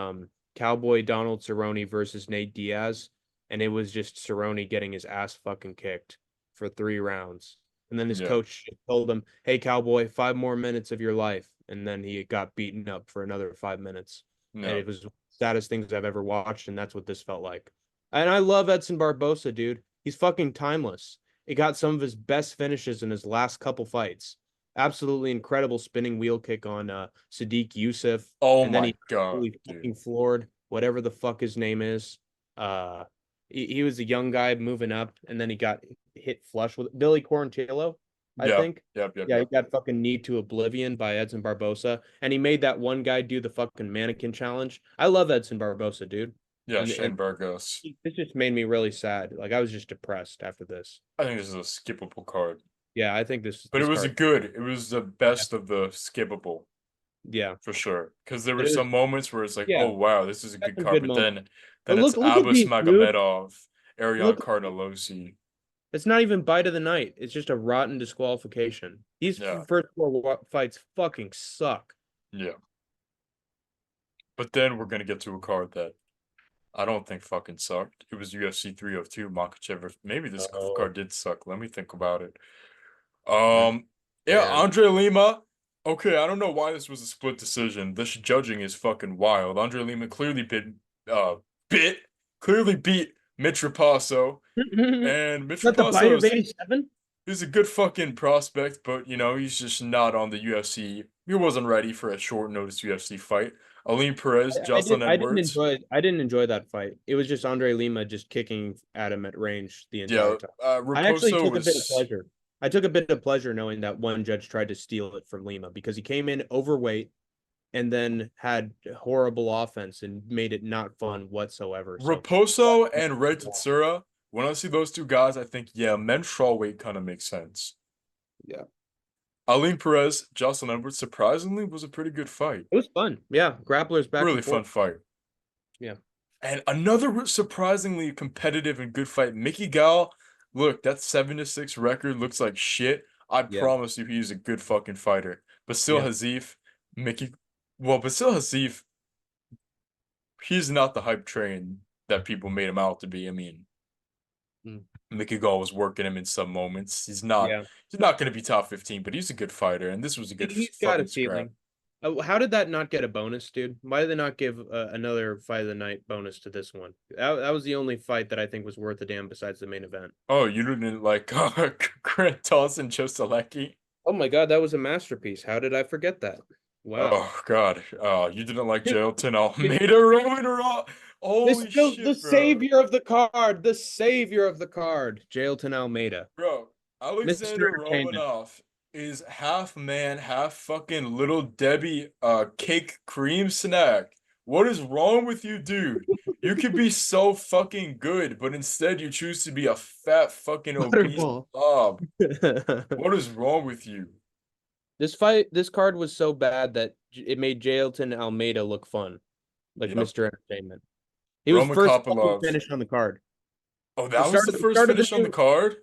B: Cowboy Donald Cerrone versus Nate Diaz, and it was just Cerrone getting his ass fucking kicked for 3 rounds. And then his
A: Yeah,
B: coach told him, "Hey, Cowboy, 5 more minutes of your life." And then he got beaten up for another 5 minutes. And
A: no,
B: it was the saddest things I've ever watched, and that's what this felt like. And I love Edson Barbosa, dude. He's fucking timeless. He got some of his best finishes in his last couple fights. Absolutely incredible spinning wheel kick on Sadiq Youssef,
A: oh
B: and then
A: my
B: he
A: God,
B: absolutely
A: dude.
B: fucking floored whatever the fuck his name is. Uh, he was a young guy moving up, and then he got hit flush with Billy Quarantillo, I
A: Yep,
B: think.
A: yep, yep,
B: Yeah, he
A: yep.
B: got fucking kneed to oblivion by Edson Barbosa, and he made that one guy do the fucking mannequin challenge. I love Edson Barbosa, dude,
A: Yeah,
B: and
A: Shane Burgos.
B: this just made me really sad. Like I was just depressed after this.
A: I think this is a skippable card,
B: Yeah, I think this
A: but it
B: this
A: was a
B: card.
A: good. It was the best of the skippable.
B: Yeah,
A: for sure. Because there were
B: but it was
A: some moments where it's like,
B: yeah,
A: oh wow, this is a
B: got
A: good
B: some
A: card,
B: good
A: but
B: moments.
A: then
B: But
A: it's
B: look at
A: Abus
B: these, dude.
A: Magomedov, Arion
B: Look,
A: Carnelosi.
B: it's not even bite of the night. It's just a rotten disqualification. These
A: Yeah,
B: first four fights fucking suck.
A: yeah. But then we're gonna get to a card that I don't think fucking sucked. It was UFC 302, Makachev. Maybe this
B: Oh
A: card did suck. Let me think about it.
B: man,
A: Um, yeah, Andre Lima. Okay, I don't know why this was a split decision. This judging is fucking wild. Andre Lima uh, bit, clearly beat Mitch Rapasso, and Mitch
B: not the bite
A: Rapasso
B: of 87.
A: he's a good fucking prospect, but he's just not on the UFC. He wasn't ready for a short notice UFC fight. Aline Perez, Jocelyn Edwards.
B: I didn't enjoy that fight. It was just Andre Lima just kicking at him at range the entire
A: Yeah,
B: time. I actually
A: Raposo
B: took a bit of
A: was
B: pleasure. I took a bit of pleasure knowing that one judge tried to steal it from Lima because he came in overweight and then had horrible offense and made it not fun whatsoever. So
A: Raposo and Ray Tatsura. When I see those two guys, I think, yeah, men's strawweight kind of makes sense.
B: yeah,
A: Aline Perez, Jocelyn Edwards, surprisingly, was a pretty good fight.
B: it was fun. Yeah, grapplers back
A: Really
B: and forth.
A: fun fight.
B: Yeah,
A: And another surprisingly competitive and good fight. Mickey Gall, look, that 7-6 record looks like shit. I
B: yeah,
A: promise you he's a good fucking fighter. Basil
B: yeah.
A: Hazif, Mickey well, Basil Hazif, he's not the hype train that people made him out to be. I mean,
B: Mm.
A: Mickey Gall was working him in some moments.
B: Yeah.
A: He's not going to be top 15, but he's a good fighter, and this was a good
B: He's got a
A: fucking scrap.
B: ceiling. How did that not get a bonus, dude? Why did they not give another fight of the night bonus to this one? That was the only fight that I think was worth a damn besides the main event.
A: Oh, you didn't like Grant Dawson, Joe Selecki?
B: Oh my God, that was a masterpiece. How did I forget that? Wow.
A: Oh God. Oh, you didn't like
B: Dude,
A: Jailton
B: dude,
A: Almeida Roman Raw.
B: this
A: Holy
B: the
A: shit, bro.
B: savior of the card, the savior of the card, Jailton Almeida,
A: Bro,
B: Mr.
A: Alexander
B: Entertainment.
A: Romanov is half man, half fucking little Debbie cake cream snack. What is wrong with you, dude? You could be so fucking good, but instead you choose to be a fat fucking obese
B: Butterball.
A: blob. What is wrong with you?
B: This card was so bad that it made Jailton Almeida look fun, like
A: Yep.
B: Mr. Entertainment. He was
A: Roman
B: first fucking
A: Kopylov.
B: finish on the card.
A: Oh, that was the first finish on the card?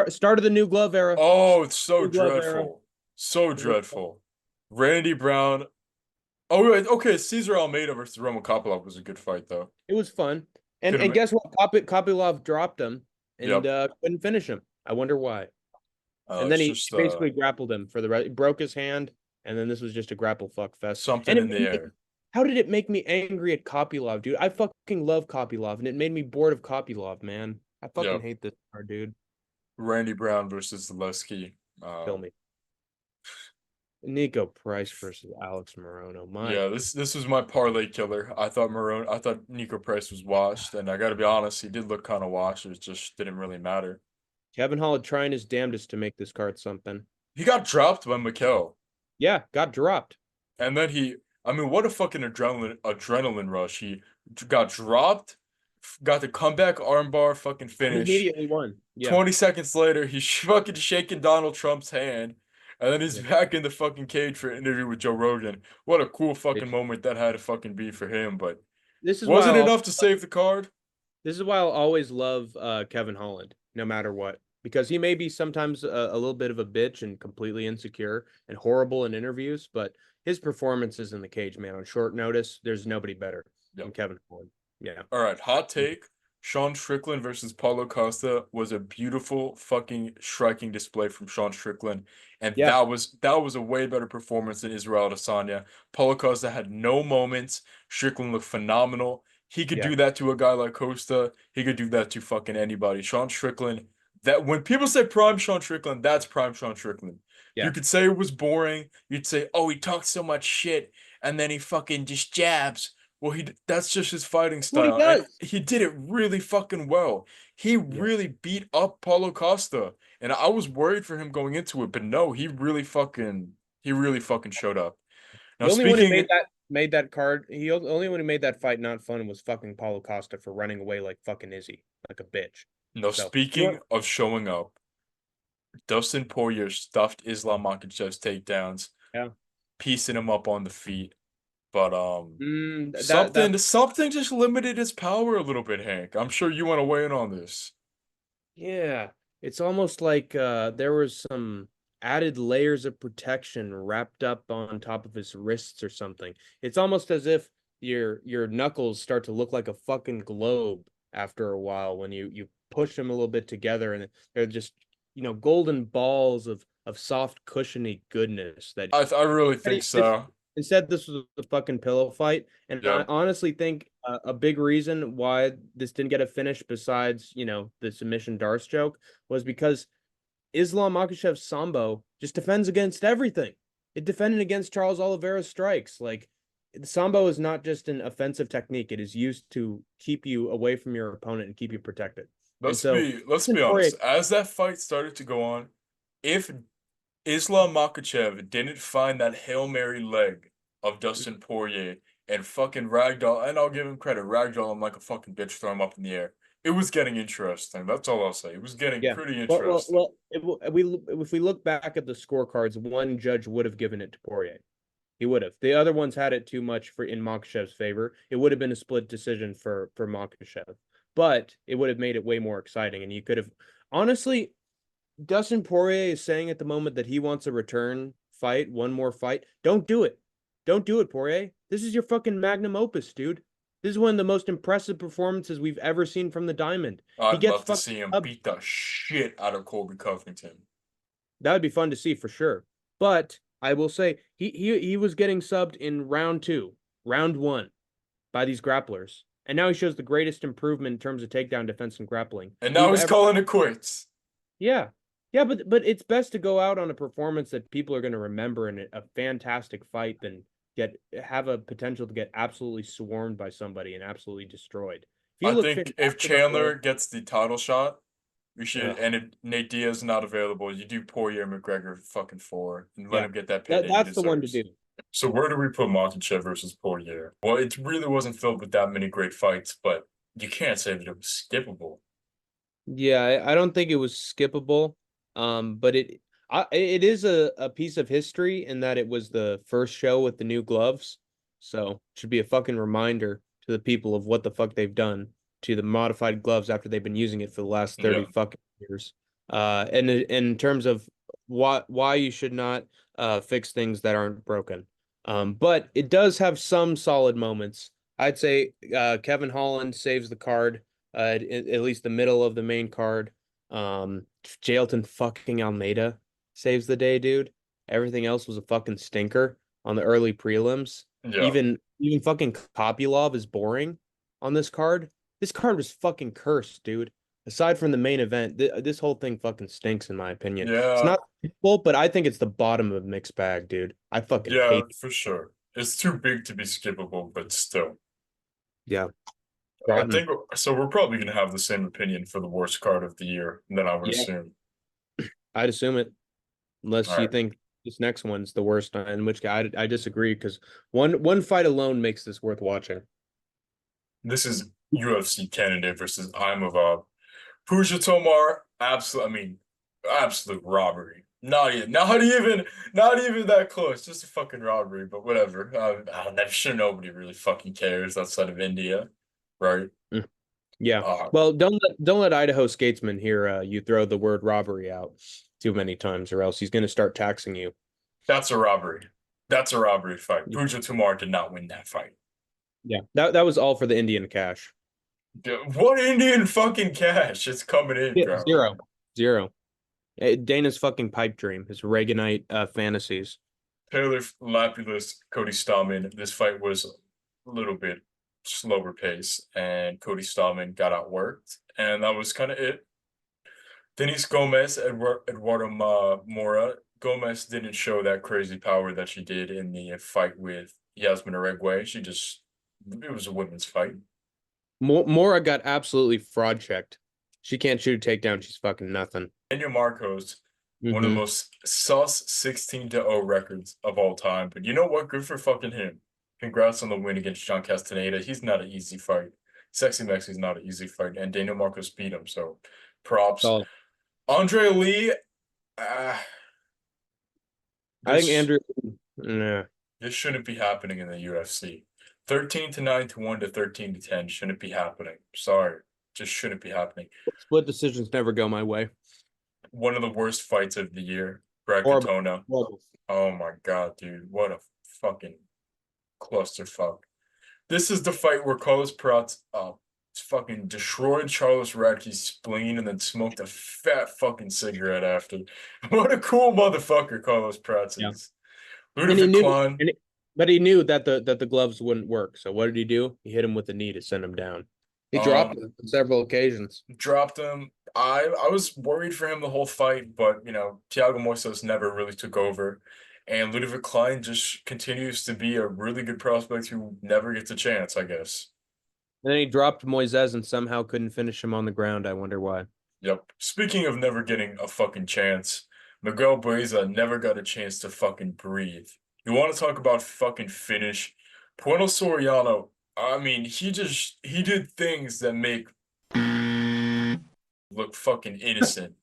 B: Start of the new glove era.
A: Oh, it's so
B: New glove era.
A: dreadful. So dreadful. Randy Brown. Oh, wait, okay. Caesar Almeida versus Roman Kopylov was a good fight, though.
B: It was fun.
A: Could have
B: And
A: been.
B: guess what? Kopylov dropped him and
A: Yep.
B: couldn't finish him. I wonder why. And then
A: It's
B: he
A: just
B: basically grappled him for the rest. He broke his hand, and then this was just a grapple fuck fest.
A: something
B: And
A: in the air.
B: how did it make me angry at Kopylov, dude? I fucking love Kopylov, and it made me bored of Kopylov, man. I fucking
A: Yep.
B: hate this card, dude.
A: Randy Brown versus Zaleski.
B: Kill me. Nico Price versus Alex Morono. My
A: Yeah, this was my parlay killer. I thought Nico Price was washed, and I gotta be honest, he did look kind of washed. It just didn't really matter.
B: Kevin Holland trying his damnedest to make this card something.
A: He got dropped by Mikel.
B: Yeah, got dropped.
A: And then I mean, what a fucking adrenaline rush. He got dropped, got the comeback armbar fucking
B: And
A: finish.
B: immediately won. Yeah.
A: 20 seconds later, he's fucking shaking Donald Trump's hand. And then he's
B: Yeah.
A: back in the fucking cage for an interview with Joe Rogan. What a cool fucking
B: It's-
A: moment that had to fucking be for him. But
B: This is why
A: was it enough to save the card?
B: I'll always love Kevin Holland, no matter what, because he may be sometimes a little bit of a bitch and completely insecure and horrible in interviews, but his performances in the cage, man, on short notice, there's nobody better than
A: Yep.
B: Kevin Holland. Yeah.
A: All right, hot take. Sean Strickland versus Paulo Costa was a beautiful fucking striking display from Sean Strickland, and
B: Yeah.
A: that was a way better performance than Israel Adesanya. Paulo Costa had no moments. Strickland looked phenomenal. He could
B: Yeah.
A: do that to a guy like Costa. He could do that to fucking anybody. Sean Strickland. That when people say prime Sean Strickland, that's prime Sean Strickland. You
B: Yeah.
A: could say it was boring. You'd say, oh, he talks so much shit, and then he fucking just jabs. Well, that's just his fighting
B: What he
A: style, and
B: does.
A: he did it really fucking well. He
B: Yeah.
A: really beat up Paulo Costa, and I was worried for him going into it, but no, he really fucking showed up. Now
B: The only one who
A: speaking
B: made that card, the only one who made that fight not fun was fucking Paulo Costa for running away like fucking Izzy, like a bitch.
A: now
B: So,
A: speaking of showing up, Dustin Poirier stuffed Islam Makhachev's takedowns.
B: yeah.
A: piecing him up on the feet. But
B: That
A: something just limited his power a little bit, Hank. I'm sure you want to weigh in on this.
B: Yeah, it's almost like there was some added layers of protection wrapped up on top of his wrists or something. It's almost as if your knuckles start to look like a fucking globe after a while when you push them a little bit together, and they're just, golden balls of soft cushiony goodness that
A: I really think
B: this
A: so.
B: instead this was a fucking pillow fight. And I
A: Yep.
B: honestly think a big reason why this didn't get a finish, besides the submission Darce joke, was because Islam Makhachev's sambo just defends against everything. It defended against Charles Oliveira's strikes. Like, the sambo is not just an offensive technique; it is used to keep you away from your opponent and keep you protected. And so
A: Let's be
B: Dustin Poirier,
A: honest. As that fight started to go on, if Islam Makhachev didn't find that Hail Mary leg of Dustin Poirier and fucking ragdoll, and I'll give him credit, ragdoll him like a fucking bitch, throw him up in the air. It was getting interesting. That's all I'll say. It was getting
B: yeah.
A: pretty
B: Well, well,
A: interesting.
B: well. If we look back at the scorecards, one judge would have given it to Poirier. He would have. The other ones had it too much for in Makhachev's favor. It would have been a split decision for Makhachev, but it would have made it way more exciting. And you could have, honestly, Dustin Poirier is saying at the moment that he wants a return fight, one more fight. Don't do it. Don't do it, Poirier. This is your fucking magnum opus, dude. This is one of the most impressive performances we've ever seen from the Diamond. He
A: I'd
B: gets
A: love to
B: fucked
A: see him
B: up.
A: beat the shit out of Colby Covington.
B: That would be fun to see for sure. But I will say he was getting subbed in round 2, round 1 by these grapplers. And now he shows the greatest improvement in terms of takedown defense and grappling
A: And now
B: we've
A: he's
B: ever.
A: calling it quits.
B: Yeah. Yeah, but it's best to go out on a performance that people are going to remember in a fantastic fight than have a potential to get absolutely swarmed by somebody and absolutely destroyed. If you
A: I
B: look
A: think if
B: fantastic on the
A: Chandler
B: road,
A: gets the title shot, we should,
B: ugh,
A: and if Nate Diaz is not available, you do Poirier McGregor fucking 4 and let
B: yeah,
A: him get that payday he
B: that's the one to
A: deserves.
B: do.
A: So where do we put Makhachev versus Poirier? Well, it really wasn't filled with that many great fights, but you can't say that it was skippable.
B: Yeah, I don't think it was skippable. But it is a piece of history in that it was the first show with the new gloves. So it should be a fucking reminder to the people of what the fuck they've done to the modified gloves after they've been using it for the last 30
A: Yeah,
B: fucking years. And in terms of why you should not fix things that aren't broken. But it does have some solid moments. I'd say Kevin Holland saves the card, at least the middle of the main card. Jailton fucking Almeida saves the day, dude. Everything else was a fucking stinker on the early prelims.
A: yeah,
B: Even fucking Kopylov is boring on this card. This card was fucking cursed, dude. Aside from the main event, this whole thing fucking stinks in my opinion. It's
A: yeah,
B: not full, but I think it's the bottom of mixed bag, dude. I fucking
A: yeah,
B: hate.
A: for sure. It's too big to be skippable, but still.
B: Yeah,
A: I
B: rotten.
A: think so. We're probably gonna have the same opinion for the worst card of the year, then I would
B: Yeah,
A: assume.
B: I'd assume it. Unless
A: All
B: you
A: right.
B: think this next one's the worst, in which case I disagree because one fight alone makes this worth watching.
A: This is UFC candidate versus Imavov. Puja Tomar, absolute. I mean, absolute robbery. Not even that close. Just a fucking robbery. But whatever. I'm sure nobody really fucking cares outside of India, right?
B: Mm. Yeah.
A: Uh,
B: Well, don't let Idaho Skatesman hear you throw the word robbery out too many times, or else he's going to start taxing you.
A: that's a robbery. That's a robbery fight. Puja Tomar did not win that fight.
B: Yeah. That was all for the Indian cash.
A: What Indian fucking cash is coming in,
B: Yeah,
A: bro?
B: zero. Zero. Dana's fucking pipe dream, his Reaganite fantasies.
A: Taylor Lapulus, Cody Stallman. This fight was a little bit slower pace, and Cody Stallman got outworked, and that was kind of it. Denise Gomez, Eduardo Mora. Gomez didn't show that crazy power that she did in the fight with Yasmin Aregwe. It was a women's fight.
B: Mora got absolutely fraud checked. She can't shoot a takedown. She's fucking nothing.
A: Daniel Marcos, one of the
B: Hmm.
A: most sus 16-0 records of all time. But you know what? Good for fucking him. Congrats on the win against John Castaneda. He's not an easy fight. Sexy Mexi's not an easy fight, and Daniel Marcos beat him. So props.
B: So
A: Andre Lee, uh,
B: I think
A: this
B: Andrew Yeah.
A: This shouldn't be happening in the UFC. 13 to 9 to 1 to 13 to 10 shouldn't be happening. Sorry. Just shouldn't be happening.
B: Split decisions never go my way.
A: One of the worst fights of the year. Brad
B: Horrible.
A: Katona.
B: Horrible.
A: Oh my god, dude. What a fucking clusterfuck. This is the fight where Carlos Pratt fucking destroyed Charles Radke's spleen and then smoked a fat fucking cigarette after. What a cool motherfucker Carlos Pratt
B: Yeah.
A: is.
B: And he
A: Ludwig
B: knew,
A: Klein.
B: but he knew that the gloves wouldn't work. So what did he do? He hit him with the knee to send him down. He dropped
A: Um,
B: him on several occasions.
A: dropped him. I was worried for him the whole fight, but Thiago Moises never really took over. And Ludwig Klein just continues to be a really good prospect who never gets a chance, I guess.
B: And then he dropped Moises and somehow couldn't finish him on the ground. I wonder why.
A: Yep. Speaking of never getting a fucking chance, Miguel Bueza never got a chance to fucking breathe. You want to talk about fucking finish? Puerto Soriano, I mean, he did things that make look fucking innocent.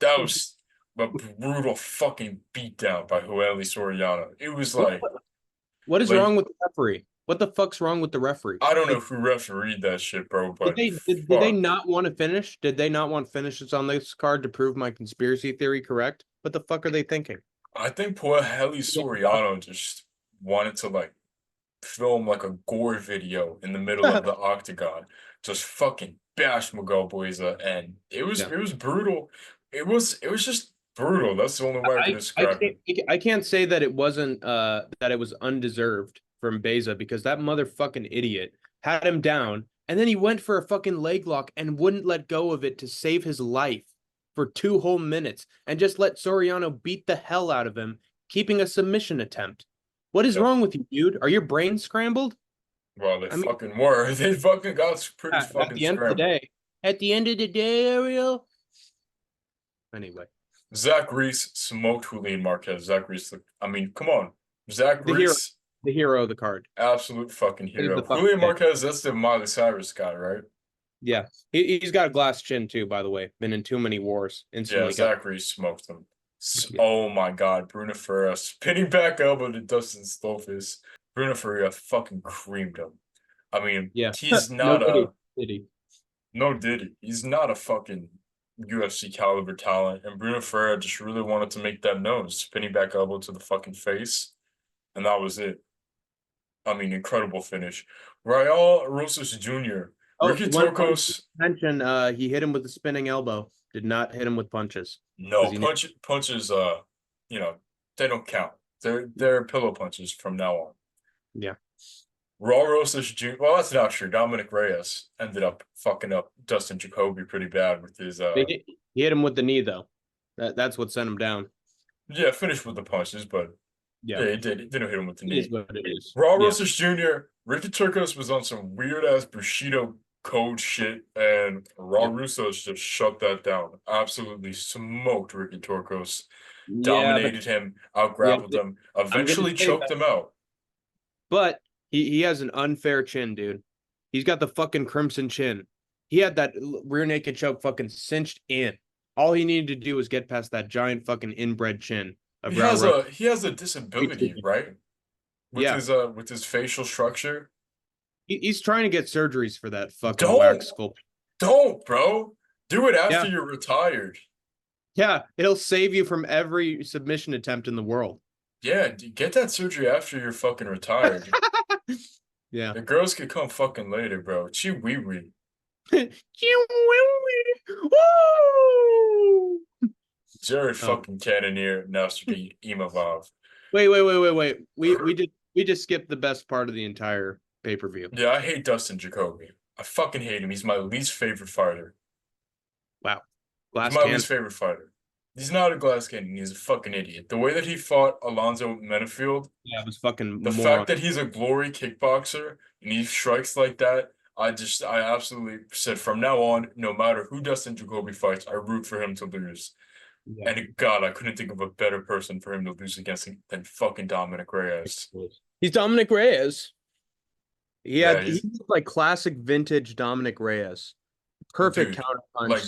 A: That was a brutal fucking beatdown by Joely Soriano. It was
B: What what is
A: like
B: wrong with the referee? What the fuck's wrong with the referee?
A: I don't know
B: Like,
A: who refereed that shit, bro,
B: did
A: but
B: they
A: fuck.
B: not want to finish? Did they not want finishes on this card to prove my conspiracy theory correct? What the fuck are they thinking?
A: I think Joely Soriano just wanted to film like a gore video in the middle of the octagon, just fucking bash Miguel Bueza, and
B: Yeah.
A: it was brutal. It was just brutal. That's the only way I could
B: I
A: describe
B: can't
A: it.
B: I can't say that it wasn't that it was undeserved from Beza because that motherfucking idiot had him down and then he went for a fucking leg lock and wouldn't let go of it to save his life for 2 whole minutes and just let Soriano beat the hell out of him, keeping a submission attempt. What is
A: Yep.
B: wrong with you, dude? Are your brains scrambled?
A: Well, they
B: I mean,
A: fucking were. They fucking got pretty
B: at
A: fucking
B: the end of the
A: scrambled.
B: day, Ariel. Anyway,
A: Zach Reese smoked Julian Marquez. Zach Reese, I mean, come on. Zach
B: the hero,
A: Reese,
B: the hero of the card.
A: absolute fucking
B: He's the
A: hero.
B: fucking
A: Julian
B: man.
A: Marquez, that's the Miley Cyrus guy, right?
B: Yeah, he's got a glass chin too. By the way, been in too many wars.
A: Yeah,
B: Instantly got.
A: Zach Reese smoked him.
B: Yeah,
A: Oh my God, Bruno Ferreira spinning back elbow to Dustin Stolfus. Bruno Ferreira fucking creamed him. I mean,
B: yeah.
A: he's
B: No
A: not
B: diddy,
A: a
B: diddy.
A: no diddy. He's not a fucking UFC caliber talent, and Bruno Ferreira just really wanted to make that known, spinning back elbow to the fucking face, and that was it. I mean, incredible finish. Raul Rosas Jr.,
B: Oh,
A: Ricky
B: one
A: Torcos.
B: mention. He hit him with the spinning elbow. Did not hit him with punches
A: No
B: because he knew.
A: punches. You know, they don't count. They're pillow punches from now on.
B: Yeah,
A: Raul Rosas Jr. Well, that's not true. Dominic Reyes ended up fucking up Dustin Jacoby pretty bad with his
B: he hit him with the knee though. That's what sent him down.
A: yeah, finished with the punches, but
B: Yeah,
A: yeah, he did. He didn't hit him with the
B: it is
A: knee.
B: what it is.
A: Raul
B: Yeah,
A: Rosas Jr. Ricky Turcos was on some weird ass Bushido code shit, and
B: yeah,
A: Raul Russos just shut that down. Absolutely smoked Ricky Turcos,
B: yeah. But
A: dominated him, out
B: yeah,
A: grappled him,
B: I'm gonna
A: eventually
B: say
A: choked
B: that.
A: him out.
B: But he has an unfair chin, dude. He's got the fucking crimson chin. He had that rear naked choke fucking cinched in. All he needed to do was get past that giant fucking inbred chin of Raul.
A: He has a disability, right?
B: Yeah,
A: With his facial structure.
B: he's trying to get surgeries for that fucking
A: Don't
B: wax sculpt.
A: bro. Do it after
B: Yeah,
A: you're retired.
B: yeah, it'll save you from every submission attempt in the world.
A: Yeah, get that surgery after you're fucking retired.
B: Yeah.
A: The girls could come fucking later, bro. Chi wee wee. Jared
B: Oh,
A: fucking Cannonier, Nasruddin Imavov.
B: wait. We just skipped the best part of the entire pay-per-view.
A: Yeah, I hate Dustin Jacoby. I fucking hate him. He's my least favorite fighter.
B: Wow.
A: He's
B: Glass
A: my
B: can.
A: least favorite fighter. He's not a glass cannon. He's a fucking idiot. The way that he fought Alonzo Menafield,
B: Yeah, it was fucking
A: the
B: moron.
A: fact that he's a glory kickboxer and he strikes like that, I absolutely said from now on, no matter who Dustin Jacoby fights, I root for him to lose.
B: Yeah.
A: And God, I couldn't think of a better person for him to lose against than fucking Dominic Reyes.
B: He's Dominic Reyes.
A: Yeah,
B: He
A: he's
B: looked like classic vintage Dominic Reyes. Perfect
A: dude.
B: counter punch.
A: Like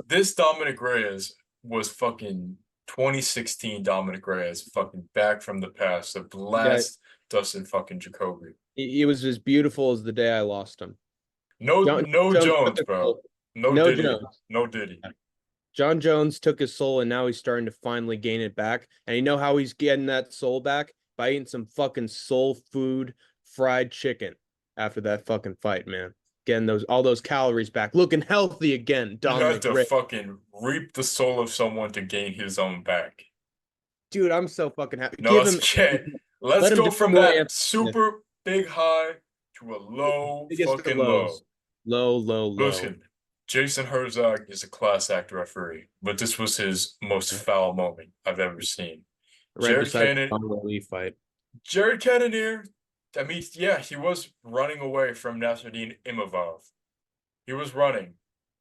A: this Dominic Reyes was fucking 2016 Dominic Reyes, fucking back from the past, the
B: Yeah,
A: last Dustin fucking Jacoby.
B: he was as beautiful as the day I lost him.
A: No,
B: John
A: no
B: Jones took
A: Jones,
B: his
A: bro.
B: soul.
A: No
B: No
A: Diddy.
B: Jones.
A: No Diddy.
B: John Jones took his soul, and now he's starting to finally gain it back. And you know how he's getting that soul back? By eating some fucking soul food, fried chicken after that fucking fight, man. Getting all those calories back, looking healthy again.
A: You had
B: Dominic
A: to
B: Reyes.
A: fucking reap the soul of someone to gain his own back.
B: Dude, I'm so fucking happy.
A: No,
B: Give
A: let's
B: him,
A: get. Let's
B: let him
A: go from
B: destroy
A: that
B: Anthony.
A: super big high to a low
B: Biggest of
A: fucking low.
B: lows. Low, low, low.
A: Listen, Jason Herzog is a class act referee, but this was his most foul moment I've ever seen.
B: Right
A: Jared
B: beside
A: Cannon,
B: the Lee fight.
A: Jared Cannonier, I mean, yeah, he was running away from Nasruddin Imavov. He was running,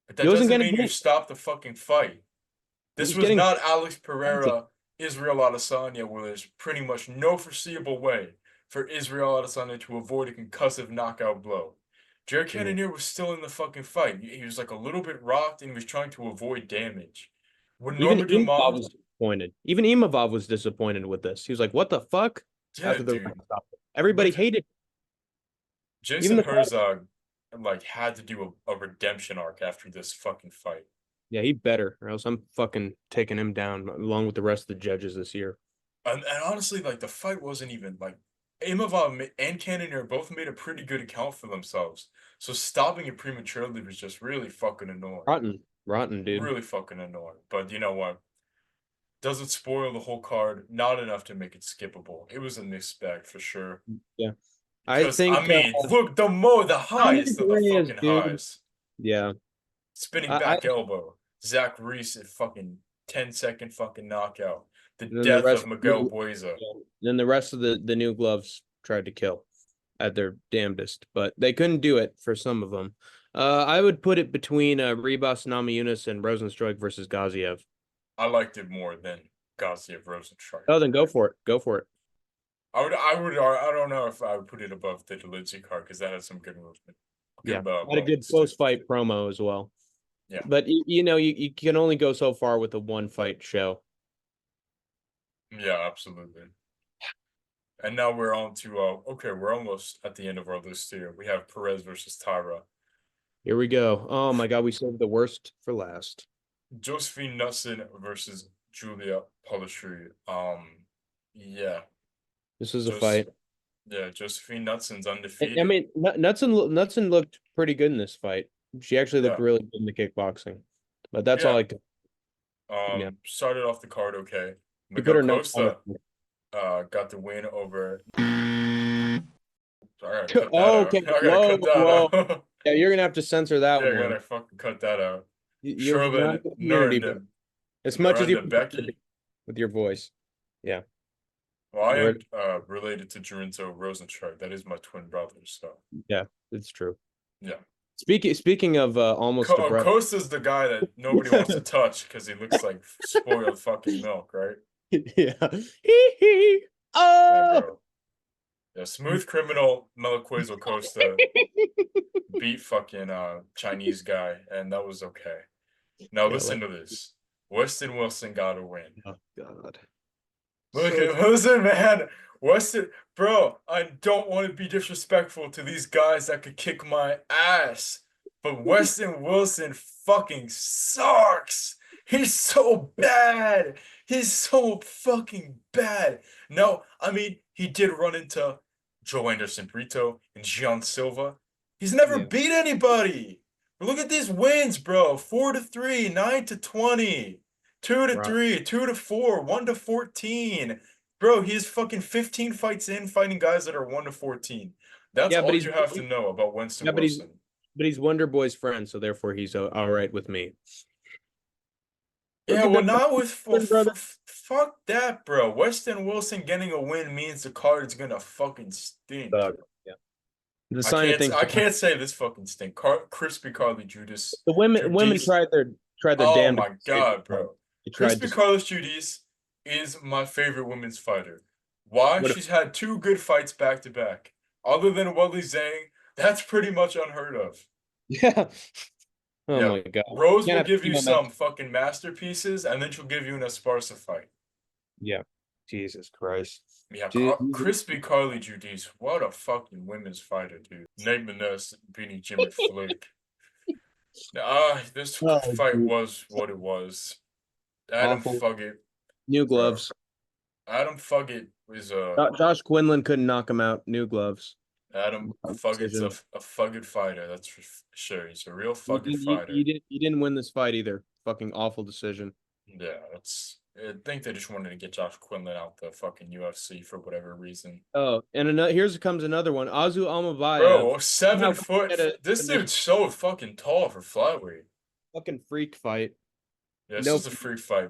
A: but
B: He
A: that
B: wasn't
A: doesn't
B: getting
A: mean you
B: hit.
A: stop the fucking fight.
B: He
A: This
B: was
A: was
B: getting
A: not Alex
B: punted.
A: Pereira, Israel Adesanya, where there's pretty much no foreseeable way for Israel Adesanya to avoid a concussive knockout blow. Jared
B: Yeah.
A: Cannonier was still in the fucking fight. He was like a little bit rocked and he was trying to avoid damage. When
B: Even
A: Nurmagomedov,
B: Imavov was disappointed. Even Imavov was disappointed with this. He was like, "What the fuck?"
A: yeah,
B: After the
A: dude,
B: round stopped. Everybody
A: with
B: hated. Even
A: Jason
B: the crowd.
A: Herzog, like had to do a redemption arc after this fucking fight.
B: Yeah, he better, or else I'm fucking taking him down along with the rest of the judges this year.
A: And honestly, like the fight wasn't even like Imavov and Cannonier both made a pretty good account for themselves. So stopping it prematurely was just really fucking annoying.
B: Rotten, rotten, dude.
A: Really fucking annoying. But you know what? Doesn't spoil the whole card. Not enough to make it skippable. It was a mixed bag for sure.
B: Yeah, I
A: Because I
B: think
A: mean, look, the
B: Dominic
A: highest of the
B: Reyes,
A: fucking
B: dude.
A: highs.
B: Yeah,
A: Spinning
B: I
A: back elbow. Zach Reese at fucking 10-second fucking knockout. The
B: and then the
A: death
B: rest,
A: of Miguel Bueza.
B: then the rest of the new gloves tried to kill at their damnedest, but they couldn't do it for some of them. I would put it between Ribas Namajunas and Rosenstruik versus Gaziev.
A: I liked it more than Gaziev Rosenstrike.
B: Oh, then go for it. Go for it.
A: I don't know if I would put it above the Delici card because that had some good movement.
B: Yeah,
A: Good
B: had a good
A: moments too.
B: post-fight promo as well.
A: Yeah.
B: But you can only go so far with a one-fight show.
A: Yeah, absolutely. And now we're on to okay, we're almost at the end of our list here. We have Perez versus Tyra.
B: Here we go. Oh my God, we saved the worst for last.
A: Josephine Knudsen versus Julia Palastri. Yeah.
B: This is a
A: Just
B: fight.
A: yeah, Josephine Knudsen's
B: I
A: undefeated.
B: mean, Knudsen looked pretty good in this fight. She actually looked
A: Yeah.
B: really good in the kickboxing. But that's all
A: Yeah.
B: I could. Yeah,
A: Started off the card okay.
B: she put
A: Miguel
B: her notes on
A: Costa got the win over. I gotta
B: her.
A: cut that
B: Oh,
A: out.
B: okay.
A: I gotta
B: Whoa,
A: cut that
B: whoa.
A: out.
B: Yeah, you're gonna have to censor that
A: Yeah, I
B: one.
A: gotta fucking cut that out.
B: You're not
A: Charlotte
B: in the community, but as much as you
A: Nurenda Becky.
B: with your voice. Yeah.
A: Well, I
B: You're
A: am related to Jorinto Rosenstrike. That is my twin brother. So
B: yeah, it's true.
A: yeah.
B: Speaking of almost a brother.
A: Costa's the guy that nobody wants to touch because he looks like spoiled fucking milk, right?
B: Yeah. Hee hee.
A: Yeah,
B: Oh.
A: bro. Yeah, smooth criminal Meliquazo Costa beat fucking Chinese guy, and that was okay. Now
B: Yeah,
A: listen to this. Weston Wilson got a win.
B: oh God.
A: Look
B: So
A: at listen, man. Weston, bro, I don't want to be disrespectful to these guys that could kick my ass, but Weston Wilson fucking sucks. He's so bad. He's so fucking bad. No, I mean, he did run into Joe Anderson Brito and Gian Silva. He's never
B: yeah.
A: beat anybody. Look at these wins, bro. 4-3, 9-20. 2 to
B: Right.
A: 3, 2 to 4, 1 to 14. Bro, he's fucking 15 fights in fighting guys that are 1 to 14. That's
B: Yeah, but
A: all
B: he's
A: you have to know about Winston
B: yeah,
A: Wilson.
B: but he's Wonder Boy's friend, so therefore he's all right with me. Look
A: Yeah,
B: at
A: well,
B: that,
A: not with
B: brother.
A: fuck that, bro. Weston Wilson getting a win means the card is gonna fucking stink.
B: Yeah. The sign of things.
A: I can't say this fucking stink. Crispy Carly Judas.
B: The women
A: Judice.
B: tried their
A: Oh
B: damnedest
A: my
B: to save
A: god,
B: the card.
A: bro.
B: They tried
A: Crispy
B: to
A: Carlos Judice is my favorite women's fighter. Why?
B: what if
A: She's had 2 good fights back to back. Other than Weili Zhang, that's pretty much unheard of.
B: yeah. Oh
A: Yeah,
B: my God.
A: Rose
B: Can't
A: will
B: have
A: give you
B: female
A: some
B: match.
A: fucking masterpieces, and then she'll give you an Esparza fight.
B: Yeah. Jesus Christ.
A: Yeah,
B: Jesus.
A: Crispy Carly Judice, what a fucking women's fighter, dude. Nate Maness beating Jimmy Flake. This
B: Oh,
A: fight
B: dude.
A: was what it was. Adam
B: Awful.
A: Fuggett,
B: New
A: bro.
B: gloves.
A: Adam Fuggett is
B: Josh Quinlan couldn't knock him out. New gloves.
A: Adam Fuggett's
B: Decision.
A: a Fuggett fighter. That's for sure. He's a real
B: You
A: Fuggett
B: didn't, you,
A: fighter.
B: you didn't win this fight either. Fucking awful decision.
A: Yeah, that's. I think they just wanted to get Josh Quinlan out the fucking UFC for whatever reason.
B: Oh, and another here's comes another one. Azu Almabayev
A: Bro, 7 foot.
B: get a
A: This
B: submission.
A: dude's so fucking tall for flyweight.
B: Fucking freak fight.
A: Yeah, this
B: No
A: is a free fight.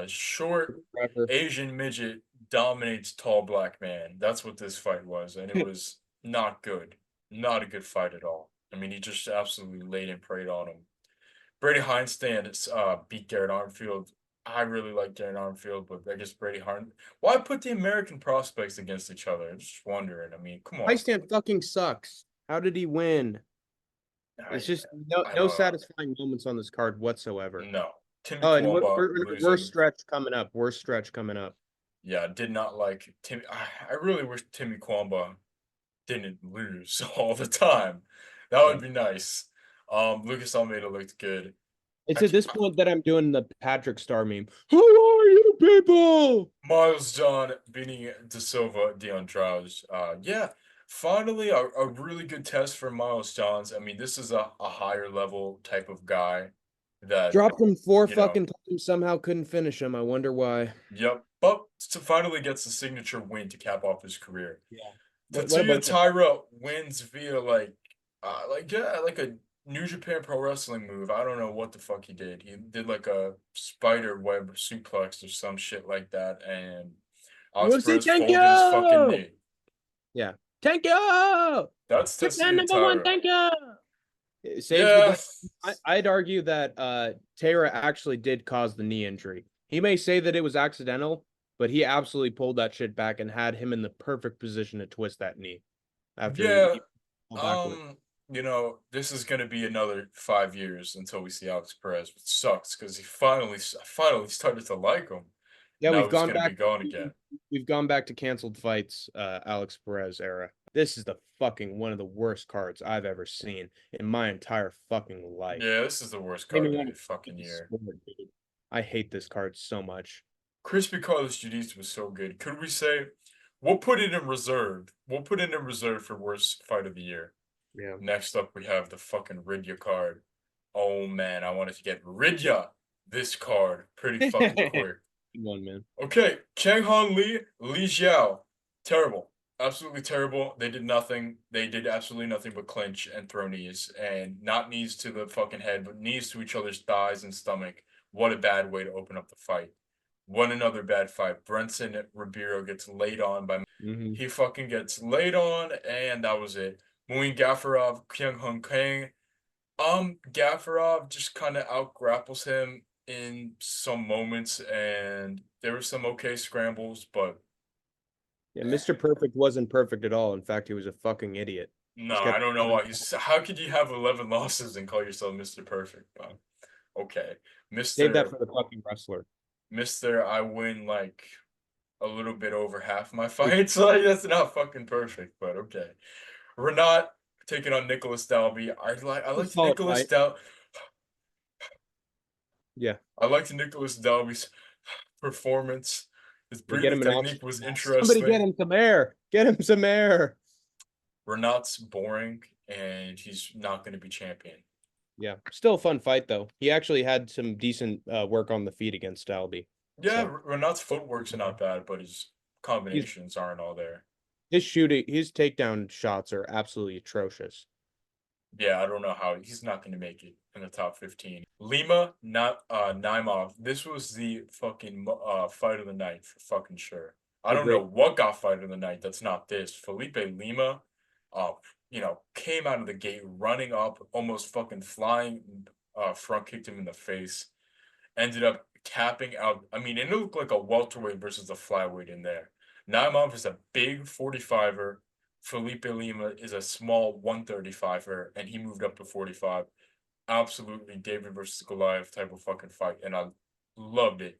A: Short
B: forever.
A: Asian midget dominates tall black man. That's what this fight was, and it was not good. Not a good fight at all. I mean, he just absolutely laid and preyed on him. Brady Hindstand beat Garrett Armfield. I really like Garrett Armfield, but I guess Brady Hart. Why put the American prospects against each other? I'm just wondering. I mean, come on.
B: Stand fucking sucks. How did he win?
A: I
B: It's just
A: I
B: no
A: don't know.
B: satisfying moments on this card whatsoever.
A: No. Timmy
B: Oh, and
A: Kwamba
B: we're worst
A: losing.
B: stretch coming up. Worst stretch coming up.
A: Yeah, did not like Timmy. I really wish Timmy Kwamba didn't lose all the time. That
B: Yeah.
A: would be nice. Lucas Almeida looked good.
B: It's
A: I,
B: at this point that I'm doing the Patrick Star meme. Who are you people?
A: Miles John beating De Silva, Dion Drowse. Yeah, finally a really good test for Miles Johns. I mean, this is a higher level type of guy that,
B: Dropped him four
A: you know,
B: fucking times, somehow couldn't finish him. I wonder why.
A: yep. But to finally gets the signature win to cap off his career.
B: Yeah. What
A: Tatsuya
B: about the
A: Taira wins via like a New Japan Pro Wrestling move. I don't know what the fuck he did. He did like a spider web suplex or some shit like that, and Alex
B: UFC
A: Perez
B: thank
A: folded his fucking
B: you?
A: knee.
B: Yeah. Thank you.
A: That's
B: Japan
A: Tetsuya
B: number one,
A: Taira.
B: thank you. It saves the
A: Yeah,
B: day. I'd argue that Taylor actually did cause the knee injury. He may say that it was accidental, but he absolutely pulled that shit back and had him in the perfect position to twist that knee after
A: yeah.
B: he fell backward.
A: This is gonna be another 5 years until we see Alex Perez, which sucks because he finally started to like him.
B: Yeah,
A: Now he's gonna be gone again.
B: we've gone back to canceled fights, Alex Perez era. This is the fucking one of the worst cards I've ever seen in my entire fucking life.
A: Yeah, this is the worst
B: I don't
A: card
B: even
A: of
B: want
A: the
B: to
A: fucking year.
B: dude. I hate this card so much.
A: Crispy Carlos Judice was so good. Could we say we'll put it in reserve? We'll put it in reserve for worst fight of the year.
B: Yeah.
A: Next up, we have the fucking Ridya card. Oh man, I wanted to get Ridya this card pretty fucking quick.
B: Good one, man.
A: Okay, Chang Han Li Xiao. Terrible. Absolutely terrible. They did nothing. They did absolutely nothing but clinch and throw knees. And not knees to the fucking head, but knees to each other's thighs and stomach. What a bad way to open up the fight. One another bad fight. Brenson Ribeiro gets laid on by.
B: Mm-hmm.
A: He fucking gets laid on, and that was it. Muin Gafarov, Kyung Hun Kang. Gafarov just kind of out grapples him in some moments, and there were some okay scrambles, but
B: Yeah, Mr. Perfect wasn't perfect at all. In fact, he was a fucking idiot.
A: no,
B: Just
A: I
B: kept
A: don't know why he's. How could you have 11 losses and call yourself Mr. Perfect? But okay,
B: save that
A: Mr.
B: for the fucking wrestler.
A: Mr. I win like a little bit over half my fights. Like that's not fucking perfect, but okay. Renat taking on Nicholas Dalby. I liked
B: Solid
A: Nicholas
B: fight.
A: Dal.
B: Yeah.
A: I liked Nicholas Dalby's performance. His
B: Yeah, get
A: breathing
B: him an oxygen
A: technique was
B: mask. Somebody get
A: interesting.
B: him some air. Get him some air.
A: Renat's boring, and he's not going to be champion.
B: Yeah. Still a fun fight though. He actually had some decent work on the feet against Dalby.
A: Yeah,
B: So
A: Renat's footwork's not bad, but his
B: he's
A: combinations aren't all there.
B: his takedown shots are absolutely atrocious.
A: Yeah, I don't know how he's not going to make it in the top 15. Lima, not Naimov. This was the fucking fight of the night for fucking sure. I don't know
B: Agreed.
A: what got fight of the night. That's not this. Felipe Lima, uh, came out of the gate running up, almost fucking flying. Front kicked him in the face. Ended up tapping out. I mean, it looked like a welterweight versus a flyweight in there. Naimov is a big 45er. Felipe Lima is a small 135er, and he moved up to 45. absolutely David versus Goliath type of fucking fight, and I loved it.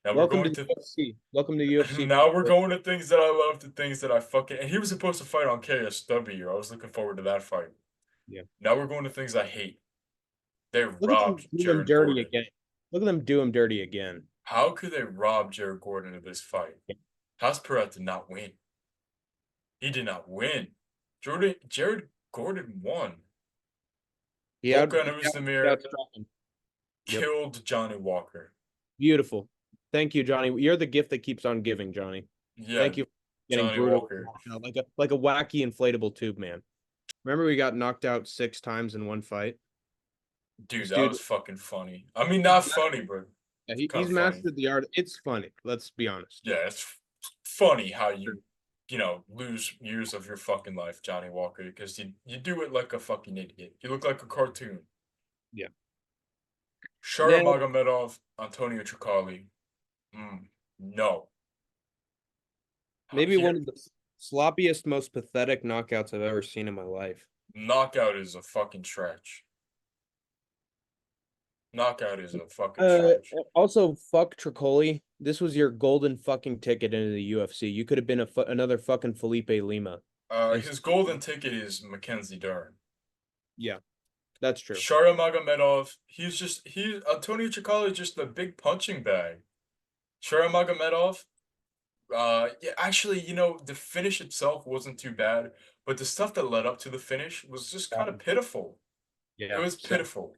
A: Now we're
B: Welcome to
A: going
B: the
A: to
B: UFC. Welcome to UFC.
A: now we're going to things that I love, to things that I fucking, and he was supposed to fight on KSW. I was looking forward to that fight.
B: Yeah.
A: Now we're going to things I hate. They
B: Look at them
A: robbed
B: do him
A: Jared
B: dirty
A: Gordon.
B: again. Look at them do him dirty again.
A: How could they rob Jared Gordon of this fight? Hasparat did not win. He did not win. Jared Gordon won. Volkan
B: He
A: Oezdemir
B: outstruck him. Yep.
A: killed Johnny Walker.
B: Beautiful. Thank you, Johnny. You're the gift that keeps on giving, Johnny.
A: Yeah,
B: Thank you for getting
A: Johnny
B: brutal
A: Walker.
B: like a wacky inflatable tube man. Remember we got knocked out 6 times in one fight?
A: Dude,
B: This
A: that
B: dude,
A: was fucking funny. I mean, not funny, but
B: yeah,
A: kind
B: he's
A: of funny.
B: mastered the art. It's funny. Let's be honest.
A: Yeah, it's funny how lose years of your fucking life, Johnny Walker, because you do it like a fucking idiot. You look like a cartoon.
B: Yeah.
A: Shara
B: Then
A: Magomedov, Antonio Tricali. No.
B: maybe one
A: Here,
B: of the sloppiest, most pathetic knockouts I've ever seen in my life.
A: knockout is a fucking stretch. Knockout is a fucking stretch.
B: Also, fuck Tricoli. This was your golden fucking ticket into the UFC. You could have been another fucking Felipe Lima.
A: His golden ticket is Mackenzie Dern.
B: Yeah, that's true.
A: Shara Magomedov, Antonio Tricali is just a big punching bag. Shara Magomedov, yeah, actually, the finish itself wasn't too bad, but the stuff that led up to the finish was just kind of pitiful. It
B: Yeah,
A: was
B: so
A: pitiful.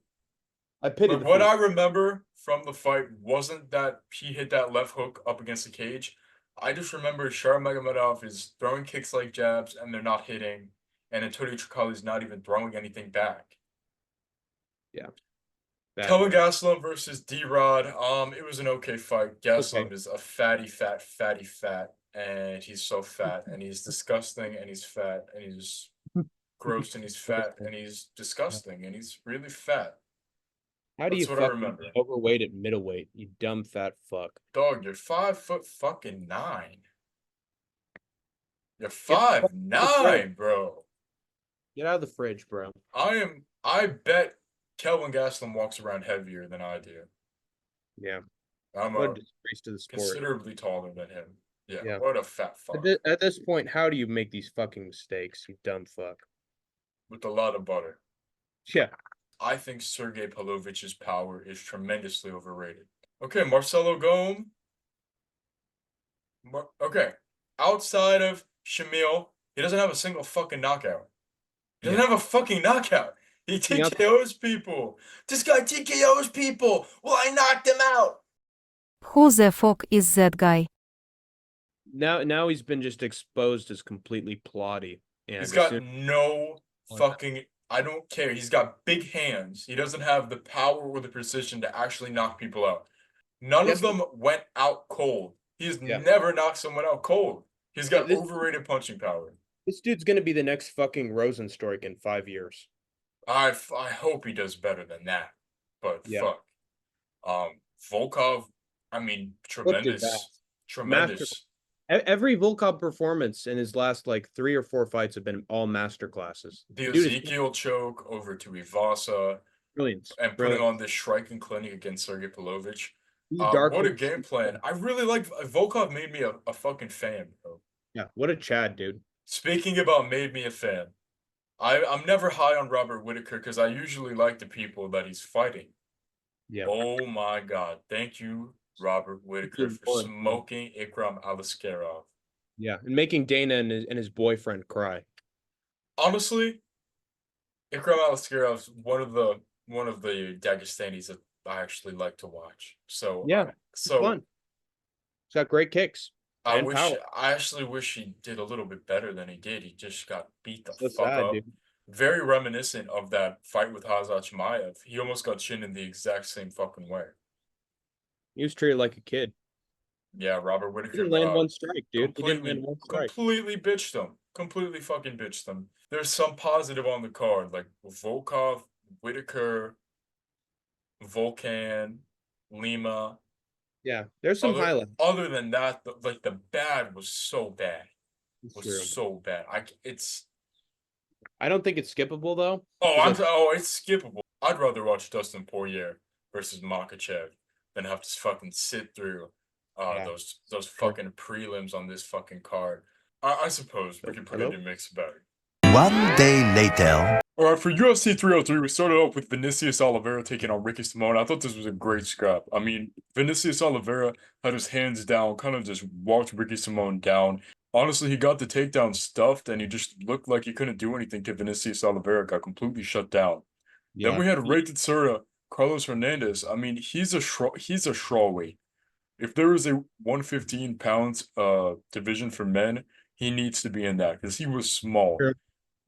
B: I pity
A: But
B: the
A: what
B: fool.
A: I remember from the fight wasn't that he hit that left hook up against the cage. I just remember Shara Magomedov is throwing kicks like jabs and they're not hitting, and Antonio Tricali is not even throwing anything back.
B: Yeah, bad
A: Kelvin
B: man.
A: Gastelum versus D-Rod. It was an okay fight.
B: Okay.
A: Gastelum is a fatty fat, and he's so fat, and he's disgusting, and he's fat, and he's gross, and he's fat, and he's disgusting, and he's really fat.
B: How do you
A: That's what I
B: fucking
A: remember.
B: get overweight at middleweight, you dumb fat fuck?
A: Dog, you're 5 foot fucking 9. You're
B: Get the fuck
A: five
B: out of the fridge.
A: nine, bro.
B: Get out of the fridge, bro.
A: I bet Kelvin Gastelum walks around heavier than I do.
B: Yeah.
A: I'm
B: What a
A: a
B: disgrace to the sport.
A: considerably taller than him. Yeah,
B: Yeah.
A: what a fat fuck.
B: At this point, how do you make these fucking mistakes, you dumb fuck?
A: With a lot of butter.
B: Yeah.
A: I think Sergey Pavlovich's power is tremendously overrated. Okay, Marcelo Gome. Okay, outside of Shamil, he doesn't have a single fucking knockout. He doesn't have a fucking knockout. He TKOs people. This guy TKOs people. Well, I knocked him out.
C: Who the fuck is that guy?
B: Now he's been just exposed as completely plotty. And
A: He's
B: as
A: got
B: soon
A: no fucking. I don't care. He's got big hands. He doesn't have the power or the precision to actually knock people out. None of them went out cold. He has never knocked someone out cold. He's got overrated punching power.
B: This dude's gonna be the next fucking Rosenstruik in 5 years.
A: I hope he does better than that. But fuck. Volkov, I mean, tremendous. Tremendous.
B: Every Volkov performance in his last like 3 or 4 fights have been all master classes.
A: The Ezekiel choke over to Ivasa.
B: Brilliance.
A: And putting on this striking clinic against Sergey Pavlovich.
B: Dark
A: What a game plan. I really like Volkov made me a fucking fan, bro.
B: Yeah, what a Chad, dude.
A: Speaking about made me a fan. I'm never high on Robert Whittaker because I usually like the people that he's fighting.
B: Yeah.
A: Oh my god. Thank you, Robert Whittaker, for smoking Ikram Aliskerov.
B: Yeah, and making Dana and his boyfriend cry.
A: Honestly, Ikram Aliskerov is one of the Dagestanis that I actually like to watch. So
B: yeah, fun. He's got great kicks.
A: I actually wish he did a little bit better than he did. He just got beat the fuck up. Dude. Very reminiscent of that fight with Hazat Chimaev. He almost got chinned in the exact same fucking way.
B: He was treated like a kid.
A: Yeah, Robert Whittaker.
B: He didn't land one strike, dude. He didn't land one strike.
A: Completely bitched him. Completely fucking bitched him. There's some positive on the card, like Volkov, Whittaker, Volkan, Lima.
B: Yeah, there's some highlights.
A: Other than that, the bad was so bad. So bad. I don't think it's skippable though.
B: Oh, it's skippable.
A: I'd rather watch Dustin Poirier versus Makhachev than have to fucking sit through
B: Yeah.
A: those
B: Sure.
A: fucking prelims on this fucking card. I suppose we can put it
B: Hello?
A: in mixed bag.
D: 1 day later.
A: All right, for UFC 303, we started off with Vinicius Oliveira taking on Ricky Simone. I thought this was a great scrap. I mean, Vinicius Oliveira had his hands down, kind of just walked Ricky Simone down. Honestly, he got the takedown stuffed, and he just looked like he couldn't do anything to Vinicius Oliveira. Got completely shut down. Then
B: Yeah.
A: we had Ray Tsura, Carlos Hernandez. I mean, he's a strawweight. If there is a 115 pounds division for men, he needs to be in that because he was small.
B: True.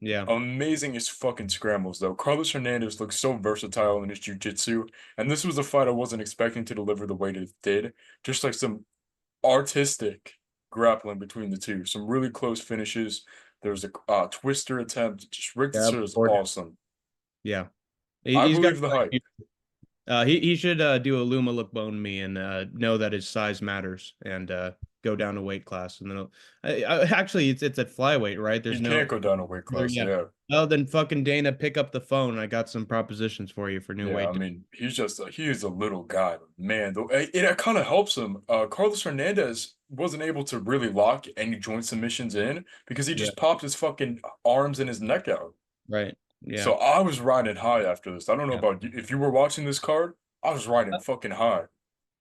B: Yeah.
A: Amazing as fucking scrambles though. Carlos Hernandez looks so versatile in his jiu-jitsu, and this was a fight I wasn't expecting to deliver the way it did. Just like some artistic grappling between the two, some really close finishes. There was a twister attempt. Just Rick
B: Yeah.
A: is
B: Gorgeous.
A: awesome.
B: Yeah.
A: I
B: He's got
A: believe the hype.
B: he should do a Luma look bone me and know that his size matters and go down a weight class and then actually it's at flyweight, right? There's
A: He
B: no
A: can't go down a weight class.
B: yeah.
A: Yeah.
B: Oh, then fucking Dana, pick up the phone. I got some propositions for you for new
A: Yeah,
B: weight.
A: I mean, he is a little guy, but man. Though it kind of helps him. Carlos Hernandez wasn't able to really lock any joint submissions in because he
B: Yeah.
A: just popped his fucking arms and his neck out.
B: Right. Yeah.
A: So I was riding high after this. I don't know
B: Yeah.
A: about you. If you were watching this card, I was riding fucking high.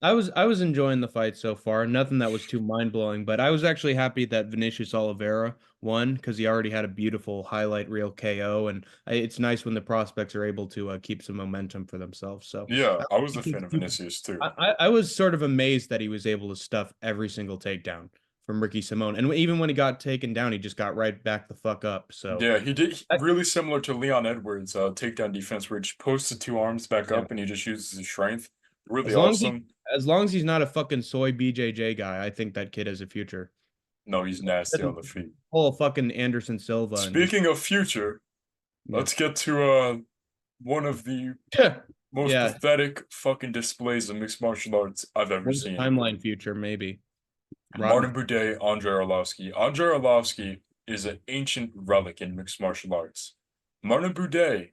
B: I was enjoying the fight so far. Nothing that was too mind blowing, but I was actually happy that Vinicius Oliveira won because he already had a beautiful highlight reel KO, and it's nice when the prospects are able to keep some momentum for themselves. So
A: Yeah, I was
B: I
A: a
B: think
A: fan of Vinicius too.
B: I was sort of amazed that he was able to stuff every single takedown from Ricky Simone, and even when he got taken down, he just got right back the fuck up. So
A: Yeah, he did
B: I-
A: really similar to Leon Edwards' takedown defense, where he just posts the two arms back
B: yeah.
A: up and he just uses his strength. Really
B: As long as
A: awesome.
B: as long as he's not a fucking soy BJJ guy, I think that kid has a future.
A: No, he's nasty on the feet.
B: Whole fucking Anderson Silva. And
A: Speaking of future,
B: Yeah.
A: let's get to one of the most
B: Yeah.
A: pathetic fucking displays of mixed martial arts I've ever
B: What's
A: seen.
B: timeline future, maybe.
A: Martin Buday, Andrei Arlovsky. Andrei Arlovsky is an ancient relic in mixed martial arts. Martin Buday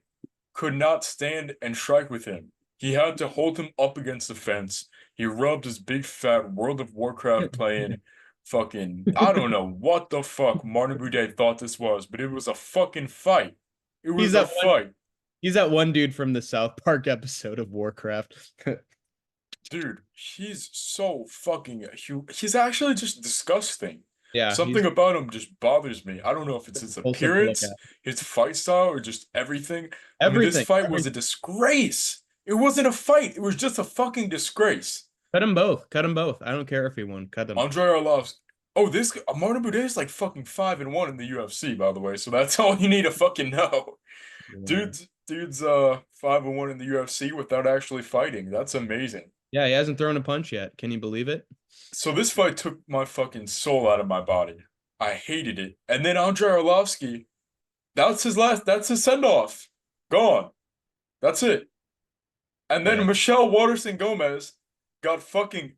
A: could not stand and strike with him. He had to hold him up against the fence. He rubbed his big fat World of Warcraft playing fucking, I don't know what the fuck Martin Buday thought this was, but it was a fucking fight. It was a fight.
B: He's that one dude from the South Park episode of Warcraft.
A: Dude, he's so fucking he's actually just disgusting.
B: Yeah.
A: Something about him just bothers me. I don't know if it's his
B: repulsive to look
A: appearance,
B: at.
A: his fight style, or just everything. I mean, this fight was a disgrace. It wasn't a fight. It was just a fucking disgrace.
B: Cut them both. Cut them both. I don't care if he won. Cut them.
A: Andrei Arlovsky. Oh, this Martin Buday is like fucking 5-1 in the UFC, by the way. So that's all you need to fucking know.
B: Yeah.
A: Dude's 5-1 in the UFC without actually fighting. That's amazing.
B: Yeah, he hasn't thrown a punch yet. Can you believe it?
A: So this fight took my fucking soul out of my body. I hated it. And then Andrei Arlovsky, that's his send-off. Gone. That's it. And then
B: Yeah.
A: Michelle Waterson Gomez got fucking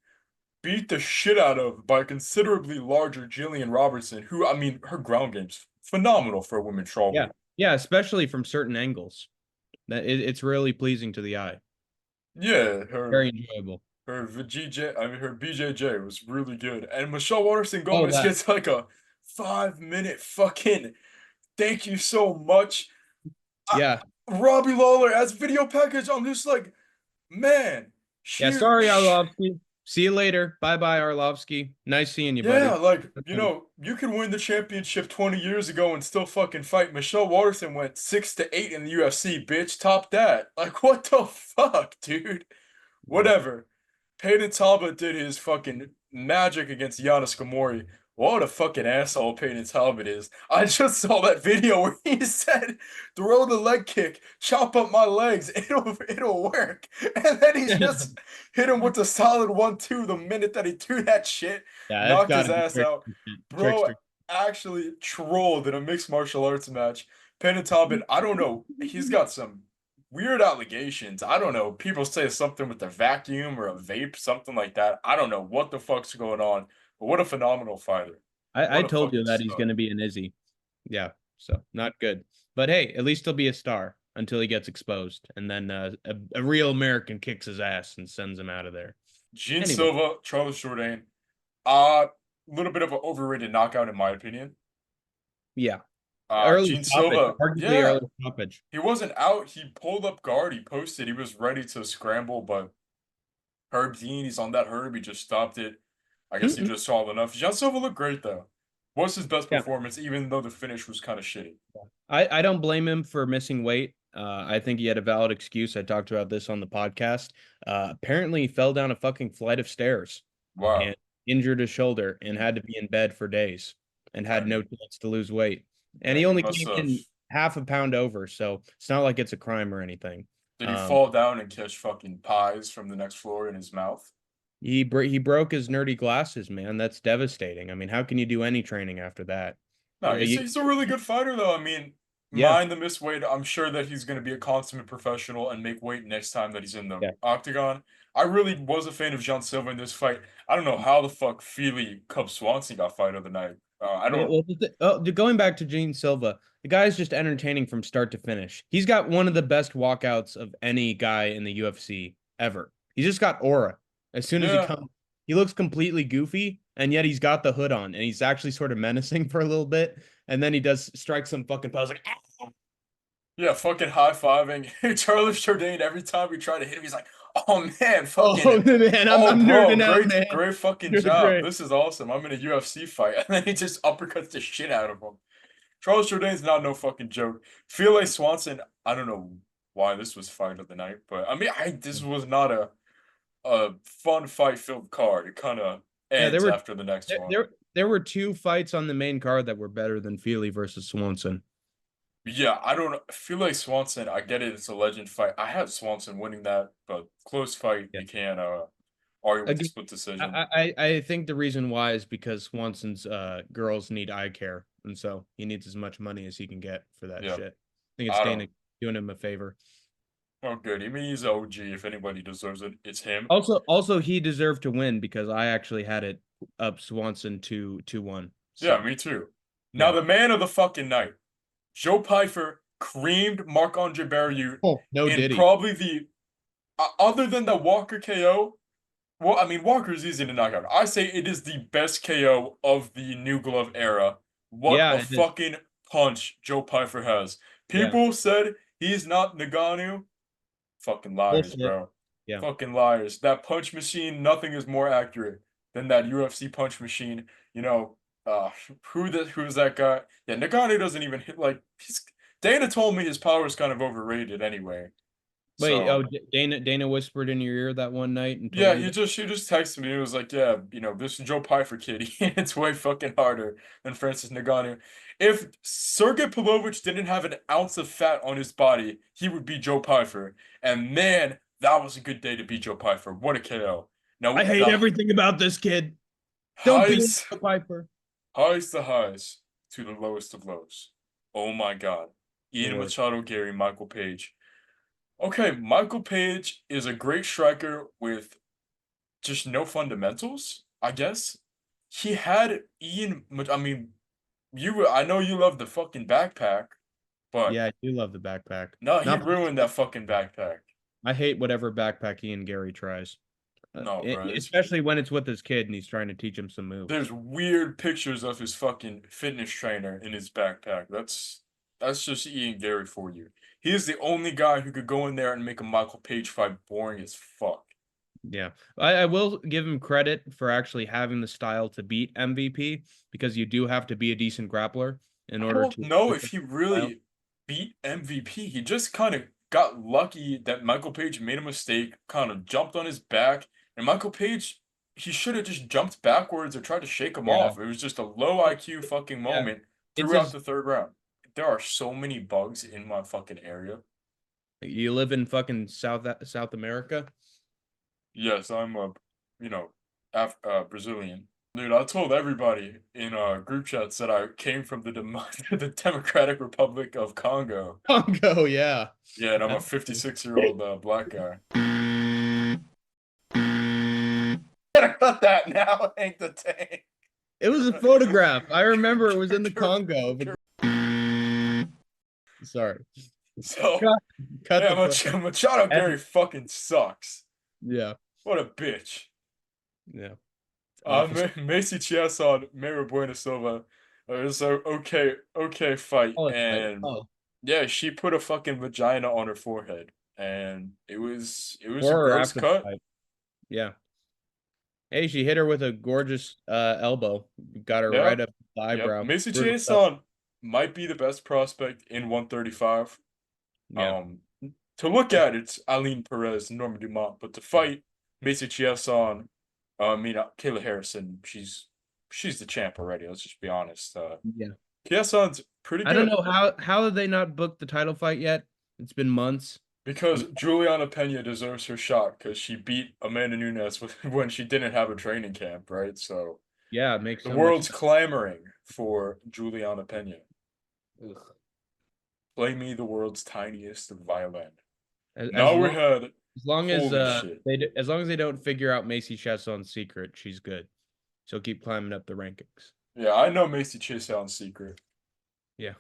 A: beat the shit out of by considerably larger Jillian Robertson, who, I mean, her ground game's phenomenal for a women strawweight.
B: Yeah, especially from certain angles. It's really pleasing to the eye.
A: Yeah,
B: Very enjoyable.
A: her BJJ was really good. And Michelle Waterson Gomez gets like a 5-minute fucking thank you so much.
B: Yeah.
A: Robbie Lawler as video package. I'm just like, man.
B: Yeah, sorry, Arlovsky. See you later. Bye-bye, Arlovsky. Nice seeing you, buddy.
A: Yeah, like, you know, you could win the championship 20 years ago and still fucking fight. Michelle Waterson went 6-8 in the UFC, bitch. Top that. Like, what the fuck, dude? Whatever. Peyton Talbot did his fucking magic against Giannis Gamori. What a fucking asshole Peyton Talbot is. I just saw that video where he said, throw the leg kick, chop up my legs, it'll work. And then he just hit him with a solid 1-2 the minute that he threw that shit, knocked his ass out. Bro actually trolled in a mixed martial arts match. Peyton Talbot, I don't know, he's got some weird allegations. I don't know. People say something with a vacuum or a vape, something like that. I don't know what the fuck's going on. But what a phenomenal fighter.
B: I told you that he's going to be an Izzy. Yeah, so not good. But hey, at least he'll be a star. until he gets exposed, and then a real American kicks his ass and sends him out of there.
A: Gene
B: Anyway.
A: Silva, Charles Jourdain, little bit of an overrated knockout in my opinion.
B: Yeah, early
A: Gene
B: stoppage,
A: Silva,
B: arguably
A: yeah,
B: early stoppage.
A: he wasn't out. He pulled up guard. He posted. He was ready to scramble, but Herb Dean, he's on that Herb. He just stopped it. I guess he
B: Mm-mm.
A: just saw enough. Gene Silva looked great though. Was his best
B: Yeah.
A: performance, even though the finish was kind of shitty.
B: I don't blame him for missing weight. I think he had a valid excuse. I talked about this on the podcast. Apparently, he fell down a fucking flight of stairs
A: Wow.
B: and injured his shoulder and had to be in bed for days and had no chance to lose weight. And he
A: He
B: only
A: must
B: came
A: have.
B: in half a pound over, so it's not like it's a crime or anything.
A: Did he fall down and catch fucking pies from the next floor in his mouth?
B: He broke his nerdy glasses, man. That's devastating. I mean, how can you do any training after that?
A: No,
B: Yeah,
A: he's a really good fighter though. I mean,
B: yeah,
A: mind the missed weight. I'm sure that he's going to be a consummate professional and make weight next time that he's in the
B: yeah.
A: octagon. I really was a fan of John Silva in this fight. I don't know how the fuck Feely Cub Swanson got fight of the night. I don't.
B: Going back to Gene Silva, the guy's just entertaining from start to finish. He's got one of the best walkouts of any guy in the UFC ever. He's just got aura. As soon as
A: Yeah,
B: he looks completely goofy, and yet he's got the hood on, and he's actually sort of menacing for a little bit, and then he does strike some fucking pose like, "Ah!"
A: yeah, fucking high fiving Charles Jourdain every time we try to hit him. He's like, "Oh man,
B: Oh
A: fucking,
B: man,
A: oh
B: I'm
A: bro,
B: nerding out, man.
A: great fucking
B: You're
A: job.
B: great.
A: This is awesome. I'm in a UFC fight," and then he just uppercuts the shit out of him. Charles Jourdain's not no fucking joke. Feel Swanson, I don't know why this was fight of the night, but I mean, this was not a fun fight filled card. It kind of
B: Yeah,
A: ends after the next one.
B: there were two fights on the main card that were better than Feely versus Swanson.
A: Yeah, I don't know. Feel Swanson, I get it. It's a legend fight. I had Swanson winning that, but close fight.
B: Yeah.
A: You can't argue with the
B: Again,
A: split decision.
B: I think the reason why is because Swanson's girls need eye care, and so he needs as much money as he can get for that
A: Yeah.
B: shit. I think it's
A: I
B: Dana
A: don't.
B: doing him a favor.
A: Oh, good. I mean, he's an OG. If anybody deserves it, it's him.
B: Also, he deserved to win because I actually had it up Swanson 2-1.
A: Yeah,
B: So
A: me too. Now,
B: yeah.
A: the man of the fucking night, Joe Pyfer creamed Marc-Andre Barriou
B: No
A: in
B: Diddy.
A: probably the other than the Walker KO. Well, I mean, Walker's easy to knock out. I say it is the best KO of the New Glove era. What
B: Yeah,
A: a
B: it is.
A: fucking punch Joe Pyfer has.
B: Yeah.
A: People said he's not Nagano. Fucking liars,
B: Bullshit.
A: bro.
B: Yeah.
A: Fucking liars. That punch machine, nothing is more accurate than that UFC punch machine. You know, who's that guy? Yeah, Nagano doesn't even hit like Dana told me his power is kind of overrated anyway.
B: Wait,
A: So
B: Dana whispered in your ear that one night and told
A: yeah,
B: you
A: he just texted me. He was like, "Yeah, this is Joe Pyfer kid. It's way fucking harder than Francis Ngannou. If Sergey Pavlovich didn't have an ounce of fat on his body, he would be Joe Pyfer. And man, that was a good day to beat Joe Pyfer. What a KO! Now
B: I hate
A: the
B: everything about this kid. Don't be a Piper.
A: highs to highs to the lowest of lows. Oh my God, Ian
B: Lord.
A: Machado, Gary, Michael Page. Okay, Michael Page is a great striker with just no fundamentals, I guess. He had Ian, I mean, I know you love the fucking backpack, but
B: Yeah, I do love the backpack.
A: no, he
B: Not
A: ruined that fucking backpack.
B: I hate whatever backpack Ian Gary tries.
A: No, bro.
B: Especially when it's with his kid and he's trying to teach him some moves.
A: There's weird pictures of his fucking fitness trainer in his backpack. That's just Ian Gary for you. He is the only guy who could go in there and make a Michael Page fight boring as fuck.
B: Yeah, I will give him credit for actually having the style to beat MVP because you do have to be a decent grappler in order to.
A: I don't know if he really beat MVP. He just kind of got lucky that Michael Page made a mistake, kind of jumped on his back, and Michael Page, he should have just jumped backwards or tried to shake him off. It was just a low IQ fucking moment throughout the third round. There are so many bugs in my fucking area.
B: You live in fucking South America?
A: Yes, I'm a, Brazilian. Dude, I told everybody in group chats that I came from the the Democratic Republic of Congo.
B: Congo, yeah.
A: Yeah, and I'm a 56-year-old black guy. Gotta cut that now, Hank the Tank.
B: It was a photograph. I remember it was in the Congo. Sorry.
A: So
B: Cut
A: yeah,
B: the promo.
A: Machado Gary fucking sucks.
B: Yeah.
A: What a bitch.
B: Yeah. Awful.
A: Macy Chiasson, Mary Buena Silva. It was a okay fight,
B: Oh, it's like,
A: and
B: oh,
A: yeah, she put a fucking vagina on her forehead, and it was a
B: before or
A: gross
B: after the
A: cut.
B: fight. Yeah. Hey, she hit her with a gorgeous elbow. Got her
A: Yeah,
B: right up the
A: yep.
B: eyebrow.
A: Macy
B: Brutal stuff.
A: Chiasson might be the best prospect in 135.
B: Yeah.
A: Um, to look at it's Aline Perez, Norma Dumont, but to fight Macy Chiasson, Kayla Harrison, she's the champ already. Let's just be honest.
B: Yeah.
A: Chiasson's pretty
B: I don't
A: good
B: know how have they not booked the title fight yet? It's been months.
A: because Juliana Pena deserves her shot because she beat Amanda Nunes when she didn't have a training camp, right? So
B: Yeah, it makes
A: the
B: so much
A: world's
B: sense.
A: clamoring for Juliana Pena.
B: Ugh.
A: Play me the world's tiniest violin.
B: As,
A: Now
B: as
A: we
B: long
A: had
B: as long as
A: holy shit.
B: as long as they don't figure out Macy Chiasson's secret, she's good. She'll keep climbing up the rankings.
A: Yeah, I know Macy Chiasson's secret.
B: Yeah.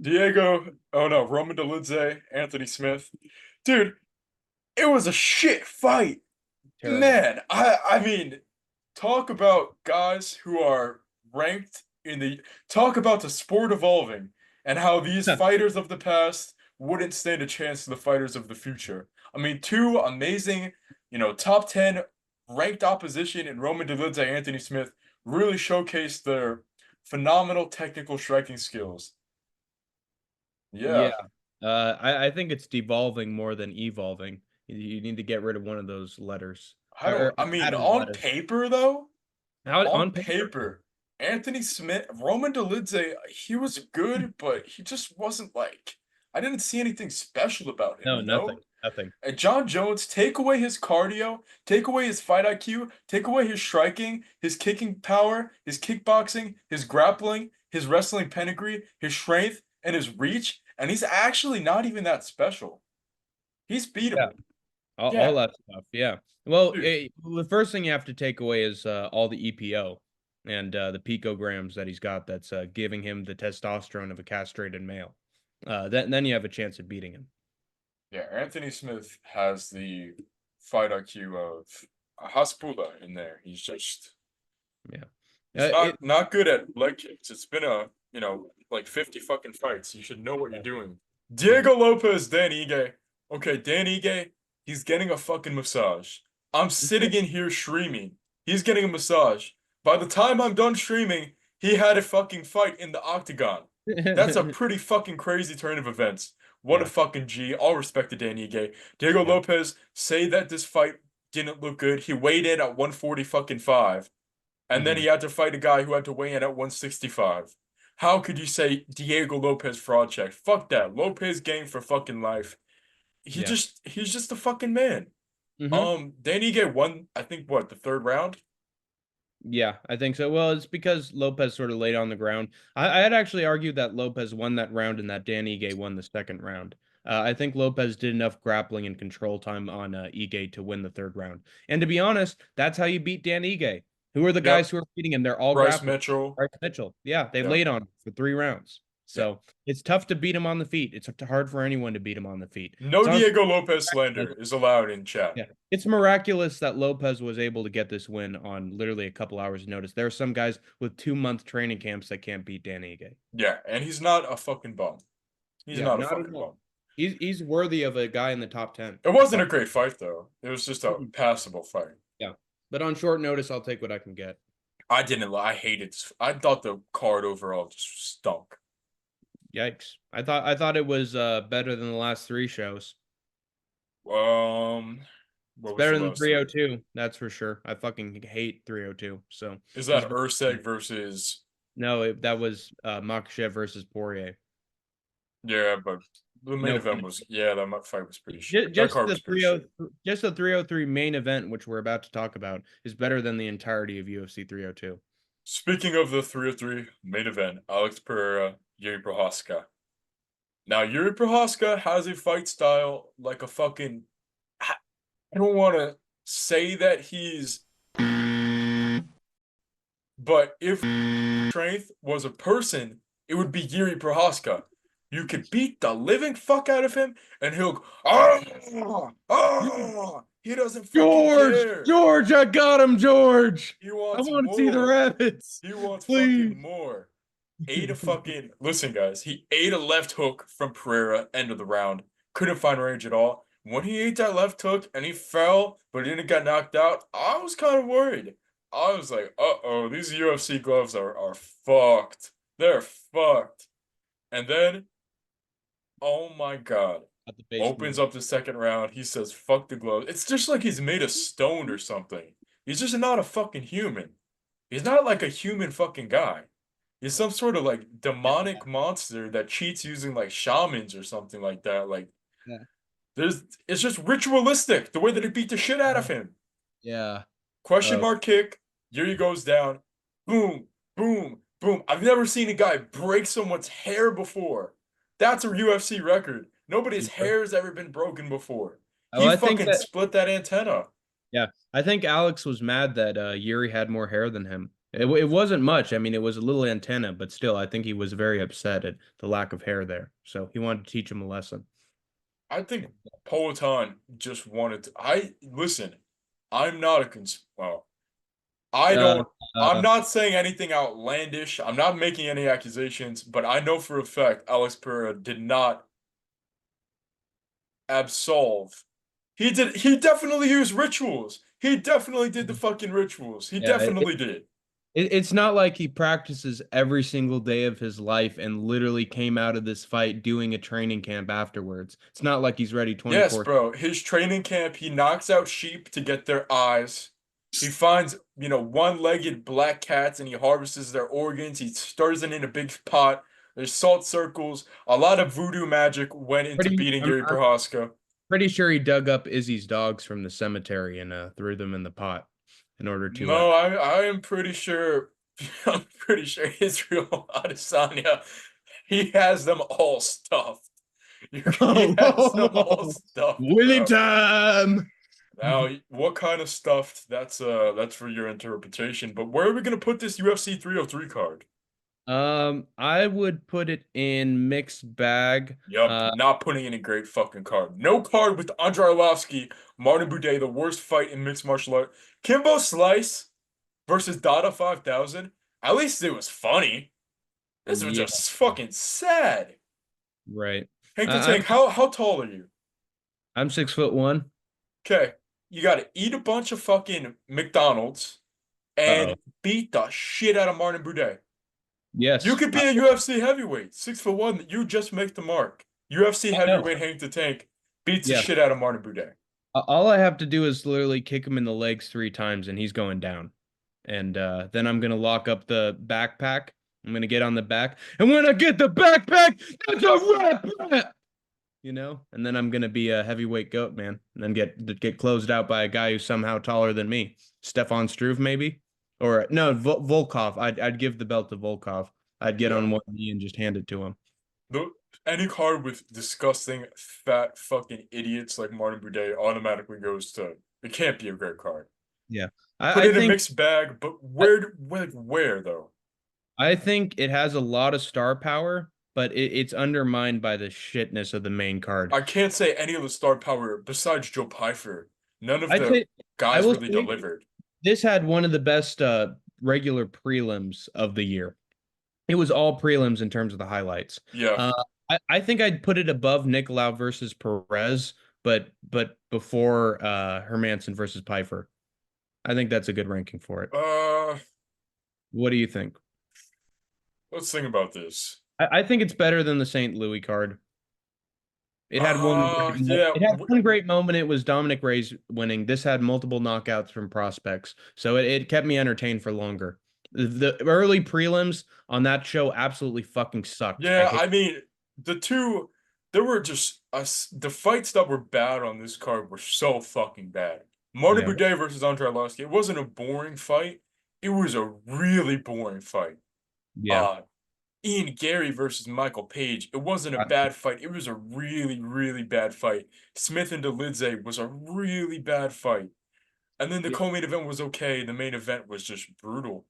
A: Diego, oh no, Roman Dolidze, Anthony Smith. Dude, it was a shit fight.
B: Terrible.
A: Man, I mean, talk about guys who are ranked in the talk about the sport evolving and how these fighters of the past wouldn't stand a chance to the fighters of the future. I mean, two amazing, top 10 ranked opposition in Roman Dolidze and Anthony Smith really showcased their phenomenal technical striking skills.
B: Yeah.
A: Yeah.
B: I think it's devolving more than evolving. You need to get rid of one of those letters.
A: I mean,
B: Add a
A: on
B: letter.
A: paper though,
B: How
A: on
B: on paper?
A: paper, Anthony Smith, Roman Dolidze, he was good, but he just wasn't like I didn't see anything special about him,
B: No,
A: you know?
B: nothing.
A: And John Jones, take away his cardio, take away his fight IQ, take away his striking, his kicking power, his kickboxing, his grappling, his wrestling pedigree, his strength, and his reach, and he's actually not even that special. He's
B: Yeah.
A: beatable.
B: All
A: Yeah,
B: that stuff. Yeah. Well,
A: dude.
B: the first thing you have to take away is all the EPO and the picograms that he's got that's giving him the testosterone of a castrated male. Then you have a chance of beating him.
A: Yeah, Anthony Smith has the fight IQ of Haspula in there.
B: Yeah.
A: He's not
B: It
A: not good at leg kicks. It's been like 50 fucking fights. You should know what you're
B: Yeah.
A: doing. Diego Lopez, Dan Ige. Okay, Dan Ige, he's getting a fucking massage. I'm sitting in here streaming. He's getting a massage. By the time I'm done streaming, he had a fucking fight in the octagon. That's a pretty fucking crazy turn of events. What a
B: Yeah.
A: fucking G. All respect to Dan Ige. Diego
B: Yeah.
A: Lopez, say that this fight didn't look good. He weighed in at 140 fucking 5. And then he had to fight a guy who had to weigh in at 165. How could you say Diego Lopez fraud check? Fuck that. Lopez game for fucking life.
B: Yeah.
A: He's just a fucking man.
B: Hmm.
A: Danny Gay won, I think what, the third round?
B: Yeah, I think so. Well, it's because Lopez sort of laid on the ground. I had actually argued that Lopez won that round and that Dan Ige won the second round. I think Lopez did enough grappling and control time on Ige to win the third round. And to be honest, that's how you beat Dan Ige. Who are the
A: Yep.
B: guys who are beating him? They're all
A: Bryce
B: grappling.
A: Mitchell.
B: Bryce Mitchell. Yeah, they
A: Yep.
B: laid on him for 3 rounds. So it's tough to beat him on the feet. It's hard for anyone to beat him on the feet.
A: No
B: It's honestly
A: Diego Lopez slander is allowed in chat.
B: Yeah, it's miraculous that Lopez was able to get this win on literally a couple hours' notice. There are some guys with 2-month training camps that can't beat Dan Ige.
A: Yeah, and he's not a fucking bum. He's
B: Yeah,
A: not a
B: not at
A: fucking
B: all.
A: bum.
B: He's worthy of a guy in the top 10.
A: It wasn't a great fight though. It was just a passable fight.
B: Yeah, but on short notice, I'll take what I can get.
A: I hated. I thought the card overall just stunk.
B: Yikes! I thought it was better than the last 3 shows.
A: What
B: It's
A: was
B: better
A: the
B: than
A: last three?
B: 302. That's for sure. I fucking hate 302. So
A: Is
B: it was
A: that
B: better.
A: Urseg versus?
B: No, that was Makhachev versus Poirier.
A: Yeah, but the main
B: No,
A: event was that fight was pretty shit. That
B: just
A: card
B: the
A: was pretty shit.
B: just the 303 main event, which we're about to talk about, is better than the entirety of UFC 302.
A: Speaking of the 303 main event, Alex Pereira, Yuri Prohaska. Now Yuri Prohaska has a fight style like a fucking. I don't want to say that he's, but if strength was a person, it would be Yuri Prohaska. You could beat the living fuck out of him, and he'll go, he doesn't fucking care.
B: George, I got him, George.
A: He
B: I
A: wants
B: want to see the
A: more.
B: rabbits.
A: He wants
B: Please.
A: fucking more. Ate a fucking listen, guys. He ate a left hook from Pereira, end of the round. Couldn't find range at all. When he ate that left hook and he fell, but he didn't get knocked out, I was kind of worried. I was like, uh-oh, these UFC gloves are fucked. They're fucked. And then, oh my god.
B: At the base
A: Opens
B: move.
A: up the second round. He says, fuck the gloves. It's just like he's made of stone or something. He's just not a fucking human. He's not like a human fucking guy. He's some sort of like demonic monster that cheats using like shamans or something like that. Like
B: Yeah.
A: it's just ritualistic the way that he beat the shit out of him.
B: Yeah.
A: Question mark kick. Yuri goes down. Boom, boom, boom. I've never seen a guy break someone's hair before. That's a UFC record. Nobody's hair has ever been broken before.
B: Oh,
A: He
B: I think
A: fucking
B: that
A: split that antenna.
B: yeah, I think Alex was mad that Yuri had more hair than him. It wasn't much. I mean, it was a little antenna, but still, I think he was very upset at the lack of hair there. So he wanted to teach him a lesson.
A: I think Poatan just wanted to. Listen. I'm not a well. I
B: Uh,
A: don't. I'm not saying anything outlandish. I'm not making any accusations, but I know for a fact Alex Pereira did not absolve. He did. He definitely used rituals. He definitely did the fucking rituals. He
B: yeah,
A: definitely did.
B: it's not like he practices every single day of his life and literally came out of this fight doing a training camp afterwards. It's not like he's ready
A: Yes,
B: 24.
A: bro. His training camp, he knocks out sheep to get their eyes. He finds, one-legged black cats and he harvests their organs. He stirs it in a big pot. There's salt circles. A lot of voodoo magic went into
B: Pretty,
A: beating
B: I'm,
A: Yuri
B: I'm
A: Prohaska.
B: pretty sure he dug up Izzy's dogs from the cemetery and threw them in the pot in order to.
A: No, I am pretty sure. I'm pretty sure Israel Adesanya, he has them all stuffed. He has them all stuffed,
B: Willy
A: bro.
B: time.
A: Now, what kind of stuffed? That's for your interpretation. But where are we gonna put this UFC 303 card?
B: I would put it in mixed bag.
A: Yup, not putting in a great fucking card. No card with Andrei Arlovski, Martin Buday, the worst fight in mixed martial art. Kimbo Slice versus Dada 5000. At least it was funny. This was
B: Yeah,
A: just fucking sad.
B: right.
A: Hank the
B: I'm
A: Tank, how tall are you?
B: I'm 6'1".
A: Okay, you gotta eat a bunch of fucking McDonald's and
B: Uh-oh.
A: beat the shit out of Martin Buday. You
B: Yes.
A: could be a UFC heavyweight, 6'1". You just make the mark. UFC
B: I know.
A: heavyweight Hank the Tank beats the
B: Yeah.
A: shit out of Martin Buday.
B: All I have to do is literally kick him in the legs 3 times and he's going down. And then I'm gonna lock up the backpack. I'm gonna get on the back. And when I get the backpack, that's a wrap. And then I'm gonna be a heavyweight goat, man. And then get closed out by a guy who's somehow taller than me. Stefan Struve, maybe? Or no, Volkov. I'd give the belt to Volkov. I'd get on one knee and just hand it to him.
A: Any card with disgusting, fat, fucking idiots like Martin Buday automatically goes to. It can't be a great card.
B: Yeah.
A: Put
B: I
A: it in a
B: think
A: mixed bag, but where though?
B: I think it has a lot of star power, but it's undermined by the shitness of the main card.
A: I can't say any of the star power besides Joe Pyfer. None of
B: I'd
A: the
B: say I
A: guys
B: will
A: really
B: say
A: delivered.
B: this had one of the best regular prelims of the year. It was all prelims in terms of the highlights.
A: Yeah.
B: I think I'd put it above Nicolau versus Perez, but before Hermanson versus Pfeiffer. I think that's a good ranking for it. What do you think?
A: Let's think about this.
B: I think it's better than the St. Louis card. It had
A: Yeah.
B: It had one great moment. It was Dominic Reyes winning. This had multiple knockouts from prospects, so it kept me entertained for longer. The early prelims on that show absolutely fucking sucked.
A: Yeah, I mean, there were just the fights that were bad on this card were so fucking bad. Martin
B: Yeah.
A: Buday versus Andrei Arlovski. It wasn't a boring fight. It was a really boring fight.
B: Yeah.
A: Ian Gary versus Michael Page. It wasn't a bad fight. It was a really, really bad fight. Smith and Dolidze was a really bad fight. And then the co-main event was okay. The main event was just brutal.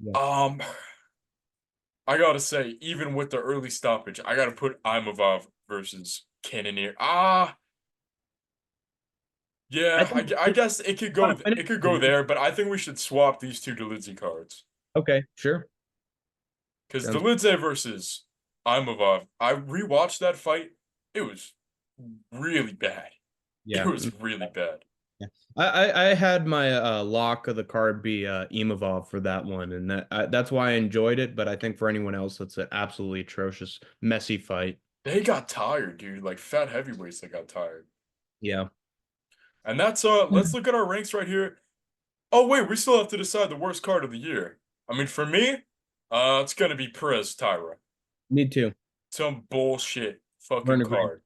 B: Yeah.
A: I gotta say, even with the early stoppage, I gotta put Imavov versus Cannonier.
B: I
A: Yeah,
B: think
A: I guess it could
B: want
A: go
B: to finish.
A: it could go there, but I think we should swap these two Delizzi cards.
B: Okay, sure.
A: Because
B: Sounds
A: Delizzi versus Imavov, I rewatched that fight. It was really bad. It
B: yeah.
A: was really bad.
B: Yeah. I had my lock of the card be Imavov for that one, and that's why I enjoyed it. But I think for anyone else, that's an absolutely atrocious, messy fight.
A: They got tired, dude. Like fat heavyweights, they got tired.
B: Yeah.
A: And that's let's look at our ranks right here. Oh wait, we still have to decide the worst card of the year. I mean, for me, it's gonna be Perez Tyra.
B: Me too.
A: Some bullshit
B: We're in
A: fucking
B: agreement.
A: card.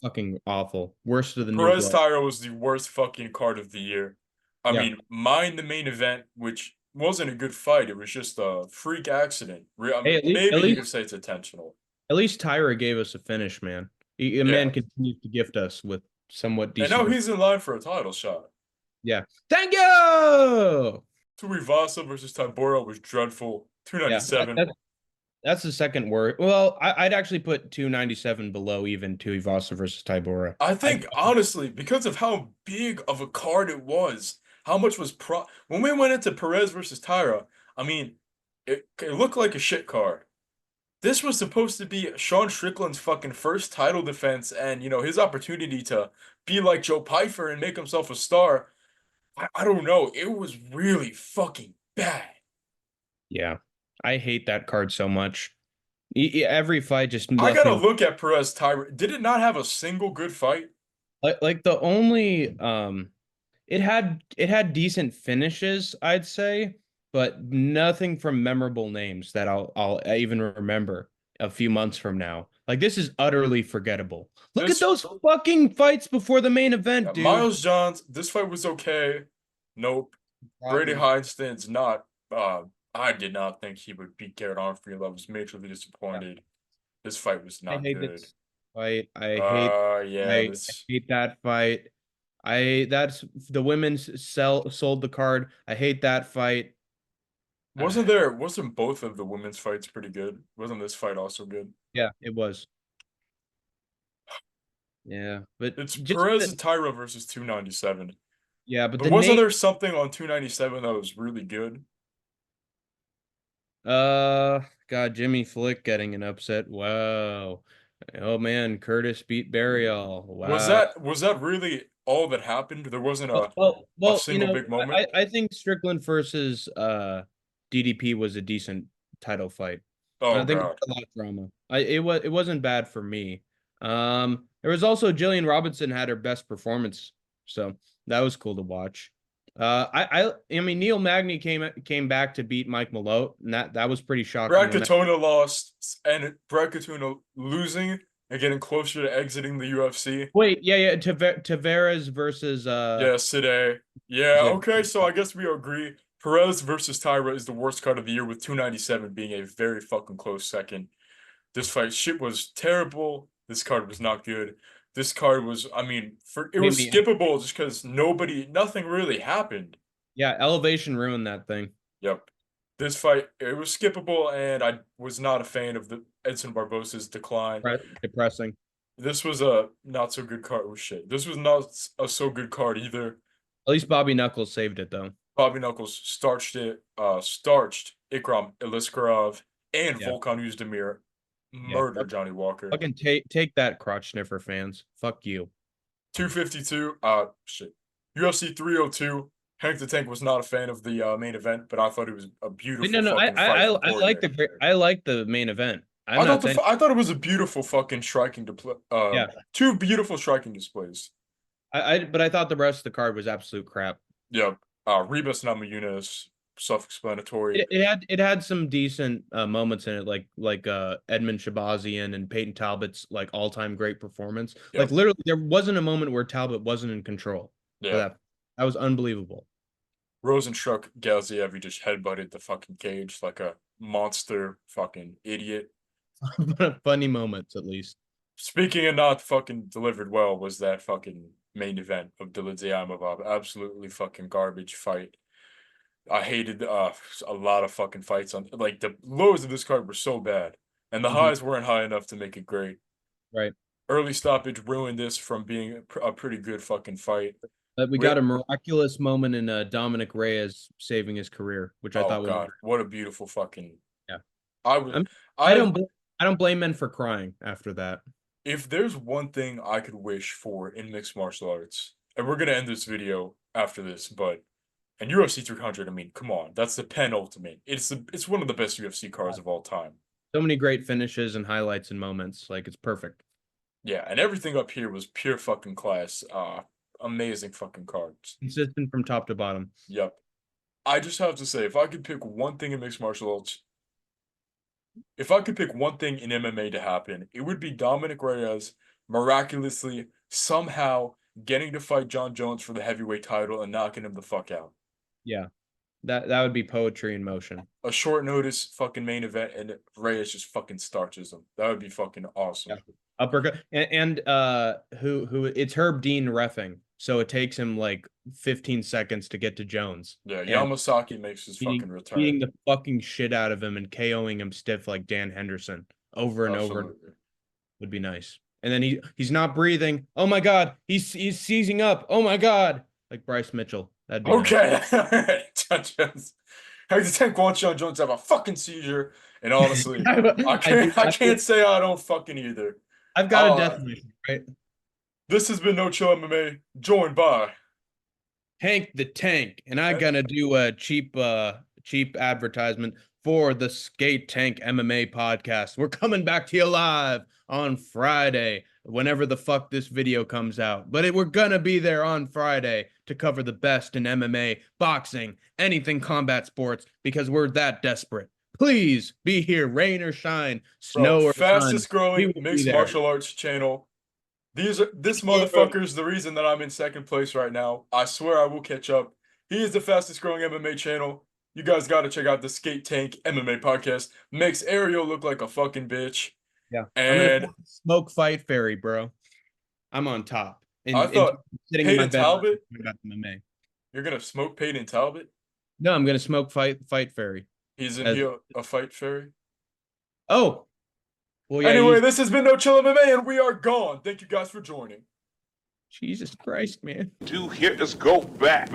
B: Fucking awful. Worst of the new
A: Perez
B: blood.
A: Tyra was the worst fucking card of the year. I
B: Yeah.
A: mean, mine the main event, which wasn't a good fight. It was just a freak accident. I
B: Hey,
A: mean, maybe
B: at
A: you could
B: least
A: say it's intentional.
B: Tyra gave us a finish, man. A
A: Yeah.
B: man continues to gift us with somewhat
A: And
B: decent.
A: now he's in line for a title shot.
B: Yeah. Thank you.
A: Tuivasa versus Tybura was dreadful.
B: Yeah.
A: 297.
B: That's the second word. Well, I'd actually put 297 below even Tuivasa versus Tybura.
A: I think honestly, because of how big of a card it was, how much was when we went into Perez versus Tyra, I mean, it looked like a shit card. This was supposed to be Sean Strickland's fucking first title defense and, his opportunity to be like Joe Pyfer and make himself a star. I don't know. It was really fucking bad.
B: Yeah. I hate that card so much. Every fight just
A: I
B: left
A: gotta
B: me
A: look at Perez Tyra. Did it not have a single good fight?
B: like the only it had decent finishes, I'd say, but nothing from memorable names that I'll even remember a few months from now. Like this is utterly forgettable. Look at
A: This
B: those fucking fights before the main event, dude.
A: Miles Johns, this fight was okay. Nope. Brady
B: Problem.
A: Heinstein's not. I did not think he would beat Garrett Armfield. I was majorly
B: Yeah.
A: disappointed. This fight was
B: I
A: not
B: hate
A: good.
B: this fight.
A: Yeah,
B: I
A: this
B: hate that fight. That's the women's sold the card. I hate that fight.
A: wasn't both of the women's fights pretty good? Wasn't this fight also good?
B: Yeah, it was. Yeah, but
A: It's
B: just
A: Perez and Tyra versus 297.
B: yeah, but
A: But
B: the
A: wasn't
B: name
A: there something on 297 that was really good?
B: God, Jimmy Flick getting an upset. Wow. Oh man, Curtis beat Burial. Wow.
A: Was that really all that happened? There wasn't a
B: You
A: single
B: know,
A: big moment?
B: I think Strickland versus DDP was a decent title fight.
A: Oh
B: I think
A: God.
B: a lot of drama. It wasn't bad for me. There was also Jillian Robinson had her best performance, so that was cool to watch. I mean Neil Magny came back to beat Mike Malott, and that was pretty shocking.
A: Brad Katona lost, and Brad Katona losing and getting closer to exiting the UFC.
B: Wait, yeah, Tavares versus
A: Yeah, today. Yeah,
B: Zib.
A: okay, so I guess we agree. Perez versus Tyra is the worst card of the year, with 297 being a very fucking close second. This fight shit was terrible. This card was not good. This card was, I mean, it was
B: Maybe.
A: skippable just because nothing really happened.
B: Yeah, Elevation ruined that thing.
A: Yep. This fight, it was skippable, and I was not a fan of the Edson Barbosa's decline.
B: Depressing.
A: This was a not so good card. Oh shit. This was not a so good card either.
B: At least Bobby Knuckles saved it though.
A: Bobby Knuckles starched Ikram Iliskarov and
B: Yeah.
A: Volkan Uzdemir
B: Yeah.
A: murdered Johnny Walker.
B: Fucking take that, crotch sniffer fans. Fuck you.
A: 252. Shit. UFC 302. Hank the Tank was not a fan of the main event, but I thought it was a beautiful
B: No.
A: fucking fight.
B: I like the main event.
A: I thought it was a beautiful fucking striking display.
B: Yeah.
A: Two beautiful striking displays.
B: But I thought the rest of the card was absolute crap.
A: Yep. Rebus Namajunas, self-explanatory.
B: It had some decent moments in it, like Edmund Shabazian and Peyton Talbot's like all-time great performance.
A: Yep.
B: Like literally, there wasn't a moment where Talbot wasn't in control.
A: Yeah.
B: That was unbelievable.
A: Rosenstruck Gaziev, he just headbutted the fucking cage like a monster fucking idiot.
B: Funny moments, at least.
A: Speaking of not fucking delivered well, was that fucking main event of Dilidze Imavov. Absolutely fucking garbage fight. I hated a lot of fucking fights on like the lows of this card were so bad, and the
B: Mhm.
A: highs weren't high enough to make it great.
B: Right.
A: Early stoppage ruined this from being a pretty good fucking fight.
B: But we
A: Re-
B: got a miraculous moment in Dominic Reyes saving his career, which I
A: oh
B: thought was
A: god, what a beautiful fucking.
B: yeah.
A: I was
B: I'm, I
A: I
B: don't bl- I don't blame men for crying after that.
A: if there's one thing I could wish for in mixed martial arts, and we're gonna end this video after this, but and UFC 300, I mean, come on, that's the penultimate. It's one of the best UFC cards of all time.
B: So many great finishes and highlights and moments. Like it's perfect.
A: Yeah, and everything up here was pure fucking class. Amazing fucking cards.
B: Consistent from top to bottom.
A: Yep. I just have to say, if I could pick one thing in mixed martial arts, if I could pick one thing in MMA to happen, it would be Dominic Reyes miraculously somehow getting to fight John Jones for the heavyweight title and knocking him the fuck out.
B: Yeah. That would be poetry in motion.
A: A short notice fucking main event and Reyes just fucking starches him. That would be fucking awesome.
B: Yeah. Uppercut and who it's Herb Dean reffing, so it takes him like 15 seconds to get to Jones.
A: Yeah,
B: And
A: Yamasaki makes his
B: beating,
A: fucking return.
B: beating the fucking shit out of him and KOing him stiff like Dan Henderson over and over
A: Absolutely.
B: would be nice. And then he's not breathing. Oh my god, he's seizing up. Oh my god, like Bryce Mitchell. That'd be
A: Okay. Just Hector Tank wants John Jones to have a fucking seizure. And honestly,
B: nice.
A: I can't say I don't fucking either.
B: I've got a death wish, right?
A: This has been No Chill MMA, joined by
B: Hank the Tank, and I'm gonna do a cheap advertisement for the Skatetank MMA podcast. We're coming back to you live on Friday, whenever the fuck this video comes out. But we're gonna be there on Friday to cover the best in MMA, boxing, anything combat sports, because we're that desperate. Please be here, rain or shine, snow or
A: fastest
B: sun. We
A: growing
B: will be
A: mixed
B: there.
A: martial arts channel. This motherfucker is the reason that I'm in second place right now. I swear I will catch up. He is the fastest growing MMA channel. You guys got to check out the Skate Tank MMA podcast. Makes Ariel look like a fucking bitch.
B: Yeah,
A: And
B: I'm gonna smoke fight fairy, bro. I'm on top.
A: I thought
B: sitting in my
A: Peyton
B: bed
A: Talbot.
B: about MMA.
A: You're gonna smoke Peyton Talbot.
B: No, I'm gonna smoke fight fairy.
A: He's in
B: As-
A: here a fight fairy.
B: Oh, well, yeah.
A: Anyway, this has been No Chill MMA, and we are gone. Thank you guys for joining.
B: Jesus Christ, man.
E: Do hit us go back.